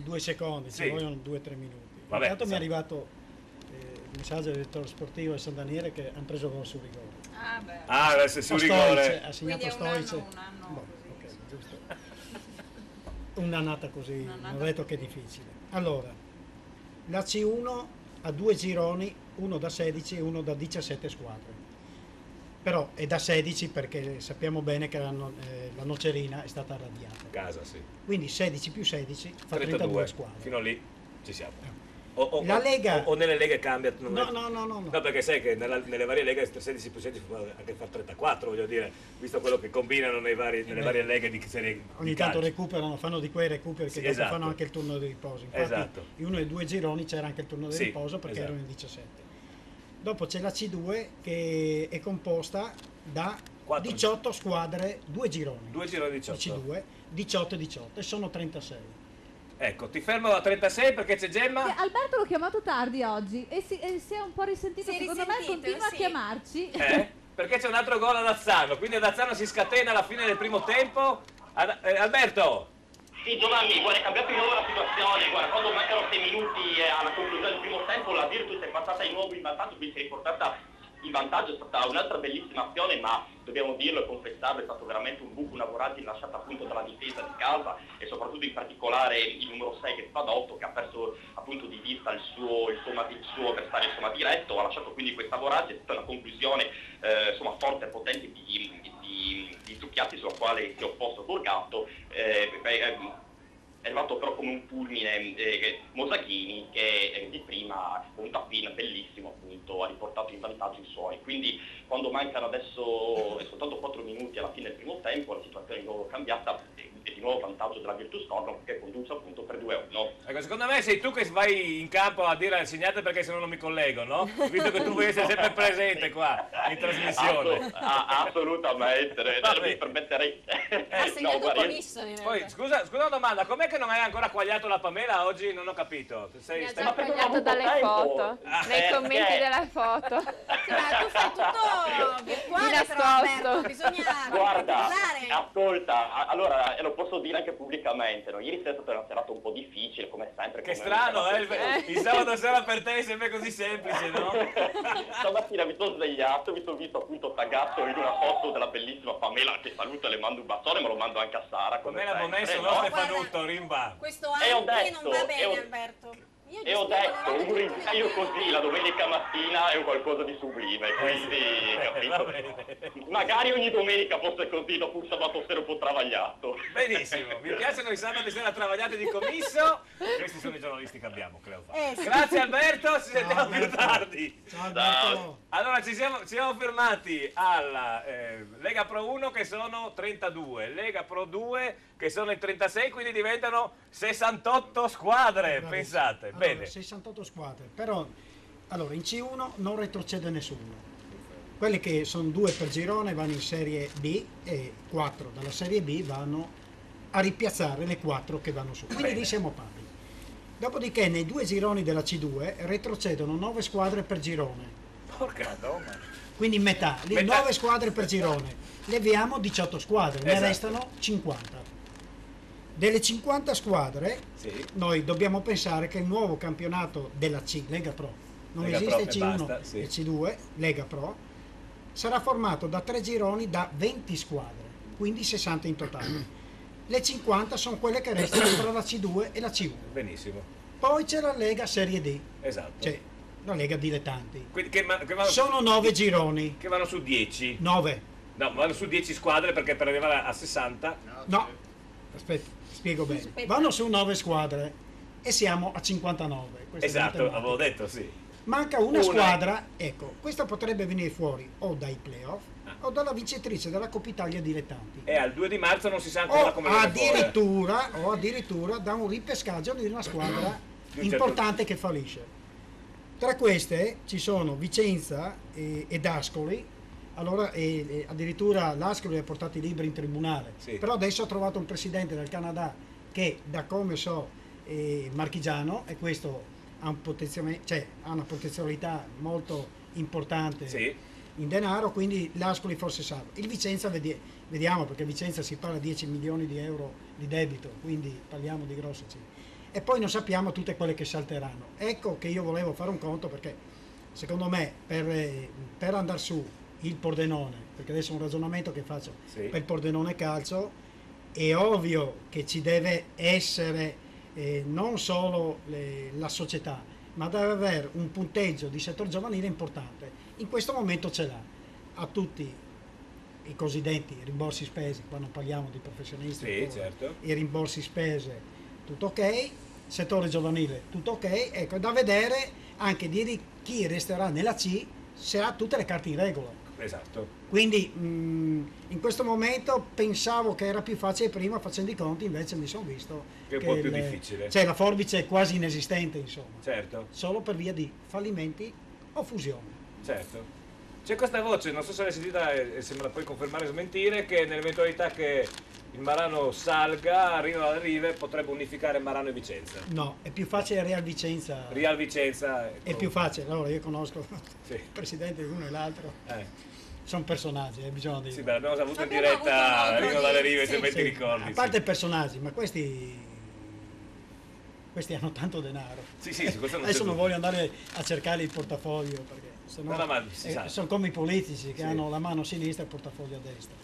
2 secondi, ci vogliono 2 o 3 minuti. Vabbè, intanto mi è arrivato il messaggio del direttore sportivo di San Daniele che hanno preso gol su rigore. Adesso su rigore. Ha segnato Stoice. Ok, giusto. Un'annata così, non ho detto che è difficile. Allora, la C1 ha 2 gironi, uno da 16 e uno da 17 squadre. Però è da 16 perché sappiamo bene che la Nocerina è stata radiata. Casa, sì. Quindi 16 più 16 fa 32 squadre. Fino lì ci siamo. La Lega... o nelle leghe cambia? No. No, perché sai che nelle varie leghe 16 più 16 può anche fare 34, voglio dire, visto quello che combinano nelle varie leghe di serie. Ogni tanto recuperano, fanno di quei recuperi che dopo fanno anche il turno di riposo. Infatti in uno dei 2 gironi c'era anche il turno di riposo perché erano in 17. Dopo c'è la C2 che è composta da 18 squadre, 2 gironi. 2 gironi 18. C2, 18 e 18 e sono 36. Ecco, ti fermo a 36 perché c'è Gemma. Alberto l'ho chiamato tardi oggi e si è un po' risentito, secondo me continua a chiamarci. Perché c'è un altro gol ad Azzano, quindi ad Azzano si scatena alla fine del primo tempo. Alberto! Sì, Giovanni, guarda, è cambiata di nuovo la situazione, guarda, quando mancano 6 minuti alla conclusione del primo tempo la Virtus è passata di nuovo in vantaggio, quindi si è riportata in vantaggio, è stata un'altra bellissima azione, ma dobbiamo dirlo e confessarlo, è stato veramente un buco, una voragine lasciata appunto dalla difesa di casa e soprattutto in particolare il numero 6 che è Spadotto, che ha perso appunto di vista il suo avversario diretto, ha lasciato quindi questa voragine, è stata una conclusione forte e potente di Zucchiatti, sulla quale si è opposto Borgato. È arrivato però come un fulmine Mosaghini che di prima con un tappino bellissimo appunto ha riportato in vantaggio i suoi, quindi quando mancano adesso soltanto 4 minuti alla fine del primo tempo la situazione è di nuovo cambiata e di nuovo vantaggio della Virtus Corno che conduce appunto per 2-1. Ecco, secondo me sei tu che vai in campo a dire al segnate perché se no non mi collego, no? Visto che tu vuoi essere sempre presente qua in trasmissione. Assolutamente, non mi permetterei. Ha segnato Poi scusa una domanda, com'è che non hai ancora quagliato la Pamela oggi? Non ho capito. Mi ha già quagliato dalle foto, nei commenti della foto. Ma tu fai tutto virtuale però, Alberto, bisogna guarda, ascolta, allora lo posso dire anche pubblicamente, no? Ieri sera è stata una serata un po' difficile come sempre. Che strano, il sabato sera per te è sempre così semplice, no? Stamattina mi sono svegliato, mi sono visto appunto taggato in una foto della bellissima Pamela, che saluto e le mando un bacione, ma lo mando anche a Sara. Come l'abbiamo messo, no? Stefanuto, Rimba. Questo anche non va bene, Alberto. E ho detto, un risveglio così la domenica mattina è qualcosa di sublime, quindi capito? Magari ogni domenica fosse così, dopo un sabato sera un po' travagliato. Benissimo, mi piacciono i sabati sera travagliati di commisso. Questi sono i giornalisti che abbiamo, Grazie Alberto, ci sentiamo più tardi. Ciao. Allora ci siamo fermati alla Lega Pro 1 che sono 32, Lega Pro 2 che sono in 36, quindi diventano 68 squadre, pensate. Allora, bene. 68 squadre, però allora in C1 non retrocede nessuno. Quelli che sono 2 per girone vanno in Serie B e 4 dalla Serie B vanno a ripiazzare le 4 che vanno su. Quindi lì siamo pari. Dopodiché nei 2 gironi della C2 retrocedono 9 squadre per girone. Porca madonna. Quindi metà, 9 squadre per girone. Leviamo 18 squadre, ne Esatto. restano 50. Delle 50 squadre, noi dobbiamo pensare che il nuovo campionato della C, Lega Pro, non Lega esiste Pro e C1 basta, sì. e C2, Lega Pro, sarà formato da 3 gironi da 20 squadre, quindi 60 in totale. Le 50 sono quelle che restano tra la C2 e la C1. Benissimo. Poi c'è la Lega Serie D, Esatto. cioè la Lega dilettanti. Quindi che vanno Sono 9 gironi. Che vanno su 10. 9. No, vanno su 10 squadre perché per arrivare a 60. No, aspetta, spiego bene. Vanno su 9 squadre e siamo a 59. Questa è la Esatto, matematica. avevo detto sì. Manca una squadra, ecco, questa potrebbe venire fuori o dai playoff o dalla vincitrice della Coppa Italia dilettanti. E al 2 di marzo non si sa ancora come viene fuori. O addirittura da un ripescaggio di una squadra Di un certo- importante che fallisce. Tra queste ci sono Vicenza ed Ascoli. Allora, addirittura l'Ascoli ha portato i libri in tribunale, però adesso ha trovato un presidente del Canada che, da come so, è marchigiano, e questo ha una potenzionalità molto importante in denaro, quindi l'Ascoli forse salva. Il Vicenza vediamo, perché Vicenza si parla di 10 milioni di euro di debito, quindi parliamo di grosse cifre. E poi non sappiamo tutte quelle che salteranno. Ecco che io volevo fare un conto, perché secondo me per andare su il Pordenone, perché adesso è un ragionamento che faccio per il Pordenone calcio, è ovvio che ci deve essere non solo la società, ma deve avere un punteggio di settore giovanile importante. In questo momento ce l'ha, a tutti i cosiddetti rimborsi spese, qua non parliamo di professionisti, i rimborsi spese, tutto ok, settore giovanile, tutto ok, ecco, è da vedere anche di chi resterà nella C se ha tutte le carte in regola. Esatto. Quindi in questo momento pensavo che era più facile prima, facendo i conti, invece mi sono visto Che è un po' più difficile. Cioè la forbice è quasi inesistente, insomma. Certo. Solo per via di fallimenti o fusioni. Certo. C'è questa voce, non so se l'hai sentita e se me la puoi confermare o smentire, che nell'eventualità che il Marano salga, Rino dalla Rive potrebbe unificare Marano e Vicenza. No, è più facile Real Vicenza. Real Vicenza. È più facile, allora io conosco il presidente di uno e l'altro. Sono personaggi, bisogna dire. Sì, beh, l'abbiamo avuto in diretta Rino dalle Rive, se ben ti ricordi. A parte personaggi, ma questi hanno tanto denaro. Sì, su questo non Adesso c'è non dubbio. voglio andare a cercare il portafoglio, perché sennò No, ma si sa. sono come i politici che hanno la mano a sinistra e il portafoglio a destra.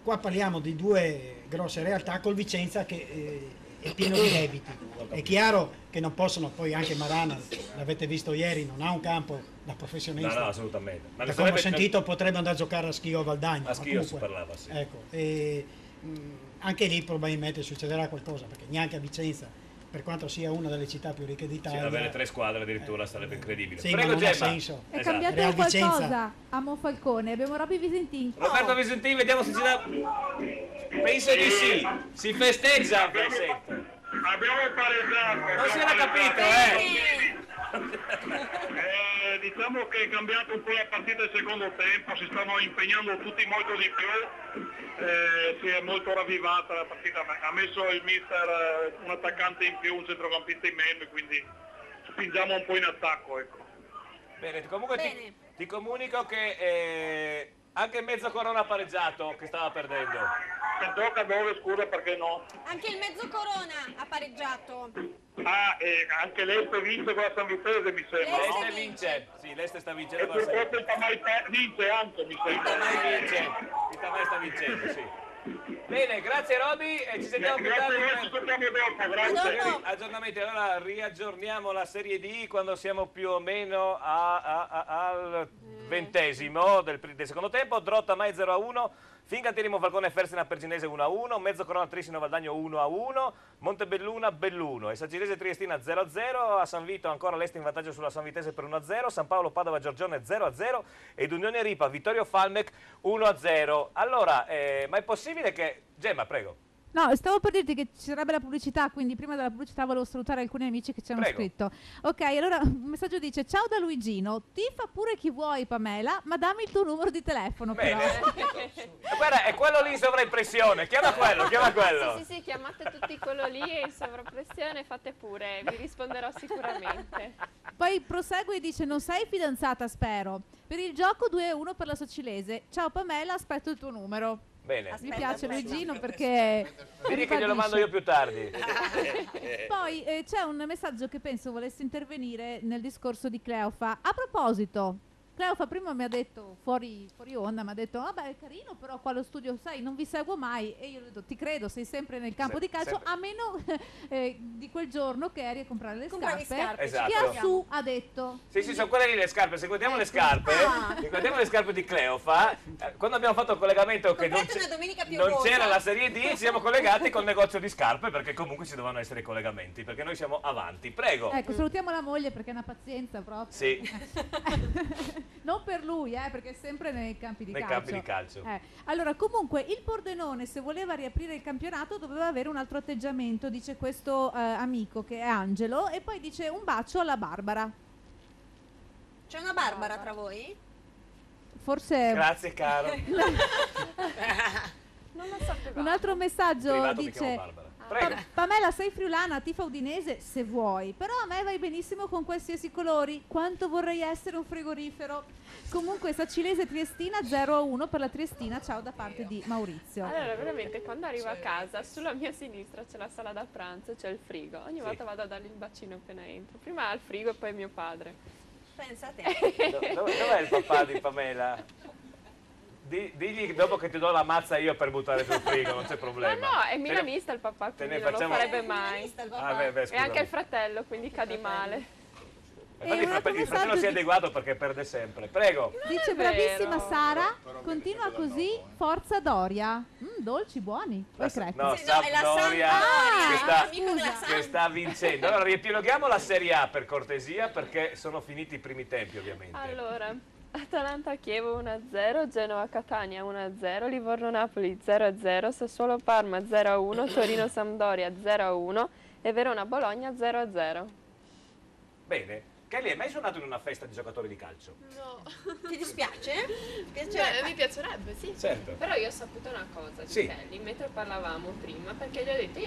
Qua parliamo di due grosse realtà, col Vicenza che è pieno di debiti. È chiaro che non possono, poi anche Marana, l'avete visto ieri, non ha un campo da professionista. No, assolutamente. Ma Da come ho sentito potrebbe andare a giocare a Schio a Valdagno. A Schio si parlava, sì. Ecco, anche lì probabilmente succederà qualcosa, perché neanche a Vicenza, per quanto sia una delle città più ricche d'Italia, avere 3 squadre addirittura sarebbe incredibile. sì, Prego, ma non ha Gemma. senso. È Esatto. cambiato Real qualcosa Vicenza. a Monfalcone, abbiamo Robby Visentin. Roberto Visentin, vediamo se ci dà. Penso di sì. Si festeggia, sento. Abbiamo pareggiato. Non si era capito, Diciamo che è cambiato un po' la partita del secondo tempo, si stanno impegnando tutti molto di più, si è molto ravvivata la partita, ha messo il mister un attaccante in più, un centrocampista in meno, quindi spingiamo un po' in attacco. Ecco. Bene, comunque ti comunico che anche Mezzo Corona ha pareggiato, che stava perdendo. Gioca dove, scusa, perché no? Anche il Mezzo Corona ha pareggiato. Anche l'Este vince con la San Vitese, mi sembra. L'Este vince, sì, l'Este sta vincendo E con la San purtroppo il Tamai vince anche, mi sembra. Il Tamai sta vincendo, sì. Bene, grazie Roby e ci sentiamo più tardi. Grazie. Aggiornamenti, allora riaggiorniamo la Serie D quando siamo più o meno al 20° del secondo tempo. Drotta Mai 0-1, Fincantieri Falcone Fersina Perginese 1-1, Mezzo Corona Trissino Valdagno 1-1, Montebelluna Belluno e Sagirese Triestina 0-0, a San Vito ancora l'Este in vantaggio sulla San Vitese per 1-0, San Paolo Padova Giorgione 0-0 ed Unione Ripa Vittorio Falmec 1-0. Allora, ma è possibile che... Gemma, prego. No, stavo per dirti che ci sarebbe la pubblicità, quindi prima della pubblicità volevo salutare alcuni amici che ci hanno scritto. Ok, allora un messaggio dice: ciao da Luigino, tifa pure chi vuoi Pamela, ma dammi il tuo numero di telefono. Bene. Però. Guarda, è quello lì in sovraimpressione, chiama quello, chiama quello. Sì, chiamate tutti quello lì in sovrappressione, fate pure, vi risponderò sicuramente. Poi prosegue e dice: non sei fidanzata, spero. Per il gioco 2-1 per la Socilese. Ciao Pamela, aspetto il tuo numero. Bene. Mi piace Luigino perché Vedi che glielo mando io più tardi. Poi c'è un messaggio che penso volesse intervenire nel discorso di Cleofa. A proposito, Cleofa prima mi ha detto, fuori onda, mi ha detto: vabbè, è carino, però qua allo studio, sai, non vi seguo mai. E io le ho detto: ti credo, sei sempre nel campo di calcio, sempre. a meno di quel giorno che eri a comprare le Comprare scarpe. Esatto. Che Su ha detto. Sì, sono quelle lì le scarpe. Se guardiamo le scarpe, se guardiamo le scarpe di Cleofa, quando abbiamo fatto il collegamento che non c'era la Serie D, ci siamo collegati col negozio di scarpe, perché comunque ci dovevano essere i collegamenti, perché noi siamo avanti. Prego. Ecco, salutiamo la moglie perché è una pazienza proprio. Sì. Non per lui, perché è sempre nei campi di Nei calcio. campi di calcio. Allora, comunque, il Pordenone, se voleva riaprire il campionato, doveva avere un altro atteggiamento, dice questo amico che è Angelo, e poi dice: un bacio alla Barbara. C'è una Barbara tra voi? Forse... Grazie, caro. Non lo sapevamo. Un altro messaggio Privato mi chiamo dice: Barbara. Prego. Pamela, sei friulana, tifa udinese se vuoi, però a me vai benissimo con qualsiasi colori. Quanto vorrei essere un frigorifero. Comunque Sacilese Triestina 0-1 per la Triestina, ciao da parte di Maurizio. Allora, veramente, quando arrivo a casa, sulla mia sinistra c'è la sala da pranzo, c'è il frigo. Ogni volta vado a dargli il bacino appena entro. Prima al frigo e poi mio padre. Pensa a te. Dov'è il papà di Pamela? Digli dopo che ti do la mazza io per buttare sul frigo, non c'è problema. Ma no, è milanista il papà, quindi non lo farebbe mai. E anche il fratello, quindi cadi male. Infatti il fratello si è adeguato perché perde sempre. Prego. Dice: bravissima Sara, continua così, forza Doria. Dolci, buoni. No, Sì, no, è la Sampdoria Scusa. che sta vincendo. Allora riepiloghiamo la Serie A per cortesia, perché sono finiti i primi tempi ovviamente. Allora, Atalanta-Chievo 1-0, Genova-Catania 1-0, Livorno-Napoli 0-0, Sassuolo-Parma 0-1, Torino-Sampdoria 0-1 e Verona-Bologna 0-0. Bene. Kelly, hai mai suonato in una festa di giocatori di calcio? No. Ti dispiace? Beh, mi piacerebbe, sì. Certo. Però io ho saputo una cosa di Sì. Kelly mentre parlavamo prima, perché gli ho detto: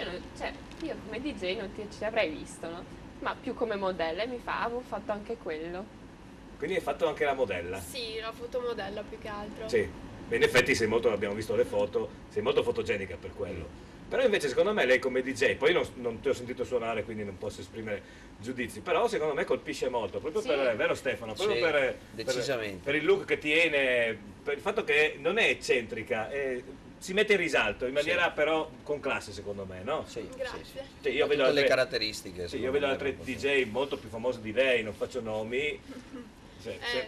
io come DJ non ti ci avrei visto, no? Ma più come modella, e mi fa: avevo fatto anche quello. Quindi hai fatto anche la modella? Sì, la fotomodella più che altro. Sì. Beh, in effetti abbiamo visto le foto, sei molto fotogenica per quello. Però invece secondo me lei come DJ, poi non ti ho sentito suonare quindi non posso esprimere giudizi, però secondo me colpisce molto, proprio per, vero Stefano? Proprio Sì, decisamente. per il look che tiene, per il fatto che non è eccentrica, si mette in risalto in maniera però con classe secondo me, no? Sì, Grazie. Cioè, io vedo tutte le altre, caratteristiche. sì, io vedo altre DJ molto più famose di lei, non faccio nomi.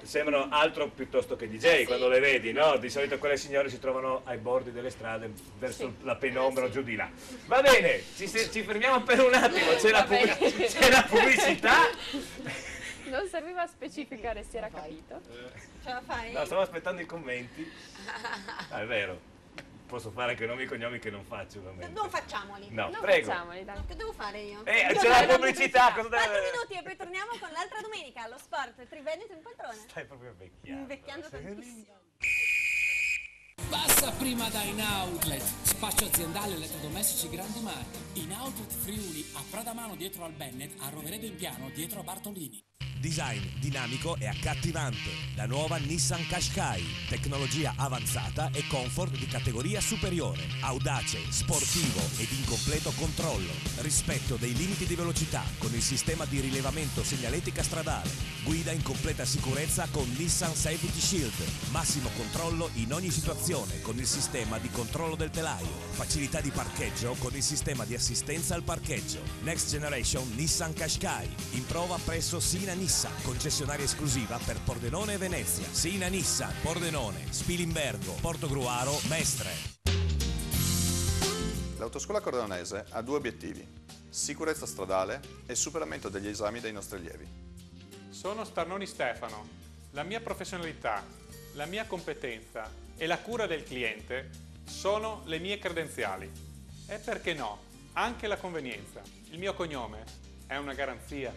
Sembrano altro piuttosto che DJ quando le vedi, no? Di solito quelle signore si trovano ai bordi delle strade verso la penombra o giù di là. Va bene, ci fermiamo per un attimo, c'è la pubblicità. Non serviva a specificare, si era capito. Ce la fai? No, stavo aspettando i commenti. È vero. Posso fare anche nomi e cognomi che non faccio ovviamente. Non facciamoli. No, Non prego. facciamoli, dai. Che devo fare io? C'è la pubblicità, cosa 4 deve... minuti e poi torniamo con l'altra domenica allo sport Triveneto in poltrone. Stai proprio invecchiando. Invecchiando tantissimo. Passa prima da In Outlet, spazio aziendale elettrodomestici grandi marchi. In Outlet Friuli, a Pradamano dietro al Bennett, a Roveredo in Piano dietro a Bartolini. Design dinamico e accattivante. La nuova Nissan Qashqai. Tecnologia avanzata e comfort di categoria superiore. Audace, sportivo ed in completo controllo. Rispetto dei limiti di velocità con il sistema di rilevamento segnaletica stradale. Guida in completa sicurezza con Nissan Safety Shield. Massimo controllo in ogni situazione con il sistema di controllo del telaio. Facilità di parcheggio con il sistema di assistenza al parcheggio. Next Generation Nissan Qashqai. In prova presso Sina Nissan, concessionaria esclusiva per Pordenone e Venezia. Sina Nissan, Pordenone, Spilimbergo, Portogruaro, Mestre. L'autoscuola Cordonese ha due obiettivi: sicurezza stradale e superamento degli esami dei nostri allievi. Sono Starnoni Stefano. La mia professionalità, la mia competenza e la cura del cliente sono le mie credenziali. E perché no? Anche la convenienza. Il mio cognome è una garanzia.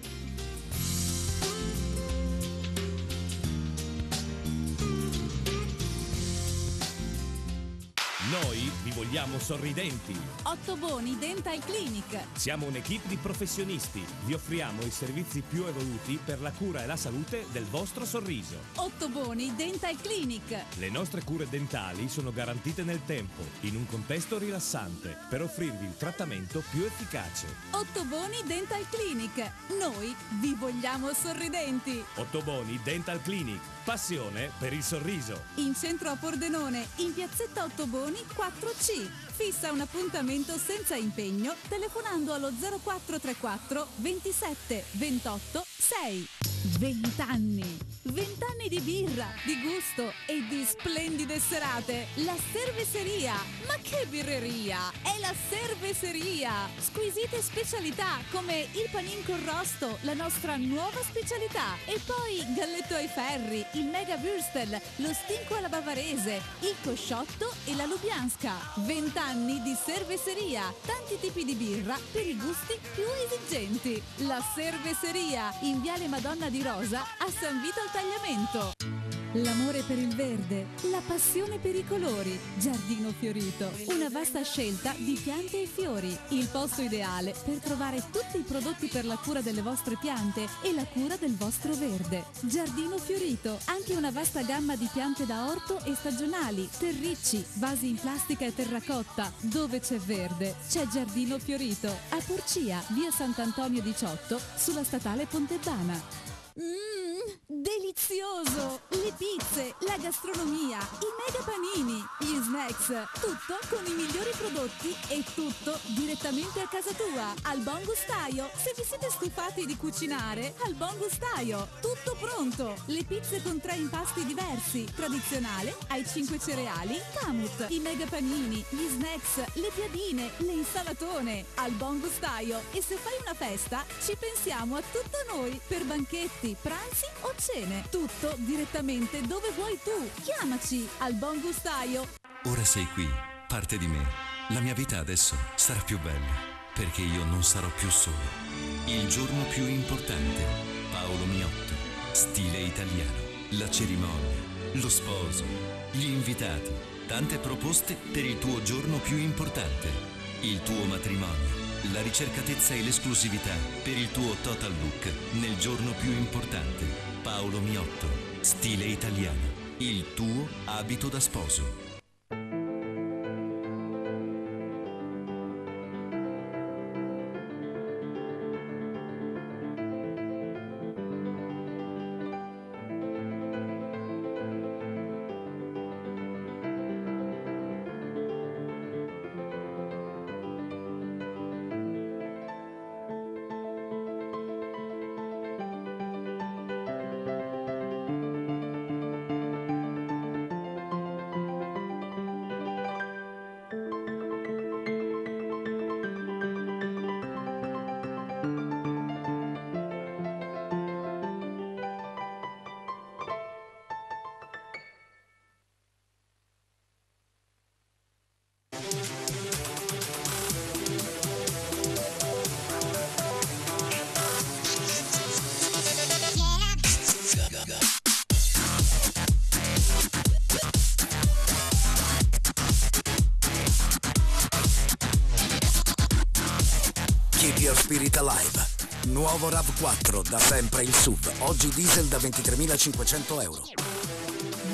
Noi vi vogliamo sorridenti. Ottoboni Dental Clinic. Siamo un'equipe di professionisti. Vi offriamo i servizi più evoluti per la cura e la salute del vostro sorriso. Ottoboni Dental Clinic. Le nostre cure dentali sono garantite nel tempo, in un contesto rilassante, per offrirvi il trattamento più efficace. Ottoboni Dental Clinic. Noi vi vogliamo sorridenti. Ottoboni Dental Clinic. Passione per il sorriso. In centro a Pordenone, in piazzetta Ottoboni 4C. Fissa un appuntamento senza impegno telefonando allo 0434 27 28 6. 20 anni. 20 anni di birra, di gusto e di splendide serate. La Cerveseria. Ma che birreria! È la Cerveseria. Squisite specialità come il panin con rosto, la nostra nuova specialità. E poi galletto ai ferri, il mega würstel, lo stinco alla bavarese, il cosciotto e la lubianska. 20 anni di Cerveseria. Tanti tipi di birra per i gusti più esigenti. La Cerveseria in Viale Madonna di Rosa a San Vito al Tagliamento. L'amore per il verde, la passione per i colori. Giardino Fiorito, una vasta scelta di piante e fiori. Il posto ideale per trovare tutti i prodotti per la cura delle vostre piante e la cura del vostro verde. Giardino Fiorito, anche una vasta gamma di piante da orto e stagionali, terricci, vasi in plastica e terracotta. Dove c'è verde, c'è Giardino Fiorito. A Porcia, via Sant'Antonio 18, sulla statale Pontebana. Delizioso! Le pizze, la gastronomia, i mega panini, gli snacks, tutto con i migliori prodotti e tutto direttamente a casa tua. Al Buon Gustaio, se vi siete stufati di cucinare, al Buon Gustaio, tutto pronto. Le pizze con 3 impasti diversi, tradizionale, ai 5 cereali, Kamut, i mega panini, gli snacks, le piadine, le insalatone. Al Buon Gustaio. E se fai una festa, ci pensiamo a tutto noi per banchetti, pranzi o cene. Tutto direttamente dove vuoi tu. Chiamaci al Buon Gustaio. Ora sei qui, parte di me. La mia vita adesso sarà più bella, perché io non sarò più solo. Il giorno più importante. Paolo Miotto. Stile italiano. La cerimonia. Lo sposo. Gli invitati. Tante proposte per il tuo giorno più importante. Il tuo matrimonio. La ricercatezza e l'esclusività per il tuo total look nel giorno più importante. Paolo Miotto, stile italiano, il tuo abito da sposo. Keep your spirit alive. Nuovo RAV4, da sempre il SUV. Oggi diesel da 23.500 euro.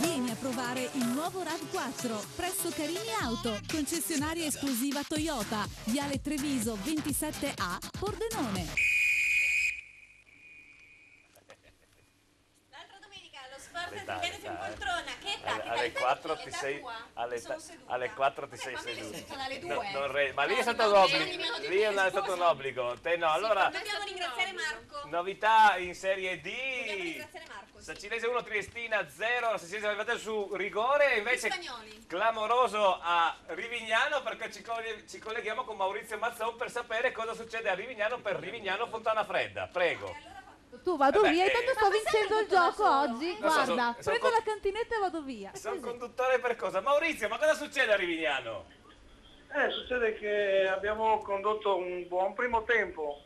Vieni a provare il nuovo RAV4 presso Carini Auto, concessionaria esclusiva Toyota, Viale Treviso 27A, Pordenone. L'altra domenica allo sport di Veneto in poltrona, che pratica? Alle 4 ti sei alle 4 ti sei seduto. Sono alle 2. Ma lì è stato un obbligo. Lì è stato un obbligo. Te no, allora Dobbiamo ringraziare Marco. novità in Serie D. Dobbiamo ringraziare Marco. Sacinese 1, Triestina 0, la Sacinese è arrivata su rigore e invece Spagnoli. clamoroso a Rivignano, perché ci colleghiamo con Maurizio Mazzon per sapere cosa succede a Rivignano per Rivignano Fontana Fredda. Prego. Tu vado Vabbè, via, intanto sto vincendo il gioco oggi. Non so, Guarda, sono prendo la cantinetta e vado via. Sono conduttore per cosa? Maurizio, ma cosa succede a Rivignano? Succede che abbiamo condotto un buon primo tempo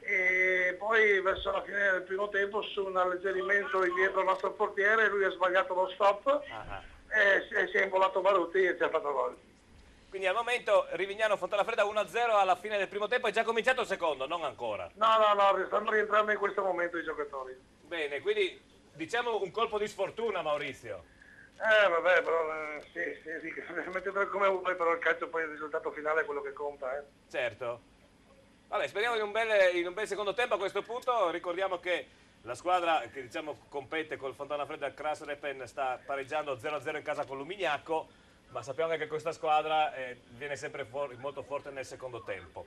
e poi verso la fine del primo tempo su un alleggerimento dietro il nostro portiere lui ha sbagliato lo stop e si è imbolato Baruti e ci ha fatto gol. Quindi al momento Rivignano Fontanafredda 1-0 alla fine del primo tempo, è già cominciato il secondo, non ancora. No, stanno rientrando in questo momento i giocatori. Bene, quindi diciamo un colpo di sfortuna, Maurizio. Vabbè, però sì, mettetelo come vuoi, però il calcio poi il risultato finale è quello che conta. Certo. Vabbè, speriamo in un bel secondo tempo. A questo punto ricordiamo che la squadra che diciamo compete col Fontanafredda Krasrepen sta pareggiando 0-0 in casa con Lumignacco, ma sappiamo anche che questa squadra viene sempre molto forte nel secondo tempo.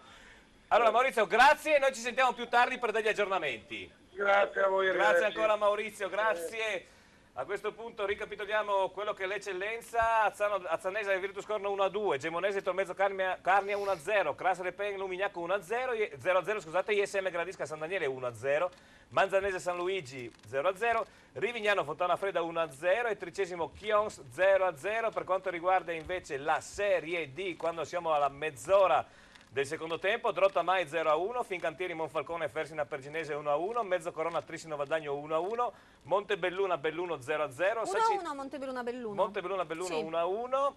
Allora Maurizio, grazie, noi ci sentiamo più tardi per degli aggiornamenti. Grazie a voi. Grazie ancora Maurizio, grazie. A questo punto ricapitoliamo quello che è l'eccellenza: Azzanese e Virtus Corno 1-2, Gemonese Tolmezzo Carnia 1-0, Krasrepen Lumignacco 0-0, scusate, ISM Gradisca San Daniele 1-0, Manzanese San Luigi 0-0, Rivignano Fontanafredda 1-0 e tredicesimo Chions 0-0. Per quanto riguarda invece la Serie D, quando siamo alla mezz'ora del secondo tempo, Drotta Mai 0-1, Fincantieri Monfalcone Fersina Perginese 1-1, Mezzo Corona Trissino Vadagno 1-1, Montebelluna Belluno 0-0, 1-1 Montebelluna Belluno. Montebelluna Belluno Sì. 1-1,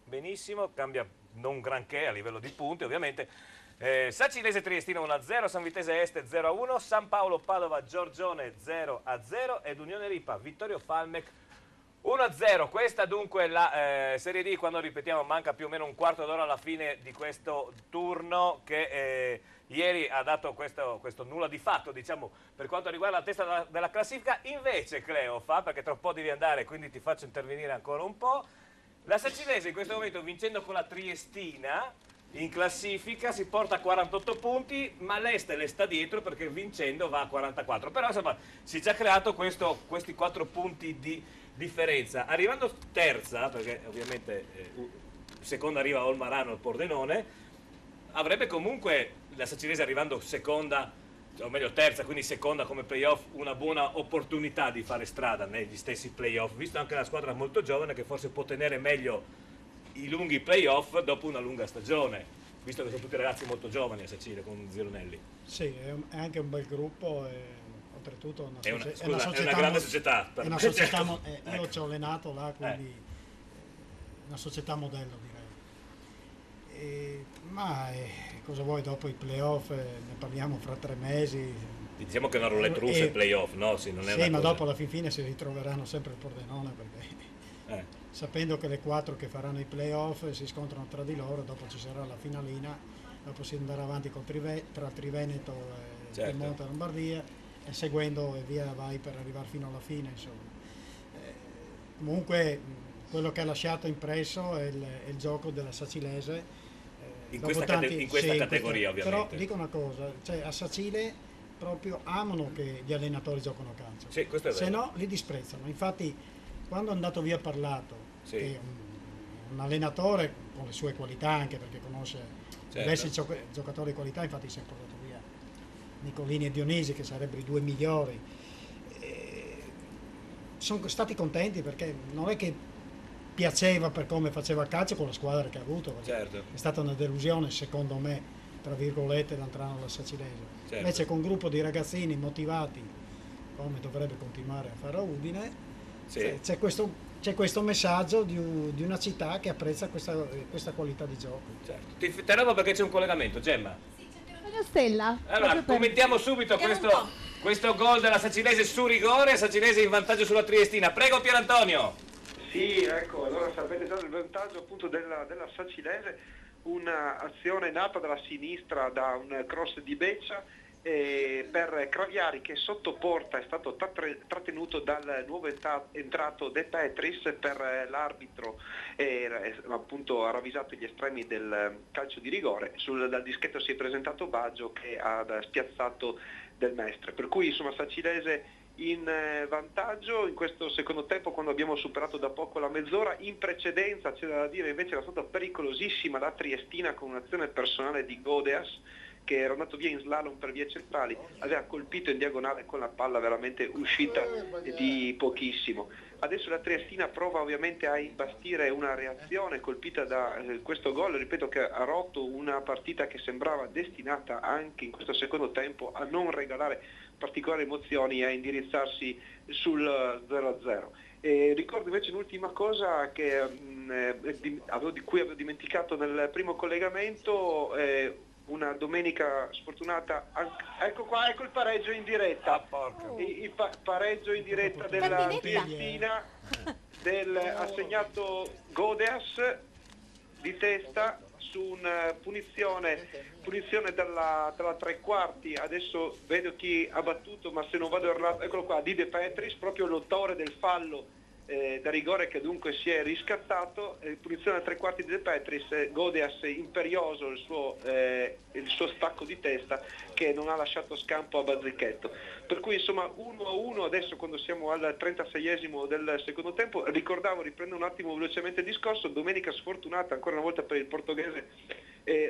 benissimo, cambia non granché a livello di punti ovviamente. Sacilese Triestino 1-0, San Vitese Este 0-1, San Paolo Padova Giorgione 0-0 ed Unione Ripa Vittorio Falmec 1-0. Questa dunque la Serie D. Quando ripetiamo manca più o meno un quarto d'ora alla fine di questo turno che ieri ha dato questo nulla di fatto, diciamo, per quanto riguarda la testa della classifica. Invece Cleo fa, perché tra un po' devi andare, quindi ti faccio intervenire ancora un po'. La Sacilese in questo momento, vincendo con la Triestina in classifica, si porta a 48 punti, ma l'Este le sta dietro perché vincendo va a 44. Però insomma si è già creato questi 4 punti di differenza. Arrivando terza, perché ovviamente seconda arriva Olmarano al Pordenone, avrebbe comunque la Sacilese, arrivando seconda, o meglio terza, quindi seconda come playoff, una buona opportunità di fare strada negli stessi playoff, visto anche la squadra molto giovane che forse può tenere meglio i lunghi playoff dopo una lunga stagione, visto che sono tutti ragazzi molto giovani a Sacile con Zironelli. Sì, è anche un bel gruppo e oltretutto è una grande società. È una società io ci ho allenato là, quindi è una società modello, direi. Cosa vuoi, dopo i playoff ne parliamo fra 3 mesi. Diciamo che è una roulette russa il playoff, no? Sì, non è sì, una ma cosa... dopo alla fine si ritroveranno sempre il Pordenone, perché sapendo che le 4 che faranno i playoff si scontrano tra di loro, dopo ci sarà la finalina, dopo si andrà avanti tra Triveneto e Piemonte e Lombardia, e seguendo e via vai per arrivare fino alla fine, insomma. Comunque quello che ha lasciato impresso è il gioco della Sacilese in questa categoria, ovviamente. Però dico una cosa, cioè a Sacile proprio amano che gli allenatori giocano a calcio, sì, questo è vero. Se no li disprezzano. Infatti quando è andato via Parlato, che è un allenatore con le sue qualità, anche perché conosce diversi giocatori di qualità, infatti si è portato via Nicolini e Dionisi, che sarebbero i 2 migliori. Sono stati contenti perché non è che piaceva per come faceva calcio con la squadra che ha avuto, è stata una delusione secondo me, tra virgolette, l'entrare alla Sacilese. Invece con un gruppo di ragazzini motivati, come dovrebbe continuare a fare a Udine, c'è questo messaggio di una città che apprezza questa qualità di gioco. Ti fermo perché c'è un collegamento, Gemma. Stella. Allora, commentiamo subito questo gol della Sacilese su rigore, Sacilese in vantaggio sulla Triestina. Prego Pier Antonio. Sì, ecco, allora sapete già il vantaggio appunto della Sacilese, un'azione nata dalla sinistra da un cross di Beccia per Craviari, che sotto porta è stato trattenuto dal nuovo entrato De Petris per l'arbitro, appunto ha ravvisato gli estremi del calcio di rigore. Dal dischetto si è presentato Baggio, che ha spiazzato Del Mestre, per cui insomma Sacilese in vantaggio in questo secondo tempo, quando abbiamo superato da poco la mezz'ora. In precedenza, c'è da dire, invece era stata pericolosissima la Triestina con un'azione personale di Godeas, che era andato via in slalom per vie centrali, aveva colpito in diagonale con la palla veramente uscita di pochissimo. Adesso la Triestina prova ovviamente a imbastire una reazione colpita da questo gol, ripeto, che ha rotto una partita che sembrava destinata anche in questo secondo tempo a non regalare particolari emozioni e a indirizzarsi sul 0-0. Ricordo invece un'ultima cosa che, di cui avevo dimenticato nel primo collegamento, una domenica sfortunata, ecco qua, ecco il pareggio in diretta, il pareggio in diretta della Triestina, ha segnato Godeas di testa su una punizione dalla tre quarti. Adesso vedo chi ha battuto, ma se non vado errato, eccolo qua, di De Petris, proprio l'autore del fallo da rigore, che dunque si è riscattato. Punizione a tre quarti di De Petris, Godeas imperioso il suo stacco di testa che non ha lasciato scampo a Bazzichetto, per cui insomma 1-1 adesso quando siamo al 36esimo del secondo tempo. Riprendo un attimo velocemente il discorso, domenica sfortunata ancora una volta per il portoghese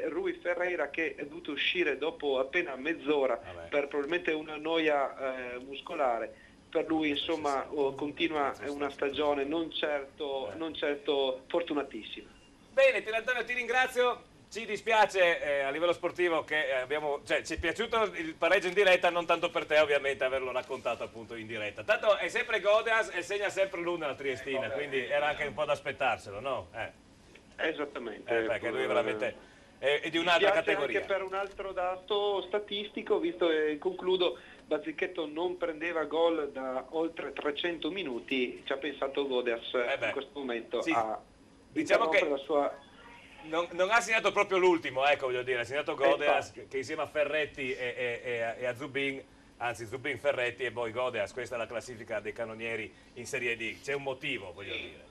Rui Ferreira, che è dovuto uscire dopo appena mezz'ora per probabilmente una noia muscolare. Per lui insomma continua una stagione non certo fortunatissima. Bene, Pier Antonio, ti ringrazio. Ci dispiace a livello sportivo che ci è piaciuto il pareggio in diretta, non tanto per te ovviamente averlo raccontato appunto in diretta. Tanto è sempre Godeas e segna sempre lui nella Triestina, quindi era anche un po' da aspettarselo, no? Esattamente. Perché lui veramente è di un'altra categoria. Anche per un altro dato statistico, visto e concludo, Bazzichetto non prendeva gol da oltre 300 minuti, ci ha pensato Godeas in questo momento a che la sua... non ha segnato proprio l'ultimo, voglio dire, ha segnato Godeas che insieme a Ferretti e a Zubin, anzi Zubin, Ferretti e poi Godeas, questa è la classifica dei cannonieri in Serie D, c'è un motivo, voglio dire.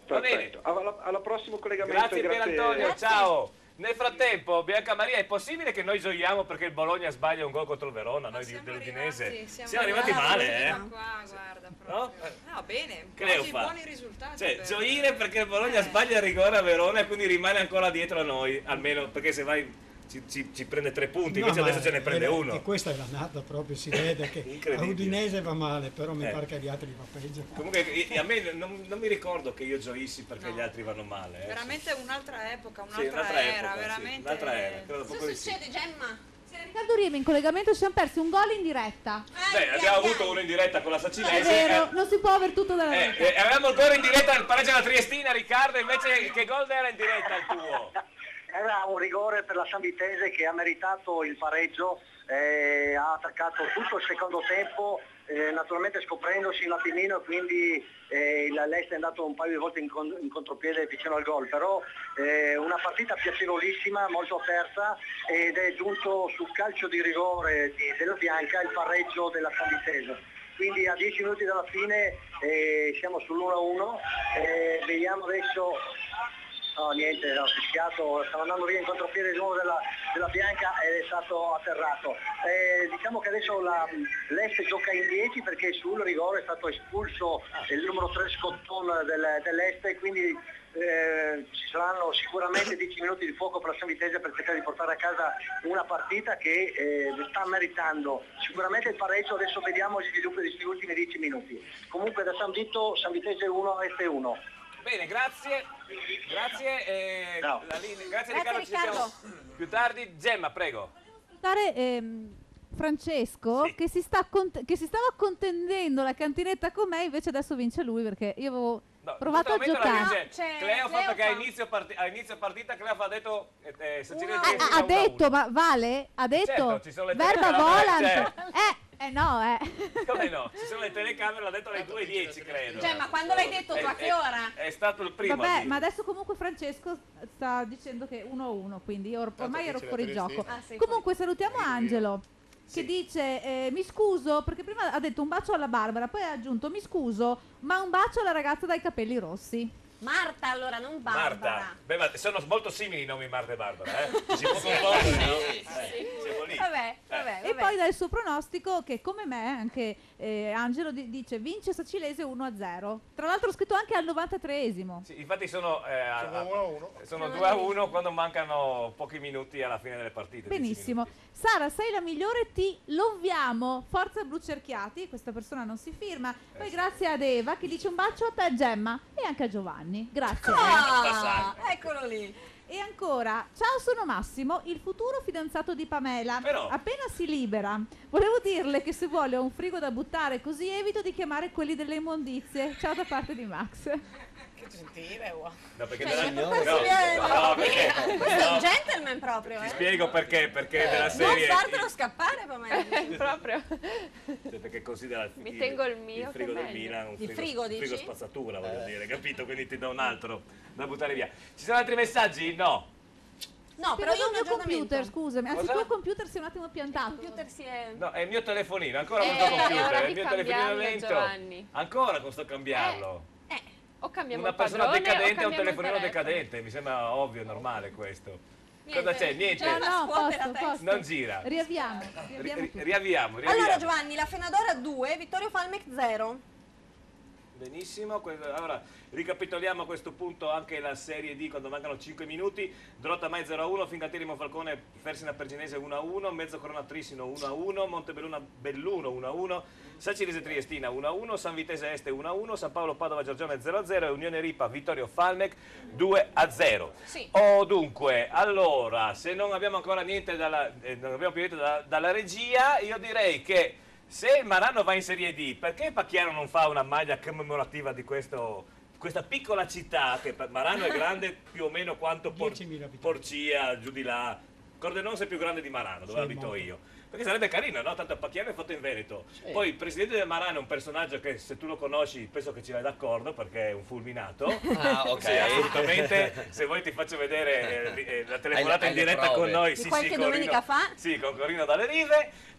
Va bene. Alla prossimo collegamento. Grazie Pier Antonio, ciao. Nel frattempo, Bianca Maria, è possibile che noi gioiamo perché il Bologna sbaglia un gol contro il Verona, noi dell'Udinese? Siamo arrivati male, Qua, guarda, proprio. No, bene, oggi buoni risultati. Cioè, gioire perché il Bologna sbaglia il rigore a Verona e quindi rimane ancora dietro a noi, almeno perché se vai ci prende 3 punti, invece adesso ce ne prende uno. E questa è l'annata proprio, si vede che a Udinese va male, però mi pare che agli altri va peggio. Comunque a me non mi ricordo che io gioissi perché gli altri vanno male. Veramente un'altra epoca, un'altra era, veramente. Un'altra era. Cosa succede, Gemma? Riccardo Riva in collegamento, ci siamo persi un gol in diretta. Abbiamo avuto uno in diretta con la Sacinese. È vero, non si può aver tutto dalla vita. Avevamo il gol in diretta al pareggio della Triestina, Riccardo, invece che gol era in diretta il tuo? Era un rigore per la Sanvitese che ha meritato il pareggio, ha attaccato tutto il secondo tempo, naturalmente scoprendosi un attimino, e quindi l'Est è andato un paio di volte in contropiede vicino al gol, però una partita piacevolissima, molto aperta, ed è giunto sul calcio di rigore della Bianca il pareggio della Sanvitese. Quindi a 10 minuti dalla fine siamo sull'1-1, vediamo adesso... No, niente, ho fischiato, stava andando via in contropiede di nuovo della Bianca ed è stato atterrato. Diciamo che adesso l'Est gioca in 10 perché sul rigore è stato espulso il numero 3 Scotton dell'Est, e quindi ci saranno sicuramente 10 minuti di fuoco per la Sanvitese per cercare di portare a casa una partita che sta meritando sicuramente il pareggio. Adesso vediamo gli sviluppi di questi ultimi 10 minuti. Comunque da San Vito, Sanvitese 1, Est 1. Bene, grazie. Grazie Riccardo, ci Riccardo. sentiamo più tardi. Gemma, prego. Francesco che si stava contendendo la cantinetta con me, invece adesso vince lui perché io avevo provato a giocare. Cleofa, perché a inizio partita Cleofa ha detto ha detto, ma vale? Ha detto certo, ci sono le verba volant. No. Come no? Ci sono le telecamere, l'ha detto alle 2:10 credo. Cioè, ma quando l'hai detto tu a che ora? È stato il primo. Vabbè, ma adesso comunque Francesco sta dicendo che 1-1, quindi io ormai ero fuori gioco. Comunque salutiamo Angelo che dice mi scuso perché prima ha detto un bacio alla Barbara, poi ha aggiunto mi scuso ma un bacio alla ragazza dai capelli rossi. Marta, allora, non Barbara. Marta. Beh, ma sono molto simili i nomi Marta e Barbara, eh? Si può confondere, no? Siamo lì. Vabbè. E poi dà il suo pronostico che, come me, anche Angelo dice vince Sacilese 1-0. Tra l'altro ho scritto anche al 93esimo. Sì, infatti sono 2-1 quando mancano pochi minuti alla fine delle partite. Benissimo. Sara, sei la migliore, ti loviamo. Forza Brucerchiati, questa persona non si firma. Poi grazie ad Eva che dice un bacio a te Gemma e anche a Giovanni. Grazie. Eccolo lì. E ancora, ciao, sono Massimo, il futuro fidanzato di Pamela. Però. Appena si libera, volevo dirle che se vuole ho un frigo da buttare, così evito di chiamare quelli delle immondizie. Ciao da parte di Max. Che gentile, wow. No, perché Questo perché è un gentleman proprio, ti spiego perché nella Non serie fartelo scappare, Pamela. Proprio. cioè, perché considera Mi tengo il mio, frigo che del meglio. Milan un Il frigo, frigo dici? spazzatura, voglio dire, capito? Quindi ti do un altro da buttare via. Ci sono altri messaggi? No. No, però io ho un il mio aggiornamento. computer, scusami, anzi il Cosa? tuo computer si è un attimo piantato. Il computer si è... No, è il mio telefonino, ancora questo è computer, ora è il di mio telefonino cambiarlo, lento. Giovanni. Ancora con sto cambiarlo. O cambiamo Una il persona padrone, decadente o ha un cambiamo il telefonino telefono. decadente, mi sembra ovvio e normale questo. Niente. Cosa c'è? Niente. No, posto. Non gira. Riavviamo tutto. Riavviamo. Allora Giovanni, la Fenadora 2, Vittorio Falmec 0. Benissimo, allora ricapitoliamo a questo punto anche la Serie D quando mancano 5 minuti. Drotta Mai 0-1, Fincantieri Monfalcone, Fersina Perginese 1-1, Mezzo Corona Trissino 1-1, Montebelluna Belluno 1-1, Sacilese Triestina 1-1, San Vitese Este 1-1, San Paolo Padova Giorgione 0-0 e Unione Ripa Vittorio Falmec 2-0. Sì. Dunque, allora, se non abbiamo ancora niente non abbiamo più niente dalla regia, io direi che se il Marano va in Serie D, perché Pacchiano non fa una maglia commemorativa di questa piccola città, che Marano è grande più o meno quanto 10.000 Porcia, giù di là. Cordenonse è più grande di Marano, dove abito molto. io. Perché sarebbe carino, no? Tanto Pacchiano è fatto in Veneto. Poi il presidente del Marano è un personaggio che se tu lo conosci penso che ci vai d'accordo perché è un fulminato. Ah, ok. Sì, assolutamente. Se vuoi ti faccio vedere la telefonata in diretta con noi. Di qualche domenica fa. Sì, con Corino dalle Rive.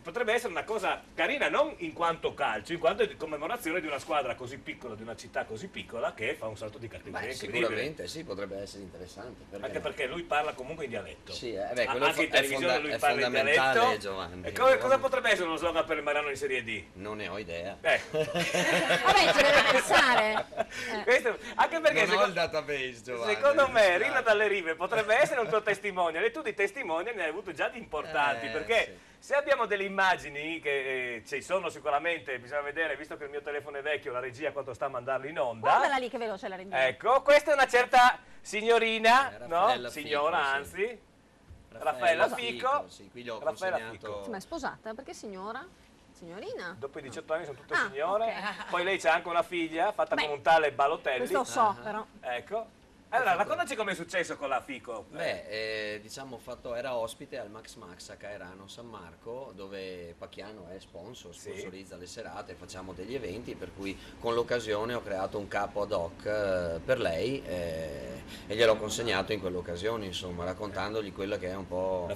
Potrebbe essere una cosa carina non in quanto calcio, in quanto commemorazione di una squadra così piccola, di una città così piccola che fa un salto di categoria incredibile. Sicuramente sì, potrebbe essere interessante. Anche perché lui parla comunque in dialetto. Sì, quello anche in televisione lui parla in dialetto. Giovanni. E cosa potrebbe essere uno slogan per il Marano in Serie D? Non ne ho idea. Vabbè, ci deve pensare. Anche perché non ho il database, Giovanni. secondo me Rina dalle Rive potrebbe essere un tuo testimonial e tu di testimonial ne hai avuto già di importanti perché sì. Se abbiamo delle immagini che ci sono sicuramente, bisogna vedere, visto che il mio telefono è vecchio, la regia quanto sta a mandarlo in onda. Guardala lì che veloce la regia. Ecco, questa è una certa signorina, Raffaella signora Fico, anzi, Raffaella Fico. Sì, qui gli ho Raffaella consegnato... Sì, ma è sposata? Perché signora? Signorina? Dopo i 18 anni sono tutte signore. ok. Poi lei c'ha anche una figlia fatta con un tale Balotelli. Questo so, però. Ecco. Allora, raccontaci come è successo con la Fico. Beh, diciamo era ospite al Max Max a Caerano San Marco, dove Pacchiano è sponsor, sponsorizza le serate, facciamo degli eventi, per cui con l'occasione ho creato un capo ad hoc per lei e gliel'ho consegnato in quell'occasione, insomma, raccontandogli quella che è un po'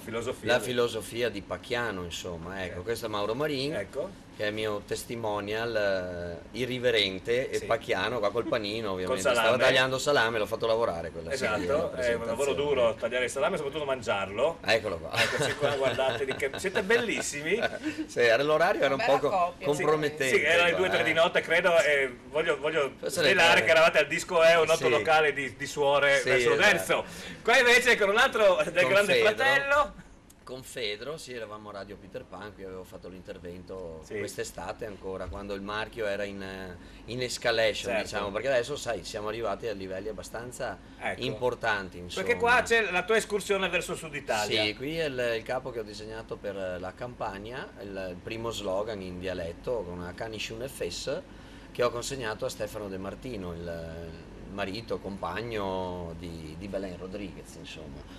la filosofia di Pacchiano, insomma. Ecco, questo è Mauro Marin. Che è il mio testimonial irriverente e Pacchiano qua col panino, ovviamente. Stava tagliando salame, l'ho fatto lavorare quella sera. Esatto, è un lavoro duro tagliare il salame e soprattutto mangiarlo. Eccolo qua. Eccoci qua, guardate, siete bellissimi. Sì, l'orario era un po' compromettente. Sì, erano le 2-3 di notte, credo, e voglio svelare che eravate al Disco un noto locale di suore verso verso. Qua invece con un altro del Grande Fratello. Con Fedro, eravamo a Radio Peter Pan, qui avevo fatto l'intervento quest'estate ancora, quando il marchio era in escalation, diciamo, perché adesso siamo arrivati a livelli abbastanza importanti, insomma. Perché qua c'è la tua escursione verso Sud Italia. Sì, qui è il capo che ho disegnato per la campagna, il primo slogan in dialetto con una Canishun FS che ho consegnato a Stefano De Martino, il marito, compagno di Belen Rodriguez, insomma.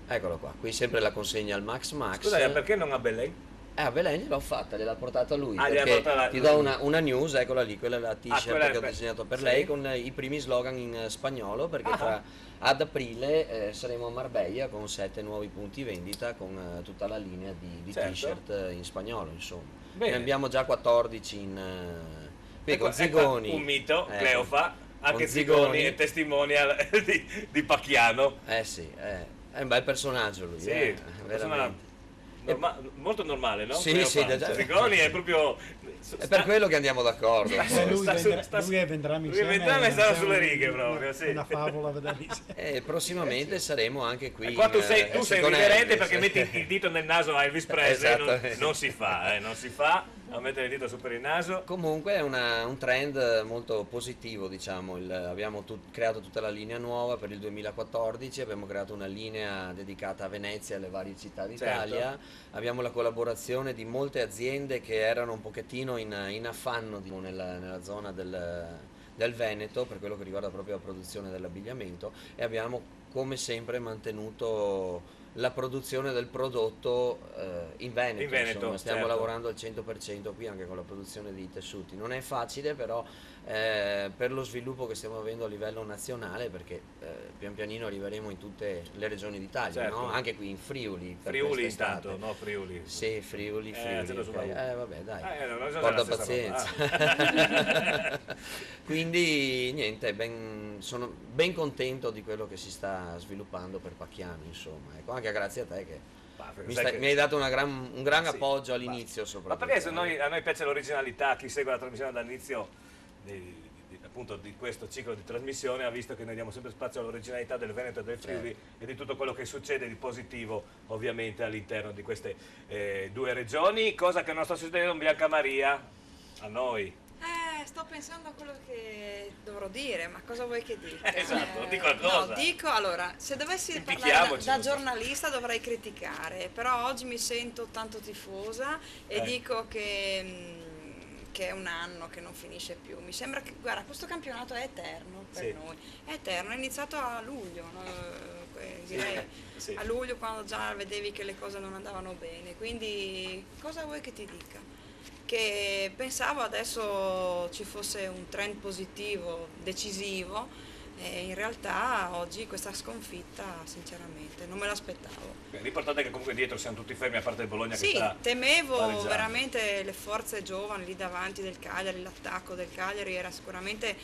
Eccolo qua, qui sempre la consegna al Max Max. Scusa, perché non a Belen? A Belen gliel'ho fatta, gliel'ha portata lui, perché ti do una news, eccola lì, quella è la t-shirt che ho disegnato per lei con i primi slogan in spagnolo, perché ad aprile saremo a Marbella con 7 nuovi punti vendita con tutta la linea di t-shirt in spagnolo, insomma. Ne abbiamo già 14 con Zigoni. Un mito, Cleofa. Anche Zigoni è testimonial di Pacchiano. Sì, è un bel personaggio lui, sì, veramente. Molto normale, no? Sì, Zigoni è proprio... È per quello che andiamo d'accordo. Lui e Vendrame insieme stanno sulle righe proprio, sì. Una favola vedere. Prossimamente saremo anche qui. Qua tu sei riverente perché metti il dito nel naso a Elvis Presley, non si fa, non si fa a mettere il dito su per il naso. Comunque è un trend molto positivo, diciamo. Abbiamo creato tutta la linea nuova per il 2014, abbiamo creato una linea dedicata a Venezia e alle varie città d'Italia. Certo. Abbiamo la collaborazione di molte aziende che erano un pochettino in affanno nella zona del Veneto per quello che riguarda proprio la produzione dell'abbigliamento, e abbiamo come sempre mantenuto la produzione del prodotto in Veneto, insomma, stiamo lavorando al 100% qui anche con la produzione di tessuti. Non è facile, però per lo sviluppo che stiamo avendo a livello nazionale, perché pian pianino arriveremo in tutte le regioni d'Italia, no? Anche qui in Friuli. Friuli intanto, no Friuli? Sì, Friuli. Okay. Vabbè, dai, un po' da pazienza. Quindi niente, sono ben contento di quello che si sta sviluppando per Pacchiano, insomma, ecco, anche grazie a te che mi hai dato un gran appoggio all'inizio, soprattutto. Ma perché a noi piace l'originalità, chi segue la trasmissione dall'inizio appunto di questo ciclo di trasmissione ha visto che noi diamo sempre spazio all'originalità del Veneto e del Friuli e di tutto quello che succede di positivo ovviamente all'interno di queste due regioni, cosa che non sta succedendo in Biancamaria a noi. Sto pensando a quello che dovrò dire, ma cosa vuoi che dica? Esatto, di qualcosa. No, dico, allora, se dovessi parlare da giornalista dovrei criticare, però oggi mi sento tanto tifosa e dico che è un anno che non finisce più. Mi sembra che, guarda, questo campionato è eterno per noi. È eterno, è iniziato a luglio, direi a luglio, quando già vedevi che le cose non andavano bene. Quindi cosa vuoi che ti dica? Che pensavo adesso ci fosse un trend positivo, decisivo, e in realtà oggi questa sconfitta sinceramente non me l'aspettavo. L'importante è che comunque dietro siamo tutti fermi, a parte il Bologna che sta temevo pareggiando. Veramente le forze giovani lì davanti del Cagliari, l'attacco del Cagliari era sicuramente,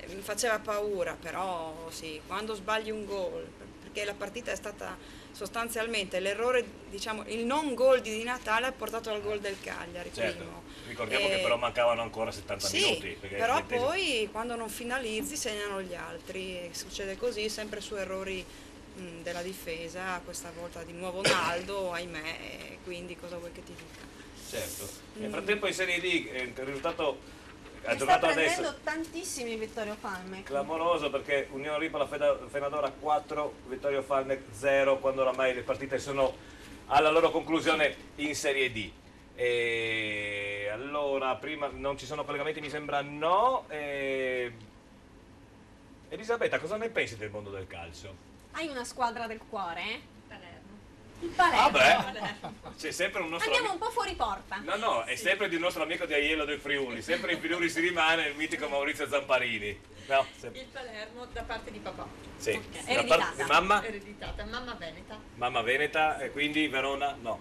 mi faceva paura, però sì, quando sbagli un gol, perché la partita è stata sostanzialmente l'errore, diciamo, il non gol di Di Natale ha portato al gol del Cagliari. Certo, ricordiamo che però mancavano ancora 70 minuti. Però poi quando non finalizzi segnano gli altri, e succede così, sempre su errori della difesa, questa volta di nuovo Naldo, ahimè, quindi cosa vuoi che ti dica? Certo, nel frattempo in Serie D il risultato sta prendendo tantissimi Vittorio Falmec. Clamoroso, perché Unione Ripola Fenadora 4, Vittorio Falmec 0, quando oramai le partite sono alla loro conclusione in Serie D. E allora, prima non ci sono collegamenti, mi sembra no. Elisabetta, cosa ne pensi del mondo del calcio? Hai una squadra del cuore? Il Palermo. Palermo. C'è sempre un nostro Andiamo un po' fuori porta. No, è sempre di un nostro amico di Aiello del Friuli. Sempre in Friuli si rimane il mitico Maurizio Zamparini. No, il Palermo da parte di papà. Sì. Okay. Da parte di mamma? Ereditata, mamma veneta. Mamma veneta, e quindi Verona no.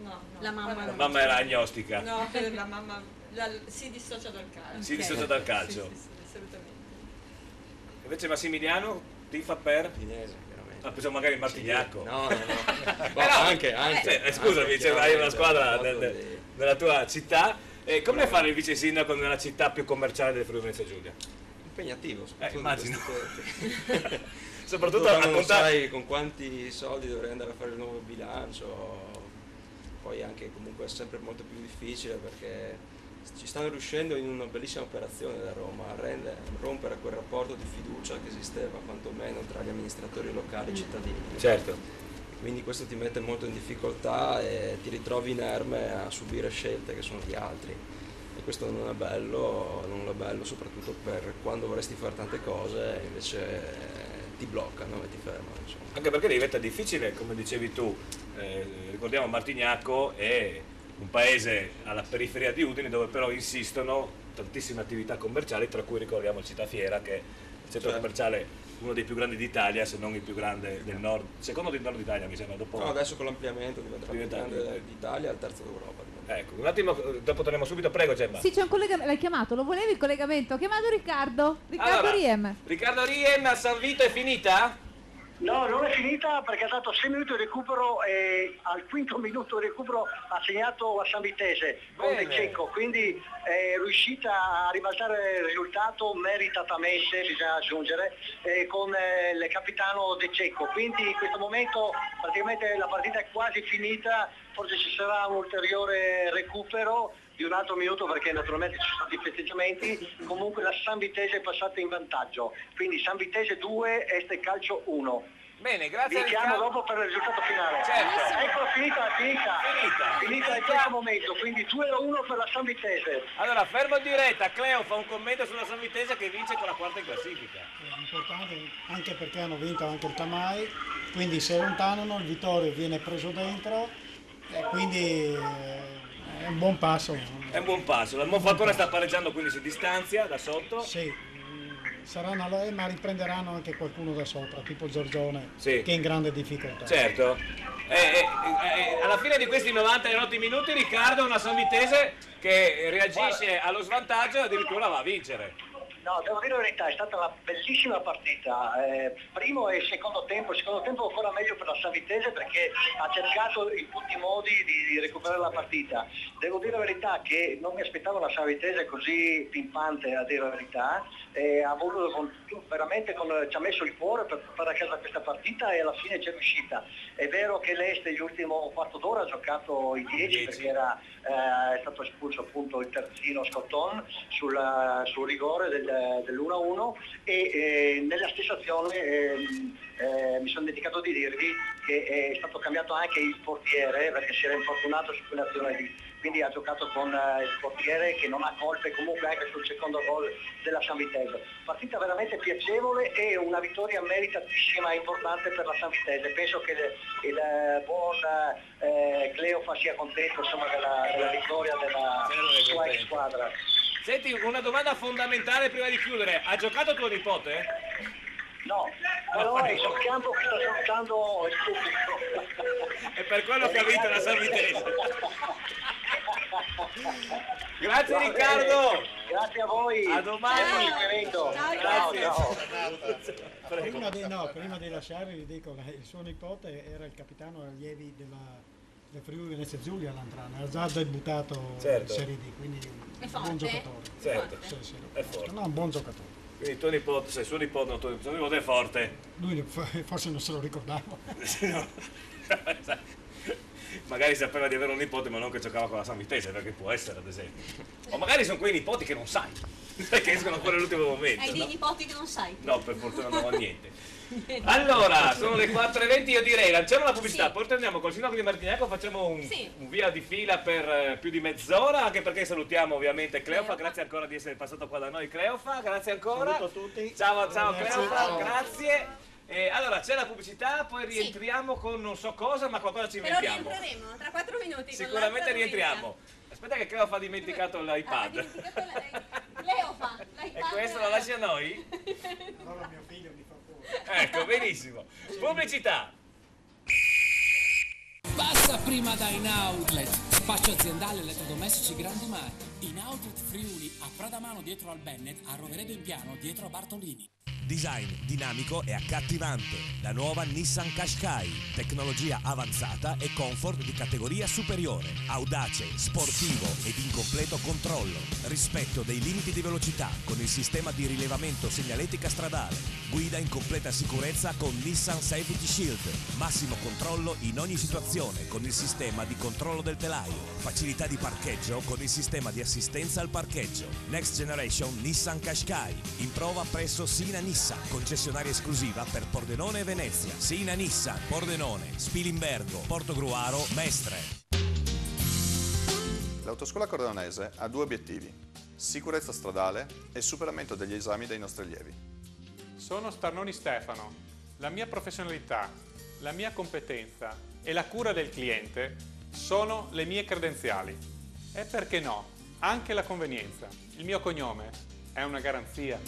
No. La mamma era agnostica. No, la mamma si dissocia dal calcio. Si dissocia dal calcio. Sì, assolutamente. Invece Massimiliano tifa per? Pensavo magari Martignacco. No. Anche. Scusami, hai una squadra nella tua città. Come fare il vice sindaco nella città più commerciale del Friuli Venezia Giulia? Impegnativo, immagino. Soprattutto quando non sai con quanti soldi dovrei andare a fare il nuovo bilancio. Poi anche comunque è sempre molto più difficile, perché ci stanno riuscendo in una bellissima operazione da Roma a rompere quel rapporto di fiducia che esisteva quantomeno tra gli amministratori locali e i cittadini. Certo. Quindi questo ti mette molto in difficoltà e ti ritrovi inerme a subire scelte che sono di altri, e questo non è bello soprattutto per quando vorresti fare tante cose, invece ti bloccano e ti fermano, insomma. Anche perché diventa difficile, come dicevi tu, ricordiamo Martignacco è un paese alla periferia di Udine, dove però insistono tantissime attività commerciali, tra cui ricordiamo il Città Fiera, che è il centro commerciale uno dei più grandi d'Italia, se non il più grande del nord, secondo del nord d'Italia mi sembra. Dopo adesso con l'ampliamento diventerà il più grande d'Italia e il terzo d'Europa. Ecco, un attimo, dopo torniamo subito, prego Gemma. Sì, c'è un collegamento, l'hai chiamato, lo volevi il collegamento? Ho chiamato Riccardo Allora, Riem. Riccardo Riem a San Vito è finita? No, non è finita perché ha dato 6 minuti di recupero e al quinto minuto di recupero ha segnato la San Vitese con De Cecco, quindi è riuscita a ribaltare il risultato meritatamente, bisogna aggiungere, con il capitano De Cecco. Quindi in questo momento praticamente la partita è quasi finita, forse ci sarà un ulteriore recupero di un altro minuto perché naturalmente ci sono stati festeggiamenti, comunque la San Vitese è passata in vantaggio, quindi San Vitese 2, Este Calcio 1. Bene, grazie. Vi chiamo dopo per il risultato finale. Certo. Ecco, finita in questo momento, quindi 2-1 per la San Vitese. Allora, fermo in diretta, Cleo fa un commento sulla San Vitese che vince con la quarta in classifica. È importante anche perché hanno vinto anche il Tamai, quindi si allontanano, il Vittorio viene preso dentro e quindi è un buon passo. È un buon passo, il Monfalcone sta pareggiando, quindi si distanzia da sotto. Sì, saranno ma riprenderanno anche qualcuno da sopra, tipo Giorgione, che è in grande difficoltà. Certo. Alla fine di questi 90 minuti Riccardo, una San Vitese che reagisce allo svantaggio e addirittura va a vincere. No, devo dire la verità, è stata una bellissima partita, primo e secondo tempo ancora meglio per la San Vitese perché ha cercato in tutti i modi di recuperare la partita. Devo dire la verità che non mi aspettavo una San Vitese così pimpante, a dire la verità, ha voluto ci ha messo il cuore per portare a casa questa partita e alla fine c'è riuscita. È vero che l'Este l'ultimo quarto d'ora ha giocato i 10 perché è stato espulso appunto il terzino Scotton sul rigore dell'1-1 e nella stessa azione mi sono dimenticato di dirvi che è stato cambiato anche il portiere perché si era infortunato su quell'azione lì, quindi ha giocato con il portiere che non ha colpe comunque anche sul secondo gol della San Vitese. Partita veramente piacevole e una vittoria meritatissima e importante per la San Vitese. Penso che il buon Cleofa sia contento insomma, della vittoria della sua ex squadra. Senti, una domanda fondamentale prima di chiudere, ha giocato tuo nipote? No, però è sul campo che sta salutando il pubblico. È per quello che ha vinto la San Vitese. Grazie Riccardo. Grazie a voi. A domani. Ciao. Prima di lasciarvi vi dico, il suo nipote era il capitano allievi del Friuli Venezia Giulia l'Antrana, era già debuttato in Serie D, quindi un buon giocatore. Certo, sì, è forte. No, un buon giocatore. Quindi tuo nipote è forte. Lui forse non se lo ricordava. No. Magari sapeva di avere un nipote ma non che giocava con la San Vitese, perché può essere ad esempio. O magari sono quei nipoti che non sai, perché escono fuori all'ultimo momento. Hai dei nipoti che non sai? No, per fortuna non ho niente. Allora, sono le 4:20, io direi lanciamo la pubblicità, poi torniamo col sindaco di Martignaco, facciamo un via di fila per più di mezz'ora, anche perché salutiamo ovviamente Cleofa, grazie ancora di essere passato qua da noi Cleofa, grazie ancora. Saluto a tutti. Ciao Cleofa, grazie. Allora c'è la pubblicità, poi rientriamo con non so cosa, ma qualcosa ci inventiamo. Però rientreremo tra 4 minuti. Sicuramente rientriamo. Aspetta che Cleofa ha dimenticato l'iPad. Cleofa, l'iPad. E questo lo lascia a noi? Allora mio figlio mi fa pure. Ecco, benissimo. Pubblicità. Passa prima da In Outlet, spazio aziendale elettrodomestici grandi marchi. In Outlet Friuli, a Pradamano dietro al Bennett, a Roveredo in Piano dietro a Bartolini. Design dinamico e accattivante. La nuova Nissan Qashqai. Tecnologia avanzata e comfort di categoria superiore. Audace, sportivo ed in completo controllo. Rispetto dei limiti di velocità con il sistema di rilevamento segnaletica stradale. Guida in completa sicurezza con Nissan Safety Shield. Massimo controllo in ogni situazione con il sistema di controllo del telaio. Facilità di parcheggio con il sistema di assistenza al parcheggio. Next Generation Nissan Qashqai. In prova presso Sina Nissan, concessionaria esclusiva per Pordenone e Venezia. Sina Nissan, Pordenone, Spilimbergo, Portogruaro, Mestre. L'autoscuola Cordonese ha 2 obiettivi: sicurezza stradale e superamento degli esami dei nostri allievi. Sono Starnoni Stefano. La mia professionalità, la mia competenza e la cura del cliente sono le mie credenziali. E perché no, anche la convenienza. Il mio cognome è una garanzia.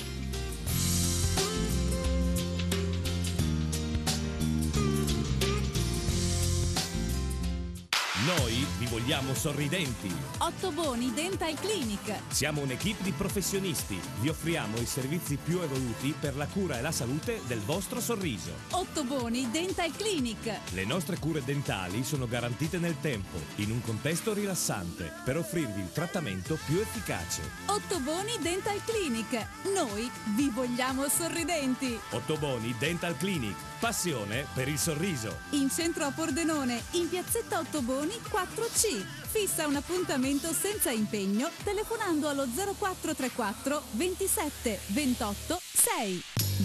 Noi vi vogliamo sorridenti. Ottoboni Dental Clinic. Siamo un'equipe di professionisti. Vi offriamo i servizi più evoluti per la cura e la salute del vostro sorriso. Ottoboni Dental Clinic. Le nostre cure dentali sono garantite nel tempo, in un contesto rilassante, per offrirvi il trattamento più efficace. Ottoboni Dental Clinic. Noi vi vogliamo sorridenti. Ottoboni Dental Clinic. Passione per il sorriso. In centro a Pordenone, in piazzetta Ottoboni 4C. Fissa un appuntamento senza impegno telefonando allo 0434 27 28 6.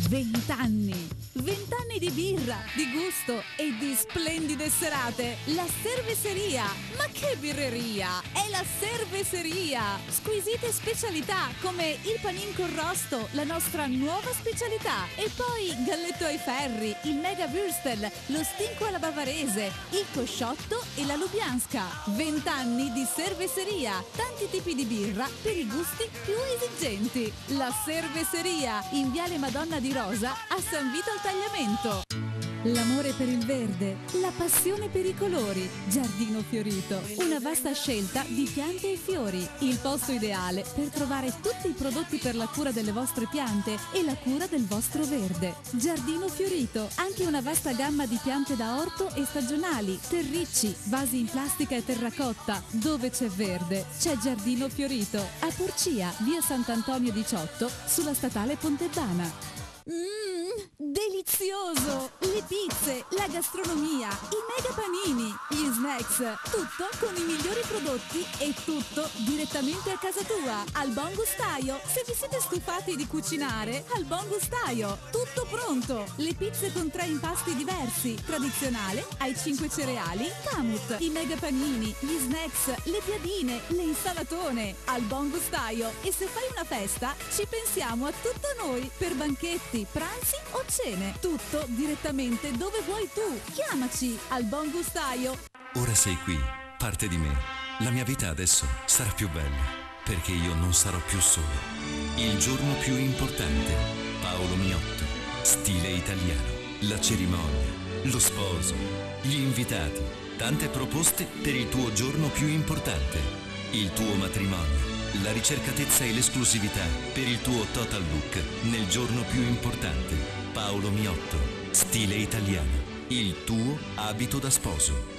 20 anni. 20 anni di birra, di gusto e di splendide serate. La Cerveseria. Ma che birreria! È la Cerveseria. Squisite specialità come il panin con rosto, la nostra nuova specialità. E poi galletto ai ferri, il mega würstel, lo stinco alla bavarese, il cosciotto e la lubianska. 20 anni di Cerveseria. Tanti tipi di birra per i gusti più esigenti. La Cerveseria, in Viale Madonna di Rosa a San Vito al Tagliamento. L'amore per il verde, la passione per i colori. Giardino Fiorito, una vasta scelta di piante e fiori. Il posto ideale per trovare tutti i prodotti per la cura delle vostre piante e la cura del vostro verde. Giardino Fiorito, anche una vasta gamma di piante da orto e stagionali, terricci, vasi in plastica e terracotta. Dove c'è verde, c'è Giardino Fiorito. A Porcia, via Sant'Antonio 18, sulla statale Pontebana. Delizioso! Le pizze, la gastronomia, i mega panini, gli snacks, tutto con i migliori prodotti e tutto direttamente a casa tua, al Buon Gustaio. Se vi siete stufati di cucinare, al Buon Gustaio, tutto pronto. Le pizze con 3 impasti diversi, tradizionale, ai 5 cereali, Camut, i mega panini, gli snacks, le piadine, le insalatone, al Buon Gustaio. E se fai una festa, ci pensiamo a tutto noi, per banchetti, pranzi o cene. Tutto direttamente dove vuoi tu. Chiamaci al Buon Gustaio. Ora sei qui, parte di me. La mia vita adesso sarà più bella, perché io non sarò più solo. Il giorno più importante. Paolo Miotto. Stile italiano. La cerimonia, lo sposo, gli invitati. Tante proposte per il tuo giorno più importante. Il tuo matrimonio. La ricercatezza e l'esclusività per il tuo total look nel giorno più importante. Paolo Miotto, stile italiano, il tuo abito da sposo.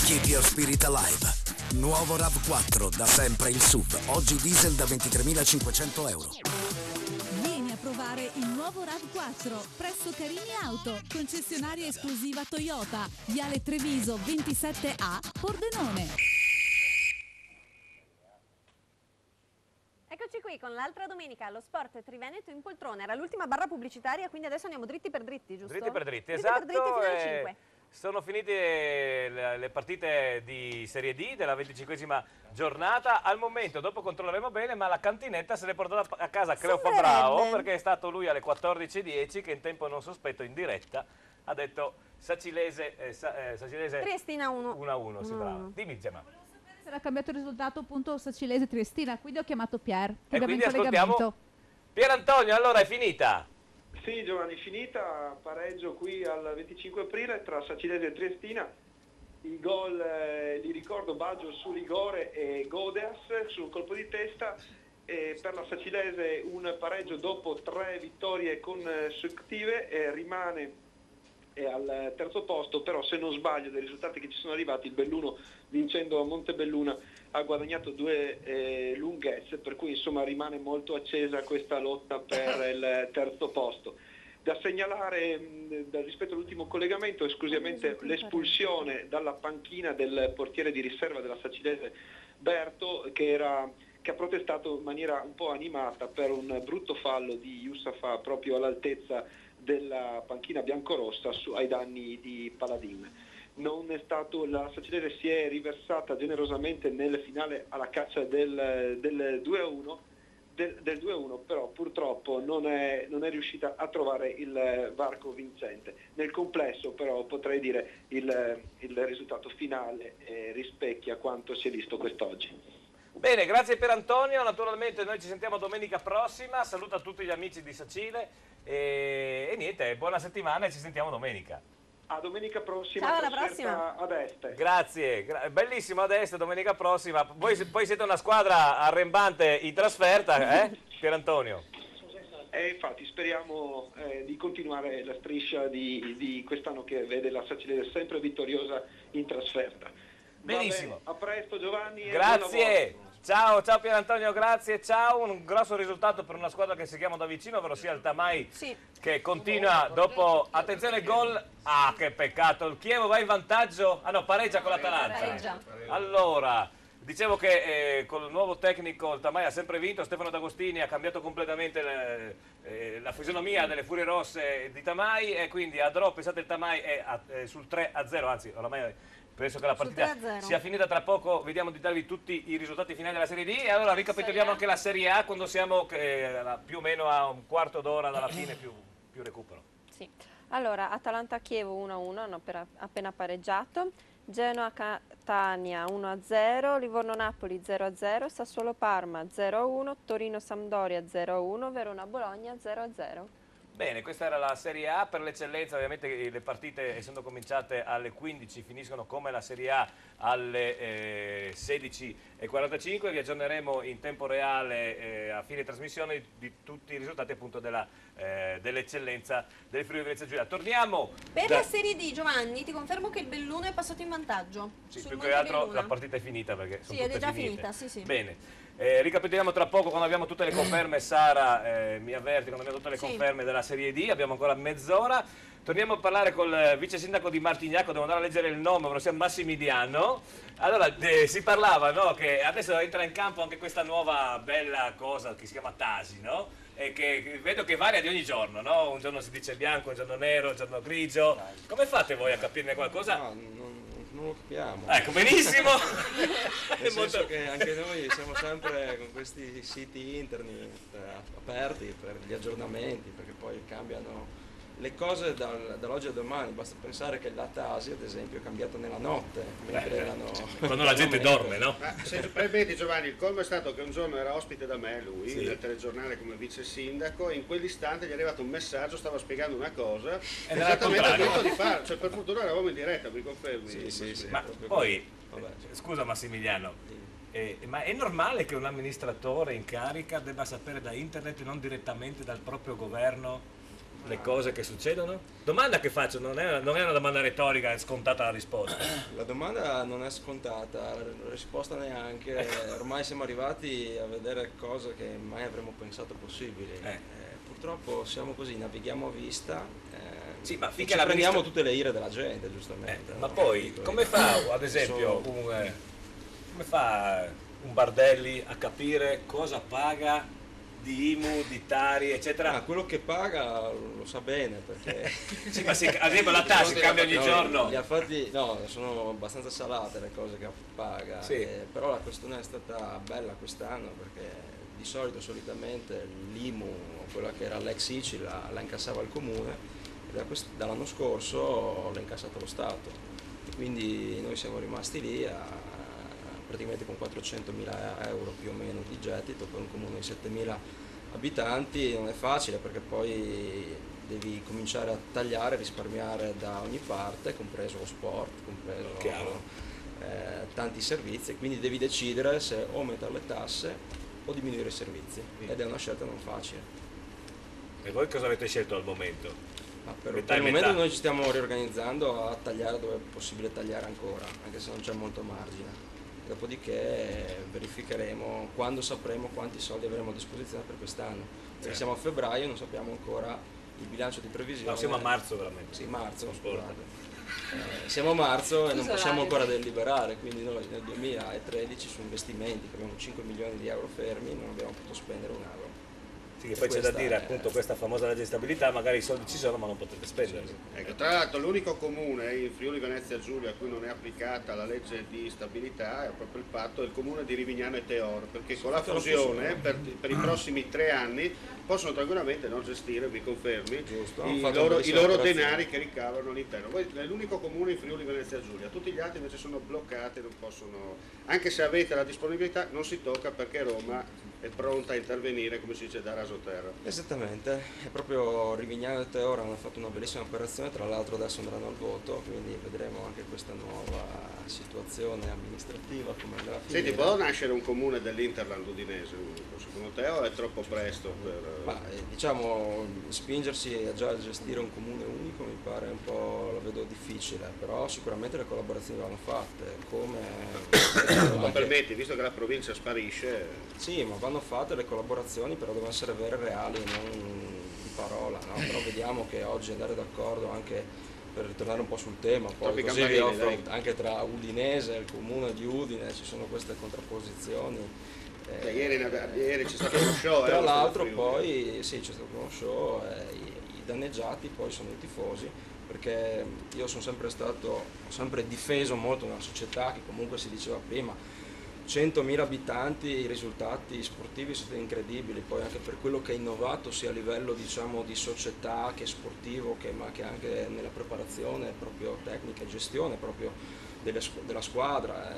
Keep your spirit alive. Nuovo RAV4, da sempre il SUV. Oggi diesel da 23.500 euro. Vieni a provare il nuovo RAV4 presso Carini Auto, concessionaria esclusiva Toyota, Viale Treviso 27A, Pordenone. Eccoci qui con l'altra domenica allo Sport Triveneto in poltrona. Era l'ultima barra pubblicitaria, quindi adesso andiamo dritti per dritti, giusto? Dritti per dritti, dritti esatto. Per dritti fino alle 5. Sono finite le partite di Serie D della 25esima giornata. Al momento, dopo controlleremo bene, ma la cantinetta se l'è portata a casa Cleo Fabrao, perché è stato lui alle 14:10 che in tempo non sospetto in diretta ha detto Sacilese Triestina 1. 1-1, sì, bravo. Dimmi, Gemma. Sarà cambiato il risultato appunto Sacilese Triestina, quindi ho chiamato Pier. E quindi ascoltiamo Pier Antonio, allora è finita. Sì, Giovanni, finita, pareggio qui al 25 aprile tra Sacilese e Triestina. I gol, li ricordo, Baggio su rigore e Godeas sul colpo di testa. E per la Sacilese un pareggio dopo 3 vittorie consecutive, rimane è al terzo posto, però se non sbaglio dai risultati che ci sono arrivati il Belluno, vincendo a Montebelluna, ha guadagnato 2 lunghezze, per cui insomma rimane molto accesa questa lotta per il terzo posto. Da segnalare rispetto all'ultimo collegamento esclusivamente l'espulsione dalla panchina del portiere di riserva della Sacilese Berto, che ha protestato in maniera un po' animata per un brutto fallo di Youssafa proprio all'altezza della panchina biancorossa ai danni di Paladin. Non è stato, la Sacilese si è riversata generosamente nel finale alla caccia del 2-1, del 2-1, però purtroppo non è riuscita a trovare il varco vincente. Nel complesso però potrei dire il risultato finale rispecchia quanto si è visto quest'oggi. Bene, grazie per Antonio, naturalmente noi ci sentiamo domenica prossima, saluto a tutti gli amici di Sacile e niente, buona settimana e ci sentiamo domenica. A domenica prossima. Ciao, alla prossima. Ad Este. Grazie, bellissimo ad Est, domenica prossima. Voi siete una squadra arrembante in trasferta, Pier Antonio? Infatti speriamo di continuare la striscia di quest'anno che vede la Sacilese sempre vittoriosa in trasferta. Benissimo. A presto Giovanni. Grazie. Ciao Pier Antonio, grazie, ciao. Un grosso risultato per una squadra che seguiamo da vicino, ovvero sia il Tamai, che continua dopo, attenzione, gol. Ah, che peccato, il Chievo va in vantaggio, pareggia con l'Atalanta. Allora, dicevo che con il nuovo tecnico il Tamai ha sempre vinto, Stefano D'Agostini ha cambiato completamente la fisionomia delle Furie Rosse di Tamai e quindi a draw, pensate, il Tamai è sul 3-0, anzi oramai penso che la partita sia finita tra poco, vediamo di darvi tutti i risultati finali della Serie D e allora ricapitoliamo anche la Serie A quando siamo più o meno a un quarto d'ora dalla fine più recupero. Sì. Allora, Atalanta-Chievo 1-1, hanno appena pareggiato, Genoa-Catania 1-0, Livorno-Napoli 0-0, Sassuolo-Parma 0-1, Torino-Sampdoria 0-1, Verona-Bologna 0-0. Bene, questa era la Serie A, per l'eccellenza ovviamente le partite essendo cominciate alle 15 finiscono come la Serie A alle 16:45, vi aggiorneremo in tempo reale a fine trasmissione di tutti i risultati appunto dell'eccellenza del Friuli Venezia Giulia. Torniamo per la Serie D, Giovanni, ti confermo che il Belluno è passato in vantaggio. Sì, più che altro la partita è finita perché sono tutte è già finite. finita, sì. Bene. Ricapitoliamo tra poco quando abbiamo tutte le conferme, Sara mi avverti quando abbiamo tutte le conferme della Serie D, abbiamo ancora mezz'ora, torniamo a parlare col vice sindaco di Martignaco, devo andare a leggere il nome, ovvero sia Massimiliano. Allora si parlava, no, che adesso entra in campo anche questa nuova bella cosa che si chiama Tasi, no? E che vedo che varia di ogni giorno, no? Un giorno si dice bianco, un giorno nero, un giorno grigio, come fate voi a capirne qualcosa? Non lo capiamo. Ecco, benissimo! Nel senso che anche noi siamo sempre con questi siti internet aperti per gli aggiornamenti, perché poi cambiano le cose dall'oggi al domani. Basta pensare che la Tasi, ad esempio, è cambiata nella notte, mentre erano quando la gente dorme, no? Vedi Giovanni, il colmo è stato che un giorno era ospite da me lui, nel telegiornale come vice sindaco, e in quell'istante gli è arrivato un messaggio, stava spiegando una cosa, esattamente il diritto di fare, cioè per fortuna eravamo in diretta, mi confermi? Sì. Ma poi, scusa Massimiliano, ma è normale che un amministratore in carica debba sapere da internet e non direttamente dal proprio governo le cose che succedono? Domanda che faccio, non è una domanda retorica, è scontata la risposta. La domanda non è scontata, la risposta neanche, ormai siamo arrivati a vedere cose che mai avremmo pensato possibili. Purtroppo siamo così, navighiamo a vista, sì, ma ci prendiamo tutte le ire della gente, giustamente. Ma poi, come fa ad esempio come fa un Bardelli a capire cosa paga di IMU, di Tari, eccetera? Quello che paga lo sa bene, perché sì, ma ad esempio la Tasi cambia ogni giorno. Sono abbastanza salate le cose che paga, però la questione è stata bella quest'anno, perché di solitamente l'IMU, quella che era l'ex ICI, la incassava il comune, e dall'anno scorso l'ha incassato lo Stato, e quindi noi siamo rimasti lì praticamente con 400.000 euro più o meno di gettito per un comune di 7.000 abitanti. Non è facile, perché poi devi cominciare a tagliare, risparmiare da ogni parte, compreso lo sport, compreso tanti servizi, quindi devi decidere se o aumentare le tasse o diminuire i servizi, ed è una scelta non facile. E voi cosa avete scelto al momento? Ma per il momento noi ci stiamo riorganizzando a tagliare dove è possibile tagliare ancora, anche se non c'è molto margine. Dopodiché verificheremo quando sapremo quanti soldi avremo a disposizione per quest'anno. Perché siamo a febbraio e non sappiamo ancora il bilancio di previsione. No, siamo a marzo veramente. Sì, marzo, scusate. Siamo a marzo e non possiamo ancora deliberare, quindi noi nel 2013 su investimenti che abbiamo 5 milioni di euro fermi non abbiamo potuto spendere un euro. Sì, che poi c'è da dire appunto questa famosa legge di stabilità, magari i soldi ci sono ma non potete spenderli. Ecco, tra l'altro l'unico comune in Friuli Venezia Giulia a cui non è applicata la legge di stabilità è proprio il patto del comune di Rivignano e Teor, perché con la fusione per i prossimi 3 anni possono tranquillamente non gestire, vi confermi, i loro denari che ricavano all'interno. È l'unico comune in Friuli Venezia Giulia, tutti gli altri invece sono bloccati, non possono, anche se avete la disponibilità non si tocca perché Roma è pronta a intervenire, come si dice, da rasoterra. Esattamente, è proprio Rivignano e Teor hanno fatto una bellissima operazione, tra l'altro adesso andranno al voto, quindi vedremo anche questa nuova situazione amministrativa come andrà a finire. Senti, può nascere un comune dell'Interland udinese, secondo te, o è troppo presto? Ma diciamo, spingersi a già gestire un comune unico mi pare un po', lo vedo difficile, però sicuramente le collaborazioni vanno fatte, come... Non permetti, visto che la provincia sparisce... Sì, ma vanno fatte le collaborazioni, però devono essere vere e reali, non di parola, no? Però vediamo che oggi andare d'accordo anche per ritornare un po' sul tema, poi così vi offro anche tra Udinese e il comune di Udine ci sono queste contrapposizioni. Ieri c'è stato uno show. Tra l'altro poi sì, c'è stato uno show, i danneggiati poi sono i tifosi, perché io sono sempre ho sempre difeso molto una società che comunque si diceva prima, 100.000 abitanti, i risultati sportivi sono stati incredibili, poi anche per quello che è innovato sia a livello diciamo di società che sportivo, ma che anche nella preparazione proprio tecnica e gestione proprio della squadra,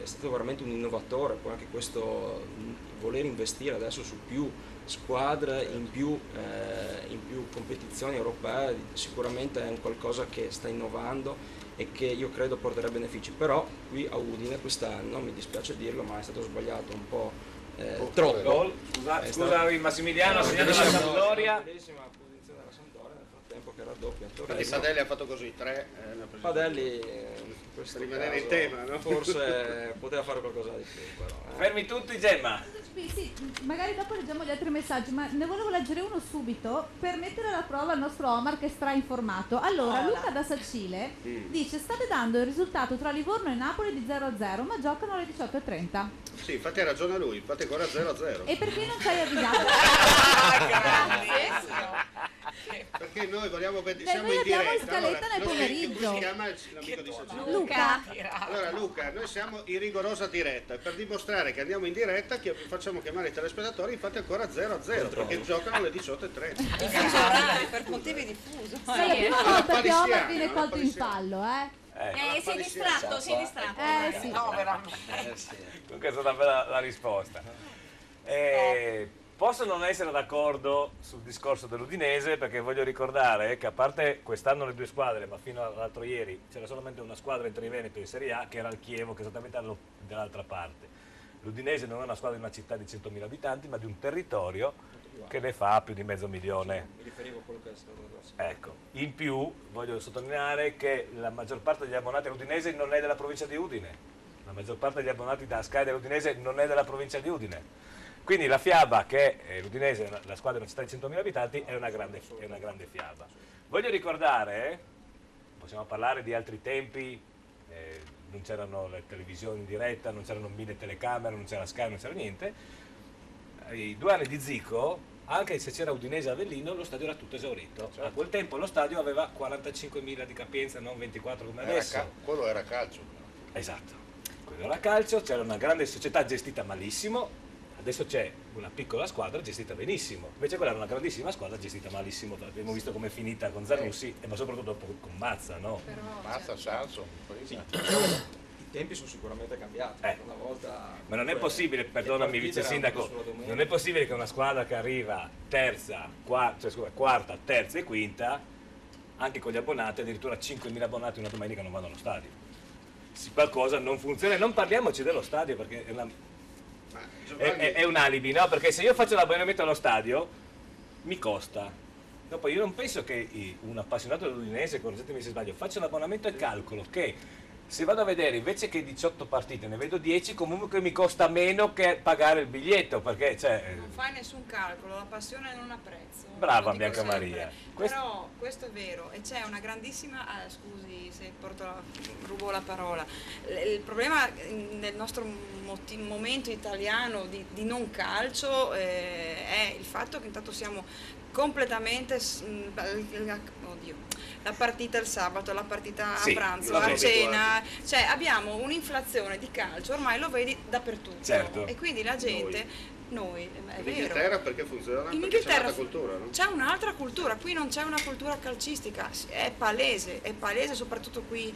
è stato veramente un innovatore. Poi anche questo voler investire adesso su più squadre, in più competizioni europee, sicuramente è un qualcosa che sta innovando e che io credo porterà benefici, però qui a Udine quest'anno, mi dispiace dirlo, ma è stato sbagliato un po' troppo. Scusa Massimiliano, ha segnato la Sampdoria. Bellissima posizione della Sampdoria nel frattempo che raddoppia. Infatti Padelli ha fatto così, 3. Padelli per rimanere in tema, no? Forse poteva fare qualcosa di più, però. Fermi tutti, Gemma. Sì, magari dopo leggiamo gli altri messaggi, ma ne volevo leggere uno subito per mettere alla prova il nostro Omar che è strainformato. Allora, Luca da Sacile dice: state dando il risultato tra Livorno e Napoli di 0-0, ma giocano alle 18:30. Sì, infatti ha ragione lui, infatti ancora 0-0. E perché non ci hai avvisato? Perché noi vogliamo siamo in diretta. In scaletta nel pomeriggio. Come si chiama l'amico di Sacile? Luca. Allora Luca, noi siamo in rigorosa diretta, per dimostrare che andiamo in diretta facciamo chiamare i telespettatori, infatti ancora 0-0 perché giocano alle 18:30. Per motivi di fuso. È la prima volta che Omar viene colto in fallo, si è distratto, si è distratto. Sì. No, veramente. Comunque è stata bella la risposta. Posso non essere d'accordo sul discorso dell'Udinese, perché voglio ricordare che a parte quest'anno le due squadre, ma fino all'altro ieri c'era solamente una squadra in Triveneto in Serie A, che era il Chievo, che è esattamente dall'altra parte. L'Udinese non è una squadra di una città di 100.000 abitanti, ma di un territorio che ne fa più di 500.000. Mi riferivo a quello che è stato. Ecco, in più voglio sottolineare che la maggior parte degli abbonati all'Udinese non è della provincia di Udine. La maggior parte degli abbonati da Sky dell'Udinese non è della provincia di Udine. Quindi la fiaba che l'Udinese, la squadra di una città di 100.000 abitanti, è una grande fiaba. Voglio ricordare, possiamo parlare di altri tempi, non c'erano le televisioni in diretta, non c'erano 1000 telecamere, non c'era Sky, non c'era niente. I 2 anni di Zico, anche se c'era Udinese Avellino, lo stadio era tutto esaurito. A quel tempo lo stadio aveva 45.000 di capienza, non 24 come adesso. Quello era calcio. Esatto, quello era calcio, c'era una grande società gestita malissimo. Adesso c'è una piccola squadra gestita benissimo, invece quella era una grandissima squadra gestita malissimo. Abbiamo visto com'è finita con Zanussi, ma soprattutto dopo con Mazza, no? Mazza, Sanso. Sì. I tempi sono sicuramente cambiati. Una volta ma non è possibile, perdonami vice sindaco, non è possibile che una squadra che arriva quarta, terza e quinta, anche con gli abbonati, addirittura 5.000 abbonati una domenica non vanno allo stadio. Qualcosa non funziona, non parliamoci dello stadio perché è un alibi, no? Perché se io faccio l'abbonamento allo stadio mi costa, Dopo io non penso che un appassionato dell'Udinese, correggetemi se sbaglio, faccia un abbonamento al calcolo che se vado a vedere invece che 18 partite ne vedo 10, comunque mi costa meno che pagare il biglietto, perché non fai nessun calcolo, la passione non ha prezzo. Brava Bianca Maria. Però questo è vero e c'è una grandissima scusi se rubo la parola. Il problema nel nostro momento italiano di non calcio è il fatto che intanto siamo completamente la partita il sabato, la partita a pranzo, a cena, cioè abbiamo un'inflazione di calcio, ormai lo vedi dappertutto, certo. E quindi la gente noi è in vero. Inghilterra perché funziona? In perché Inghilterra c'è un'altra cultura, no? C'è un'altra cultura, qui non c'è una cultura calcistica, è palese soprattutto qui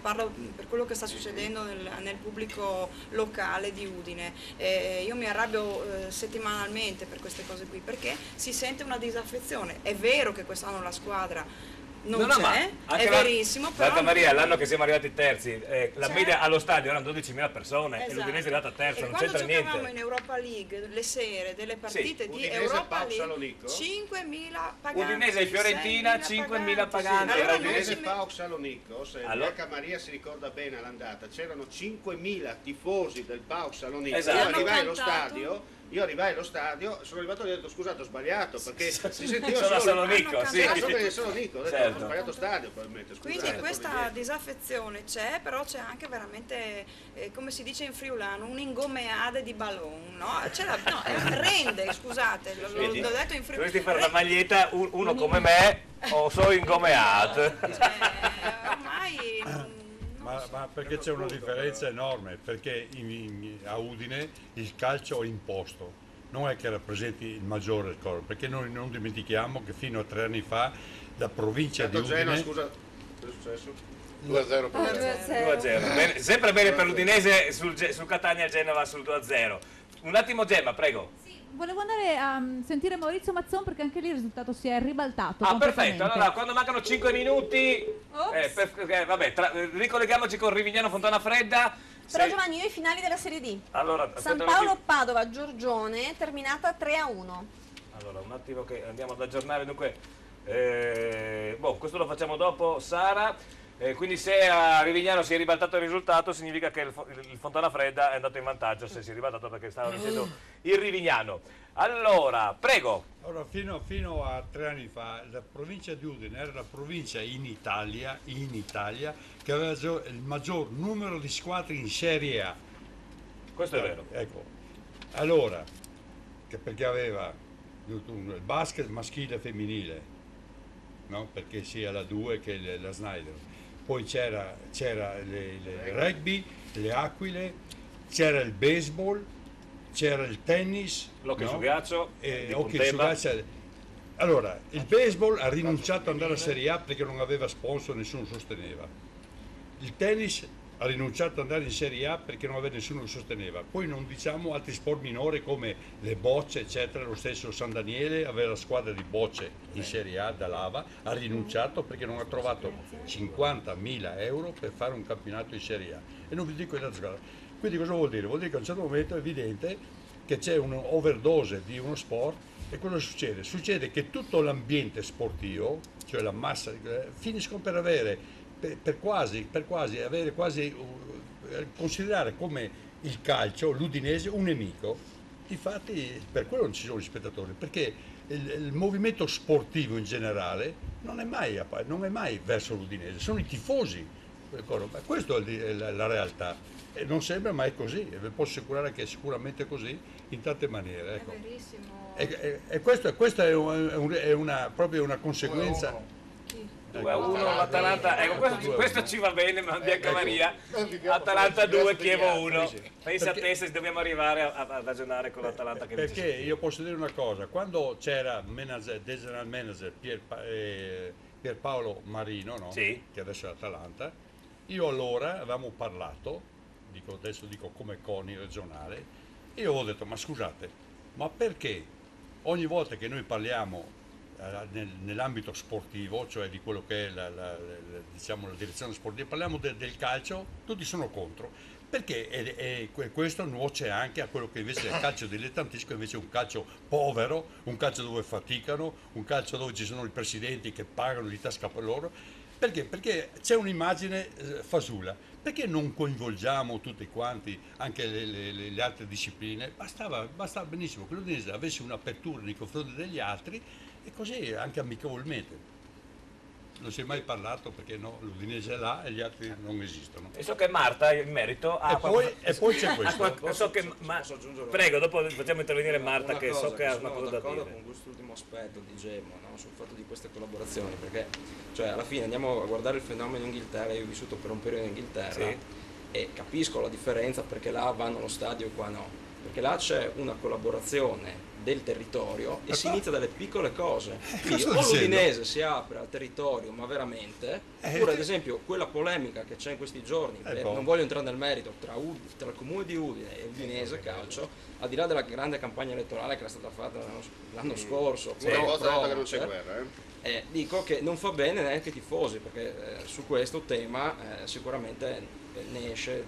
parlo per quello che sta succedendo nel pubblico locale di Udine. Io mi arrabbio settimanalmente per queste cose qui perché si sente una disaffezione. È vero che quest'anno la squadra non c'è, è verissimo, però Santa Maria, l'anno che siamo arrivati terzi, la media allo stadio erano 12.000 persone, esatto. E l'Udinese è arrivata terza, non c'entra niente. Quando giocavamo in Europa League le sere delle partite di Europa League, 5.000 paganti. Udinese e Fiorentina, 5.000 paganti. Allora, Udinese PAOK Salonico, se Bianca Maria si ricorda bene all'andata, c'erano 5.000 tifosi del PAOK Salonico. Esatto. Io arrivai allo stadio, sono arrivato e ho detto scusate ho sbagliato perché si sentiva solo a Salonico, sì. Salonico, ho detto ho sbagliato stadio probabilmente. Quindi questa disaffezione c'è, però c'è anche veramente, come si dice in friulano, un ingomeade di ballon, no? Rende, scusate, l'ho detto in friulano. Dovresti fare la maglietta, uno come me o sono ingomeato. Ormai... Ma perché c'è una differenza enorme, perché a Udine il calcio è imposto, non è che rappresenti il maggiore score, perché noi non dimentichiamo che fino a 3 anni fa la provincia di Udine... Genoa, scusa, cosa è successo? 2-0 per 2-0. Sempre bene per l'Udinese sul Catania Genova sul 2-0. Un attimo Gemma, prego. Volevo andare a sentire Maurizio Mazzon perché anche lì il risultato si è ribaltato. Ah, perfetto. Allora, quando mancano 5 minuti, ricolleghiamoci con Rivignano Fontana Fredda. Però Giovanni, io i finali della Serie D. Allora, San Paolo Padova Giorgione terminata 3-1. Allora, un attimo che andiamo ad aggiornare, dunque questo lo facciamo dopo, Sara. Quindi se a Rivignano si è ribaltato il risultato significa che il Fontana Fredda è andato in vantaggio, se si è ribaltato perché stava vincendo il Rivignano. Allora, prego. Allora, fino a 3 anni fa la provincia di Udine era la provincia in Italia che aveva il maggior numero di squadre in Serie A. Questo è vero. Ecco, allora, perché aveva il basket maschile e femminile, no? Perché sia la 2 che la Snyder. Poi c'era il rugby, le aquile, c'era il baseball, c'era il tennis, l'hockey su ghiaccio, Allora, il baseball ha rinunciato ad andare a Serie A perché non aveva sponsor, nessuno sosteneva. Il tennis ha rinunciato ad andare in Serie A perché non aveva nessuno che sosteneva. Poi non diciamo altri sport minori come le bocce, eccetera. Lo stesso San Daniele aveva la squadra di bocce in Serie A da Lava, ha rinunciato perché non ha trovato 50.000 euro per fare un campionato in Serie A. E non vi dico in squadra. Quindi cosa vuol dire? Vuol dire che a un certo momento è evidente che c'è un'overdose di uno sport e cosa succede? Succede che tutto l'ambiente sportivo, cioè la massa, finiscono per avere considerare come il calcio, l'Udinese, un nemico. Infatti per quello non ci sono gli spettatori, perché il movimento sportivo in generale non è mai verso l'Udinese, sono i tifosi. Questa è la realtà e non sembra mai così, e vi posso assicurare che è sicuramente così in tante maniere. Ecco. È verissimo. E questa è proprio una conseguenza. 2-1 l'Atalanta, ecco, questo ci va bene, ma Bianca Maria, Atalanta 2, Chievo 1. Pensa a te se dobbiamo arrivare a ragionare con l'Atalanta che perché io posso dire una cosa, quando c'era general manager Pierpaolo Marino, no? Sì. Che adesso è Atalanta, io allora avevamo parlato, adesso dico come CONI regionale, e io ho detto ma scusate, ma perché ogni volta che noi parliamo nell'ambito sportivo, cioè di quello che è diciamo, la direzione sportiva, parliamo del calcio, tutti sono contro. Perché questo nuoce anche a quello che invece è il calcio dilettantistico, invece è un calcio povero, un calcio dove faticano, un calcio dove ci sono i presidenti che pagano di tasca per loro. Perché? Perché c'è un'immagine fasulla. Perché non coinvolgiamo tutti quanti, anche le altre discipline? Bastava benissimo che l'Udinese avesse un'apertura nei confronti degli altri e così anche amichevolmente. Non si è mai parlato perché no, l'Udinese è là e gli altri non esistono. E so che Marta in merito ha e poi c'è questo. Prego, dopo facciamo intervenire Marta che so che ha una cosa da dire. Sono d'accordo con quest'ultimo aspetto di Gemma, no? Sul fatto di queste collaborazioni, perché cioè alla fine andiamo a guardare il fenomeno in Inghilterra. Io ho vissuto per un periodo in Inghilterra e capisco la differenza, perché là vanno allo stadio e qua no, perché là c'è una collaborazione del territorio e si inizia dalle piccole cose. Quindi o l'Udinese si apre al territorio, ma veramente, oppure ad esempio quella polemica che c'è in questi giorni, non voglio entrare nel merito, tra il comune di Udine e Udinese Calcio, al di là della grande campagna elettorale che era stata fatta l'anno scorso, che non c'è guerra, dico che non fa bene neanche ai tifosi, perché su questo tema sicuramente ne esce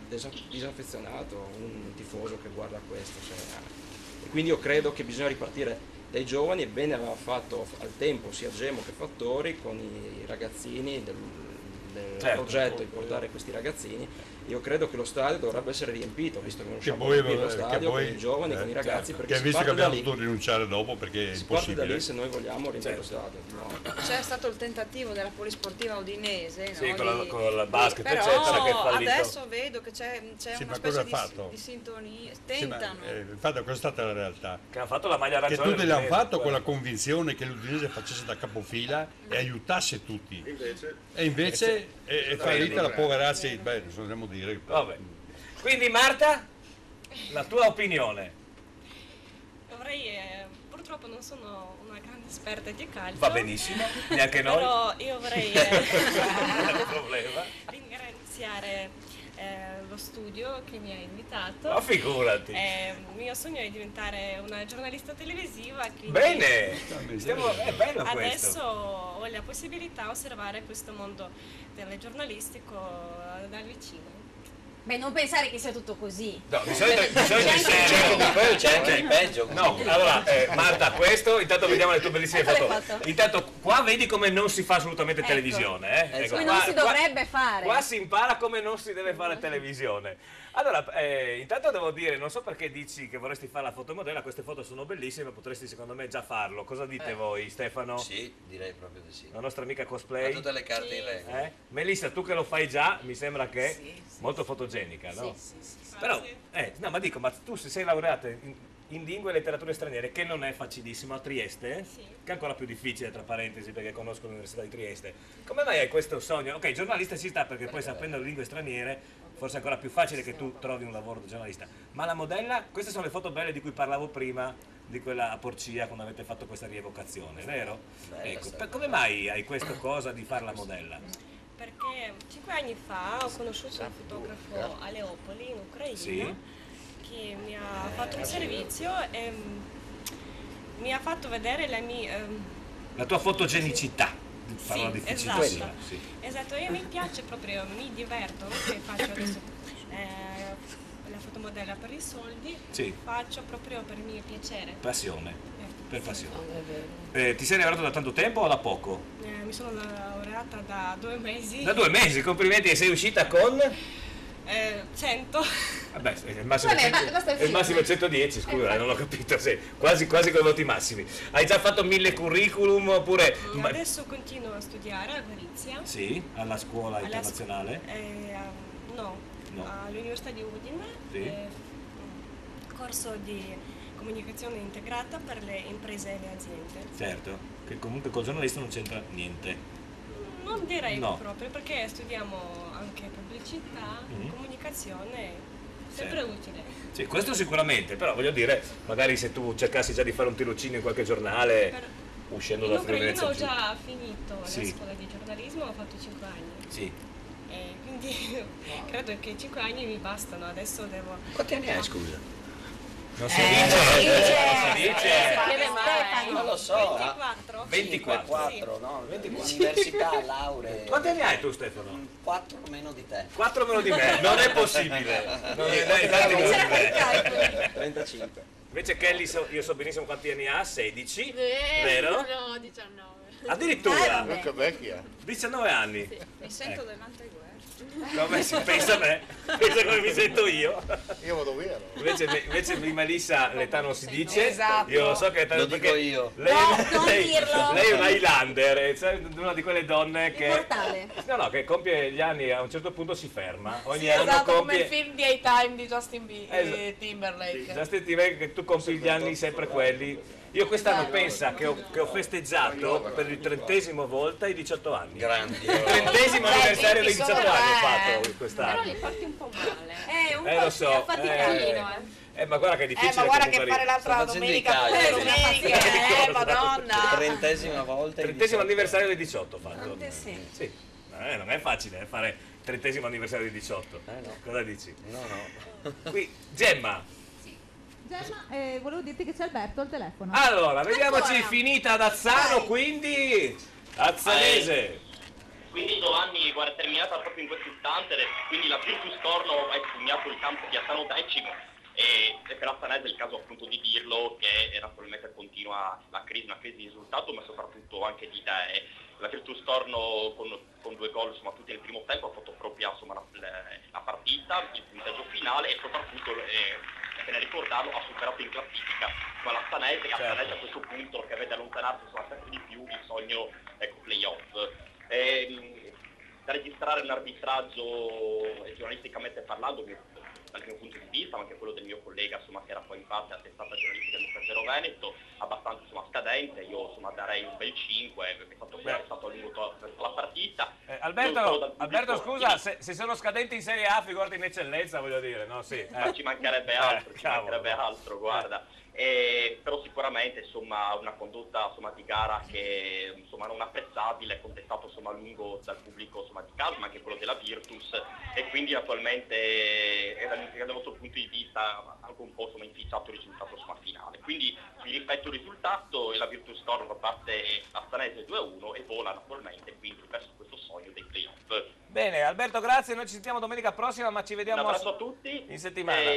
disaffezionato un tifoso che guarda questo. Quindi io credo che bisogna ripartire dai giovani, e bene aveva fatto al tempo sia Gemo che Fattori con i ragazzini del progetto di portare questi ragazzini. Io credo che lo stadio dovrebbe essere riempito, visto che non riusciamo a riempire lo stadio con i giovani, con i ragazzi, perché che visto che abbiamo dovuto rinunciare dopo perché è si impossibile. parte da lì se noi vogliamo riempire lo stadio. C'è stato il tentativo della polisportiva udinese, sì, no? con la basket, però eccetera, che è fallito. adesso vedo che c'è una specie di sintonia, tentano. Infatti questa è stata la realtà. Che hanno fatto la maglia arancione. Che tutti l'hanno fatto con la convinzione che l'Udinese facesse da capofila e aiutasse tutti. Invece è fallita la poverazza, non dobbiamo dire. Vabbè. Quindi Marta, la tua opinione? Purtroppo non sono una grande esperta di calcio. Va benissimo, neanche noi. Però io vorrei ringraziare lo studio che mi ha invitato. Ma figurati. Il mio sogno è diventare una giornalista televisiva. Bene, è bello adesso questo. Ho la possibilità di osservare questo mondo telegiornalistico da vicino. Beh, non pensare che sia tutto così. No, di solito c'è anche di peggio. No, allora, Marta, questo, intanto vediamo le tue bellissime foto. Intanto qua vedi come non si fa assolutamente televisione. Ecco, come non si dovrebbe fare. Qua si impara come non si deve fare televisione. Allora, intanto devo dire, non so perché dici che vorresti fare la fotomodella, queste foto sono bellissime, potresti secondo me già farlo. Cosa dite voi, Stefano? Sì, direi proprio di sì. La nostra amica cosplay. Ha tutte le carte in regola. Melissa, tu che lo fai già, mi sembra che molto fotogenica, no? Sì. Però, no, ma dico, ma tu sei laureata in lingue e letterature straniere, che non è facilissimo, a Trieste, che è ancora più difficile, tra parentesi, perché conosco l'Università di Trieste. Come mai hai questo sogno? Ok, giornalista ci sta, perché poi sapendo le lingue straniere forse è ancora più facile che tu trovi un lavoro da giornalista. Ma la modella, queste sono le foto belle di cui parlavo prima, di quella a Porcia, quando avete fatto questa rievocazione, vero? Ecco, come mai hai questa cosa di fare la modella? Perché 5 anni fa ho conosciuto un fotografo a Leopoli, in Ucraina, che mi ha fatto un servizio e mi ha fatto vedere la tua fotogenicità. Parola difficile. Esatto, e mi piace proprio, mi diverto, non che faccio adesso la fotomodella per i soldi, faccio proprio per il mio piacere. Passione, per passione. Ti sei laureato da tanto tempo o da poco? Mi sono laureata da 2 mesi. Da 2 mesi, complimenti, e sei uscita con? 100. Vabbè, il massimo è 110, scusa, non ho capito, quasi con i voti massimi. Hai già fatto 1000 curriculum oppure? Adesso continuo a studiare a Gorizia. Sì, alla scuola internazionale? No, all'Università di Udine. Corso di comunicazione integrata per le imprese e le aziende. Certo, che comunque col giornalista non c'entra niente. Non direi proprio, perché studiamo anche pubblicità, comunicazione, sempre utile. Sì, questo sicuramente, però voglio dire, magari se tu cercassi già di fare un tirocinio in qualche giornale, uscendo da Friuli Venezia Giulia. Io ho già finito la scuola di giornalismo, ho fatto 5 anni. Sì. Quindi credo che 5 anni mi bastano, adesso devo... Quanti anni hai, scusa? Non si dice, si chiede mai. lo so. 24. 24, no? 24. Università, lauree. Quanti anni hai tu, Stefano? 4 meno di te. 4 meno di me, non è possibile. Non è 35. Invece Kelly, io so benissimo quanti anni ha, 16, vero? No, 19. Addirittura? Che vecchia. 19 anni. Sì. Mi sento dell'altra guerra. Come si pensa a me? Pensa come mi sento io. Io vado via. Invece di Melissa l'età non si dice. Esatto. Io so che lo dico io. Lei, non dirlo. Lei è un Highlander, è una di quelle donne che Immortale. no, che compie gli anni, a un certo punto si ferma. Ogni Sì, anno esatto, come compie il film di A-Time di Justin Timberlake. Justin Timberlake, che tu compi gli anni sempre quelli. Io quest'anno pensa che ho festeggiato per il 30esimo volta i 18 anni. Grandi. Il 30esimo anniversario dei 18 anni ho fatto Però quest'anno. li porti un po' male. Un Lo po' so. affaticatino, Ma guarda che è difficile. Ma guarda che comunque fare l'altra Sto facendo domenica i calcoli. domenica, madonna. 30esima volta. 30esimo anniversario dei 18 ho fatto. Sì. Sì. Non è facile fare 30esimo anniversario dei 18. No. Cosa dici? No. Qui, Gemma. Gemma, volevo dirti che c'è Alberto al telefono. Allora, vediamoci, finita ad Azzano, quindi Azzanese. Quindi Giovanni, guarda, è terminata proprio in questo istante, quindi la Virtus Torno ha espugnato il campo di Azzano X e per Azzanese è il caso appunto di dirlo che naturalmente continua una crisi di risultato, ma soprattutto anche di idee. La Virtus Torno con 2 gol, insomma, tutti nel primo tempo ha fatto propria, insomma, la partita, il punteggio finale e soprattutto per ricordarlo, ha superato in classifica ma l'Azzanese, a questo punto che vede allontanarsi, insomma, sempre di più il sogno, playoff. Da registrare un arbitraggio giornalisticamente parlando, dal mio punto di vista, ma anche quello del mio collega, insomma, che era poi in parte a testata giornalistica del Messaggero Veneto, abbastanza, insomma, scadente. Io, insomma, darei un bel 5, perché è stato a lungo la partita. Alberto, scusa, se sono scadenti in Serie A, figurati in eccellenza, voglio dire, no? Sì. Ma ci mancherebbe altro, guarda. Però sicuramente, insomma, una condotta, insomma, di gara che, insomma, non apprezzabile, contestato, insomma, a lungo dal pubblico, insomma, di casa, ma anche quello della Virtus, e quindi naturalmente dal nostro punto di vista anche un po', insomma, inficiato il risultato, insomma, finale. Quindi vi ripeto il risultato e la Virtus Torno parte Azzanese 2-1 e vola naturalmente quindi verso questo sogno dei playoff. Bene, Alberto, grazie, noi ci sentiamo domenica prossima, ma ci vediamo un abbraccio a tutti in settimana.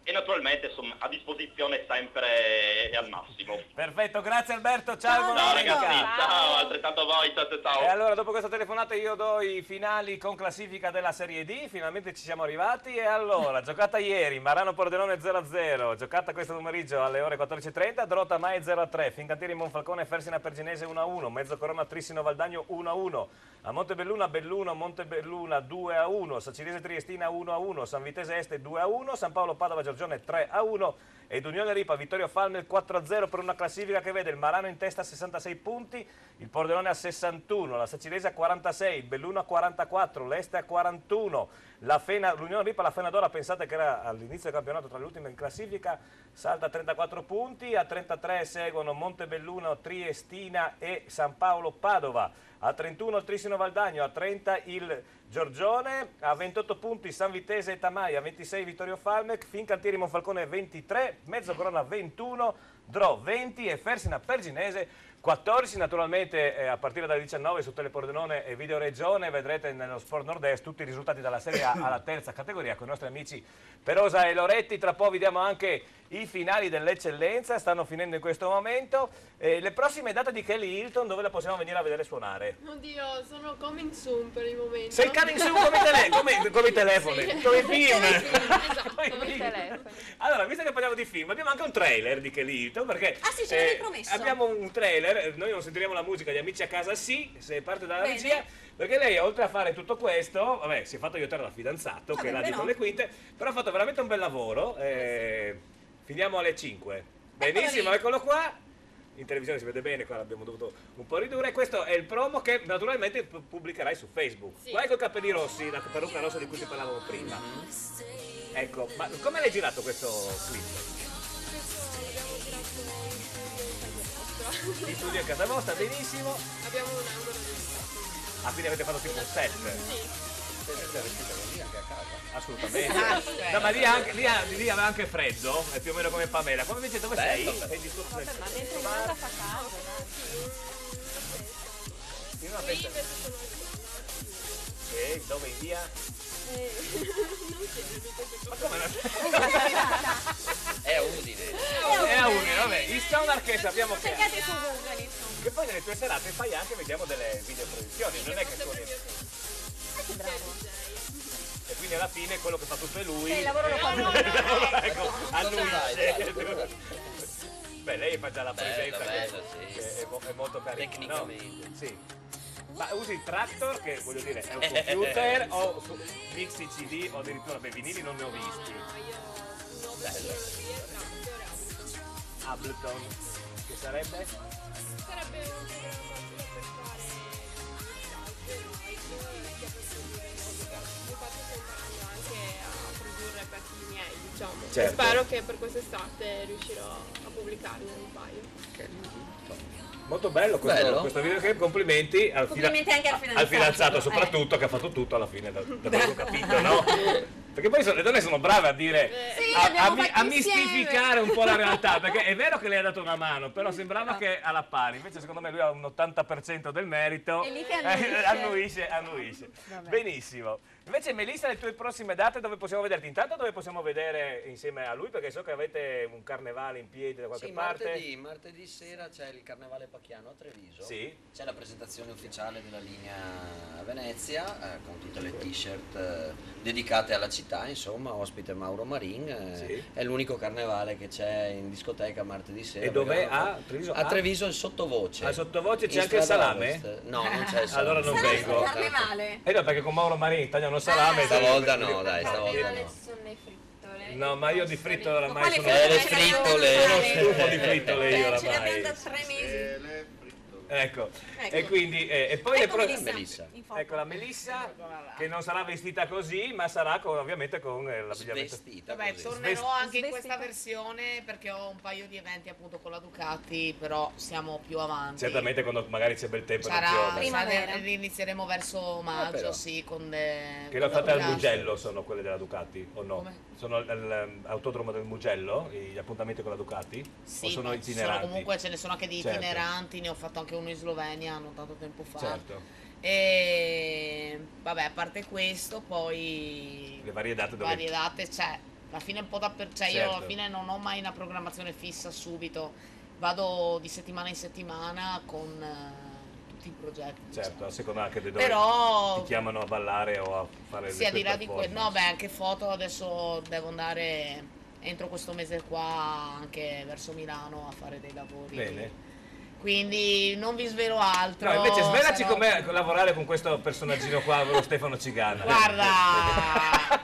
E naturalmente, insomma, a disposizione sempre e al massimo. Perfetto, grazie Alberto, ciao, buona domenica. Ciao, altrettanto a voi, ciao. E allora, dopo questa telefonata io do i finali con classifica della Serie D, finalmente ci siamo arrivati. E allora, giocata ieri, Marano Pordenone 0-0, giocata questo pomeriggio alle ore 14:30, Drota Mai 0-3, Fincantieri Monfalcone Fersina Perginese 1-1, Mezzocorona Trissino Valdagno 1-1, a Montebelluna Belluno Montebelluna 2-1, Sacirese Triestina 1-1, San Vitese Este 2-1, San Paolo Padova Giorgione 3-1 ed Unione Ripa Vittorio Falmel 4-0 per una classifica che vede il Marano in testa a 66 punti, il Pordenone a 61, la Sacirese a 46, il Belluno a 44, l'Este a 41, l'Unione Ripa, la Fenadora, pensate che era all'inizio del campionato tra le ultime in classifica, salta a 34 punti, a 33 seguono Montebelluno, Triestina e San Paolo Padova, a 31 il Trissino Valdagno, a 30 il Giorgione, a 28 punti San Vitese e Tamai, a 26 Vittorio Falmec, Fincantieri Monfalcone 23, Mezzocorona 21, Dro 20 e Fersina Perginese 14. Naturalmente a partire dalle 19 su Telepordenone e Video Regione vedrete nello Sport Nord-Est tutti i risultati dalla Serie A alla terza categoria con i nostri amici Perosa e Loretti. Tra poco vi diamo anche i finali dell'eccellenza, stanno finendo in questo momento. Le prossime date di Kelly Hilton dove la possiamo venire a vedere suonare? Oddio, sono coming soon per il momento. Sei coming soon come i telefoni, Sì. come i film. Esatto, come i telefoni. Allora, visto che parliamo di film, abbiamo anche un trailer di Kelly Hilton, perché Ah sì, ce l'avevi promesso. abbiamo un trailer, noi non sentiremo la musica, gli amici a casa sì, se parte dalla Bene. regia, perché lei oltre a fare tutto questo, vabbè, si è fatto aiutare dal fidanzato, che è là dietro le quinte, però ha fatto veramente un bel lavoro, finiamo alle 5. Benissimo, eccolo qua. In televisione si vede bene, qua l'abbiamo dovuto un po' ridurre. Questo è il promo che naturalmente pubblicherai su Facebook. Sì. Guarda con i capelli rossi, la parrucca rossa di cui ti parlavamo prima. Ecco, ma come l'hai girato questo clip? In studio a casa vostra, benissimo. Abbiamo un angolo di stato. Ah, quindi avete fatto tipo un set. Sì. stessa vestita così anche a casa. Assolutamente. No, ma lì aveva anche freddo, è più o meno come Pamela. Come invece dove sei? Sei di sotto del Ma dentro in casa fa caldo, in una festa. Dove in via? Ma come È a Udine. È a Udine, vabbè. In Stoner che sappiamo che... Cercate su Google, insomma. Che poi nelle tue serate fai anche, vediamo, delle videoproduzioni, non è che suoni... Che bravo. E quindi alla fine quello che fa tutto è lui. Il lavoro lo fa lui. Ecco, a lui. Beh, lei fa già la presenza, bello, che è molto carina. Tecnicamente. No? Sì. Ma usi il Tractor, che voglio dire, è un computer, o mixi CD, o addirittura vinili non ne ho visti. Bello. Ableton, che sarebbe? Sarebbe un programma per fare infatti sto imparando anche a produrre pezzi miei, diciamo. Certo. Spero che per quest'estate riuscirò a pubblicarne un paio. Molto bello questo videoclip, complimenti al Complimenti anche al fidanzato soprattutto, che ha fatto tutto alla fine, da quello che ho capito, no? Perché poi le donne sono brave a dire, a mistificare un po' la realtà, perché è vero che lei ha dato una mano, però sembrava che alla pari, invece secondo me lui ha un 80% del merito, E lì che annuisce. Benissimo. Invece Melissa, le tue prossime date dove possiamo vederti? Intanto dove possiamo vedere insieme a lui, perché so che avete un carnevale in piedi da qualche parte. Martedì sera c'è il Carnevale Pacchiano a Treviso. Sì. C'è la presentazione ufficiale della linea Venezia, con tutte le t-shirt dedicate alla città, insomma, ospite Mauro Marin. Sì. È l'unico carnevale che c'è in discoteca martedì sera. E dov'è? A Treviso? A Treviso il sottovoce. Al sottovoce c'è anche il salame? Ovest. No, non c'è il salame. Allora non vengo. Carnevale. No, perché con Mauro Marin tagliano salame. Stavolta no, dai, stavolta no. Sono le frittole. No, ma io di fritto oramai sono... le frittole. Sono stufo di frittole io Ce l'abbiamo oramai. da 3 mesi. Ecco, e quindi e poi Ecco Melissa. ecco la Melissa che non sarà vestita così, ma sarà ovviamente con l'abbigliamento Svestita. Vabbè, tornerò anche in questa versione perché ho un paio di eventi appunto con la Ducati, però siamo più avanti. certamente quando magari c'è bel tempo Inizieremo verso maggio, però. sì, con che lo fate al Mugello, sono quelle della Ducati o no? Come? Sono all'autodromo del Mugello gli appuntamenti con la Ducati? sì, o sono itineranti? sono comunque ce ne sono anche di Certo. itineranti, ne ho fatto anche uno in Slovenia non tanto tempo fa. Certo. E vabbè, a parte questo, poi Le varie date dove... varie date, cioè alla fine un po' cioè io Certo. alla fine non ho mai una programmazione fissa subito, vado di settimana in settimana con tutti i progetti. Certo, a seconda anche di dove Però ti chiamano a ballare o a fare sì, al le di tue là di quello, performance. no, beh, anche foto, adesso devo andare entro questo mese qua anche verso Milano a fare dei lavori. Bene. Quindi non vi svelo altro. No, invece svelaci sarò- com'è lavorare con questo personaggino qua, lo Stefano Cigana. Guarda,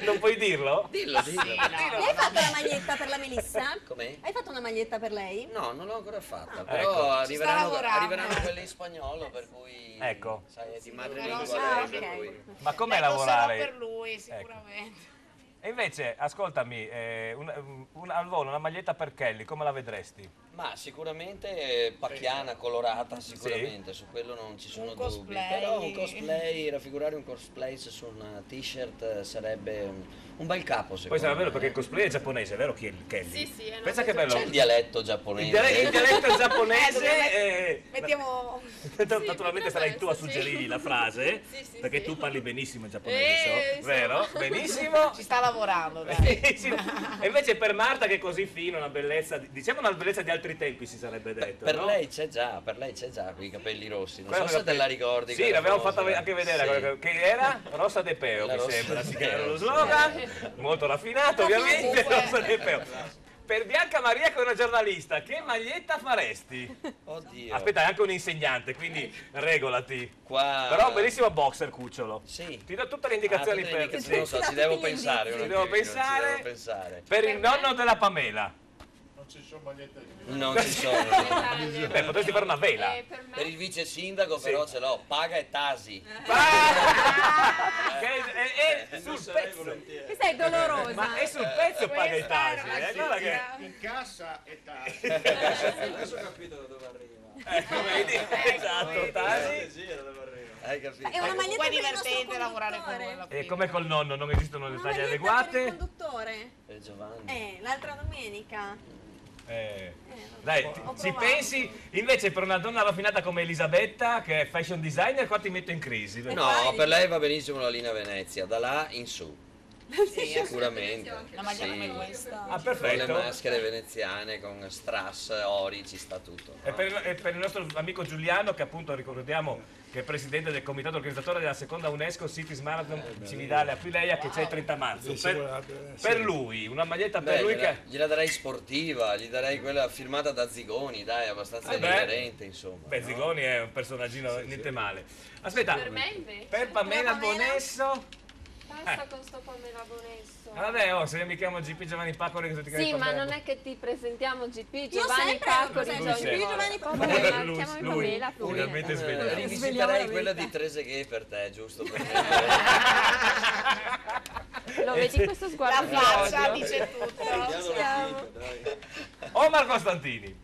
Non puoi dirlo? Dillo. sì, Lei hai fatto la maglietta per la Melissa? Com'è? Hai fatto una maglietta per lei? No, non l'ho ancora fatta, ecco. però Ci sta lavorando. arriveranno quelle in spagnolo, per cui Ecco. sai, è di però madrelingua sì, lei, ok. per cui. Ma com'è ecco, lavorare? sarò per lui sicuramente. E invece, ascoltami, al volo una maglietta per Kelly, come la vedresti? Ma sicuramente pacchiana, colorata, sicuramente, su quello non ci sono Un dubbi. cosplay. Però un cosplay, raffigurare un cosplay su una t-shirt sarebbe un bel capo, Poi secondo sarà me. vero perché il cosplay è giapponese, vero Kelly? Sì, sì, è una Pensa che cosa- bello. C'è il dialetto giapponese. Il dialetto giapponese dove mettiamo naturalmente sarai tu a suggerirgli la frase, Sì, sì, perché sì. tu parli benissimo il giapponese, insomma. vero? Benissimo. ci sta lavorando, dai. E invece per Marta che è così fino, una bellezza, diciamo una bellezza di altri tempi si sarebbe detto, Per no? lei c'è già con i capelli rossi. Non Quella so se che- te la ricordi. Sì, quella l'abbiamo cosa. fatta anche vedere, Sì. che era Rosa de Peo, La mi Rosa sembra, de si chiama Peo, lo sì. slogan, molto raffinato ovviamente, comunque- Rosa de Peo. Per Bianca Maria che è una giornalista, che maglietta faresti? Oddio. Aspetta, è anche un insegnante, quindi regolati. Qua... Però un bellissimo boxer, cucciolo. Sì. Ti do tutte le indicazioni tutte le per... indicazioni, non so, ci devo pensare. Ci un devo attimino, pensare. ci devo pensare. Per il nonno della Pamela. Non ci sono magliette di Non ci sono. Beh, potresti fare una vela. Per me Per il vice sindaco però ce l'ho, paga e tasi. Che è sul pezzo. Che sei dolorosa. Ma è sul pezzo paga i tasi, guarda che... in cassa e tasi. Adesso ho capito da dove arriva. Ecco, vedi? Esatto, tasi. Sì, da dove arriva. Hai capito? È una maglietta È per il nostro divertente lavorare con conduttore. voi alla E fine. come col nonno, non esistono le taglie Per il adeguate. conduttore. Giovanni. L'altra domenica. Dai, Ho ci provato. pensi? Invece per una donna raffinata come Elisabetta, che è fashion designer, qua ti metto in crisi. No, per lei va benissimo la linea Venezia, da là in su. Sì, Sicuramente. Una maglia come questa. Ah, Con perfetto. le maschere veneziane, con strass, ori, ci sta tutto. E per il nostro amico Giuliano, che appunto ricordiamo che è presidente del comitato organizzatore della seconda UNESCO Cities Marathon Cividale Aquileia, che c'è il 30 marzo. Per lui, una maglietta per lui che... Gliela darei sportiva, gli darei quella firmata da Zigoni, dai, abbastanza inerente, insomma. Beh, Zigoni è un personaggino niente male. Aspetta, Per me invece. per Pamela Bonesso... Basta con sto Pamela Bonesso. Vabbè, se io mi chiamo GP Giovanni Pacori, che tu ti chiami Sì, ma Pamela non è che ti presentiamo GP Io Giovanni sempre Pacori. presento Lui sempre. Giovanni Pacori. Vabbè, Lui, chiamami lui, Pamela. finalmente svegliato. Rivisiterei quella di Trezeguet per te, giusto? Per Lo vedi questo sguardo? La faccia dice tutto. Omar Costantini.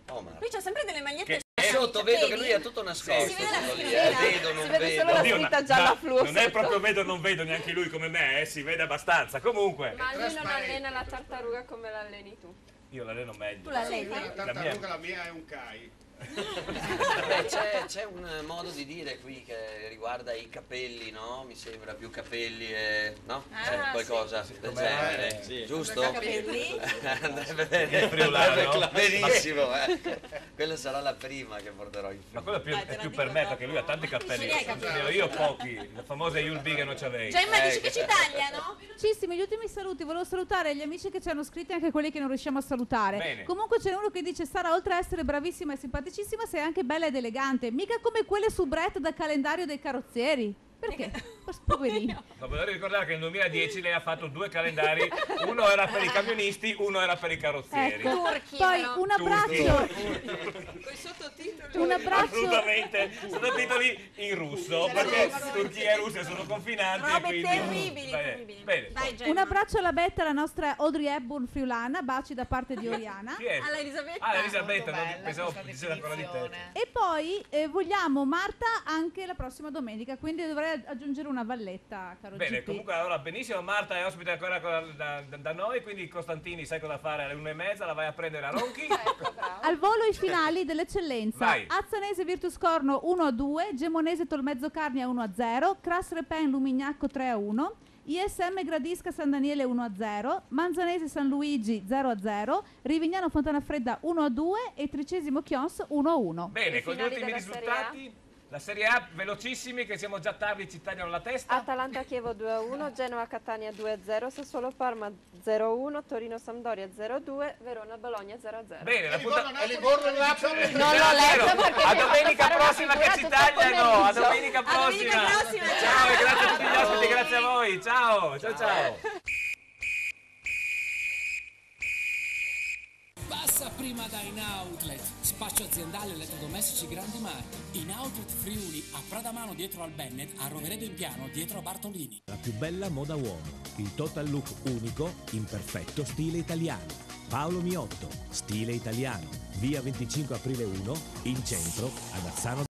Omar. Lui c'ha sempre delle magliette Sotto vedo che lui è tutto nascosto. Si vede la tutto lì, scritta. vedo, non Si vede vedo. solo la Oddio, scritta gialla fluo non è sotto. proprio vedo non vedo neanche lui come me, si vede abbastanza. Comunque, Ma lui non allena la tartaruga come l'alleni tu. io l'alleno meglio. Tu la alleni? La tartaruga, la mia è un Kai. Beh, c'è un modo di dire qui che riguarda i capelli, no? Mi sembra più capelli e... no? C'è qualcosa del genere, giusto? Capelli? Andrebbe bene, Il friulano? andrebbe benissimo, Quella sarà la prima che porterò in Ma quello è più per me, perché lui ha tanti capelli. Ce li hai capelli? Io ho pochi, la famosa Yulby che non c'avevi. Gemma dici che ci tagliano? Velocissimi, gli ultimi saluti. Volevo salutare gli amici che ci hanno scritto e anche quelli che non riusciamo a salutare. Bene. Comunque c'è uno che dice: Sara, oltre a essere bravissima e simpaticissima, sei anche bella ed elegante. Mica come quelle su Brett da calendario dei carrozzieri. Perché? Poverino. Ma vorrei ricordare che nel 2010 lei ha fatto 2 calendari, uno era per i camionisti, uno era per i carrozzieri. Ecco. Poi un abbraccio. Con i sottotitoli. Un abbraccio. Assolutamente, sono titoli in russo, perché Turchia e Russia sono confinanti. Robe quindi... terribili, Bene, terribili. bene. Dai, Gemma. Un abbraccio alla Betta, la nostra Audrey Hepburn friulana. Baci da parte di Oriana. Chi è? Alla Elisabetta. Ah, Elisabetta, non bella pensavo questa diceva ancora di te. definizione. E poi vogliamo Marta anche la prossima domenica, quindi dovrei aggiungere una valletta, caro Bene, GP. comunque allora benissimo, Marta è ospite ancora da noi, quindi Costantini sai cosa fare alle 1:30, la vai a prendere a Ronchi. Al volo i finali dell'eccellenza. Vai. Azzanese Virtus Corno 1-2, Gemonese Tolmezzo Carnia 1-0, Cras Repen Lumignacco 3-1, ISM Gradisca San Daniele 1-0, Manzanese San Luigi 0-0, Rivignano Fontana Fredda 1-2 e Tricesimo Chions 1-1. Bene, I con gli finali ultimi della risultati, la Serie A velocissimi che siamo già tardi, ci tagliano la testa. Atalanta Chievo 2-1, Genoa Catania 2-0, Sassuolo Parma 0-1, Torino Sampdoria 0-2, Verona Bologna 0-0. Bene, la puntata... E Livorno Napoli. Non l'ho letto perché a mi ha domenica fatto fare una prossima che figura ci tutto il tagliano, a pomeriggio. domenica prossima. Ciao, e grazie a tutti gli ospiti, grazie a voi. Ciao, ciao, ciao. Passa prima da In Outlet, spaccio aziendale elettrodomestici grandi marchi. In Outlet Friuli, a Pradamano dietro al Bennett, a Roveredo in Piano dietro a Bartolini. La più bella moda uomo, il total look unico in perfetto stile italiano. Paolo Miotto, stile italiano, via 25 aprile 1, in centro ad Azzano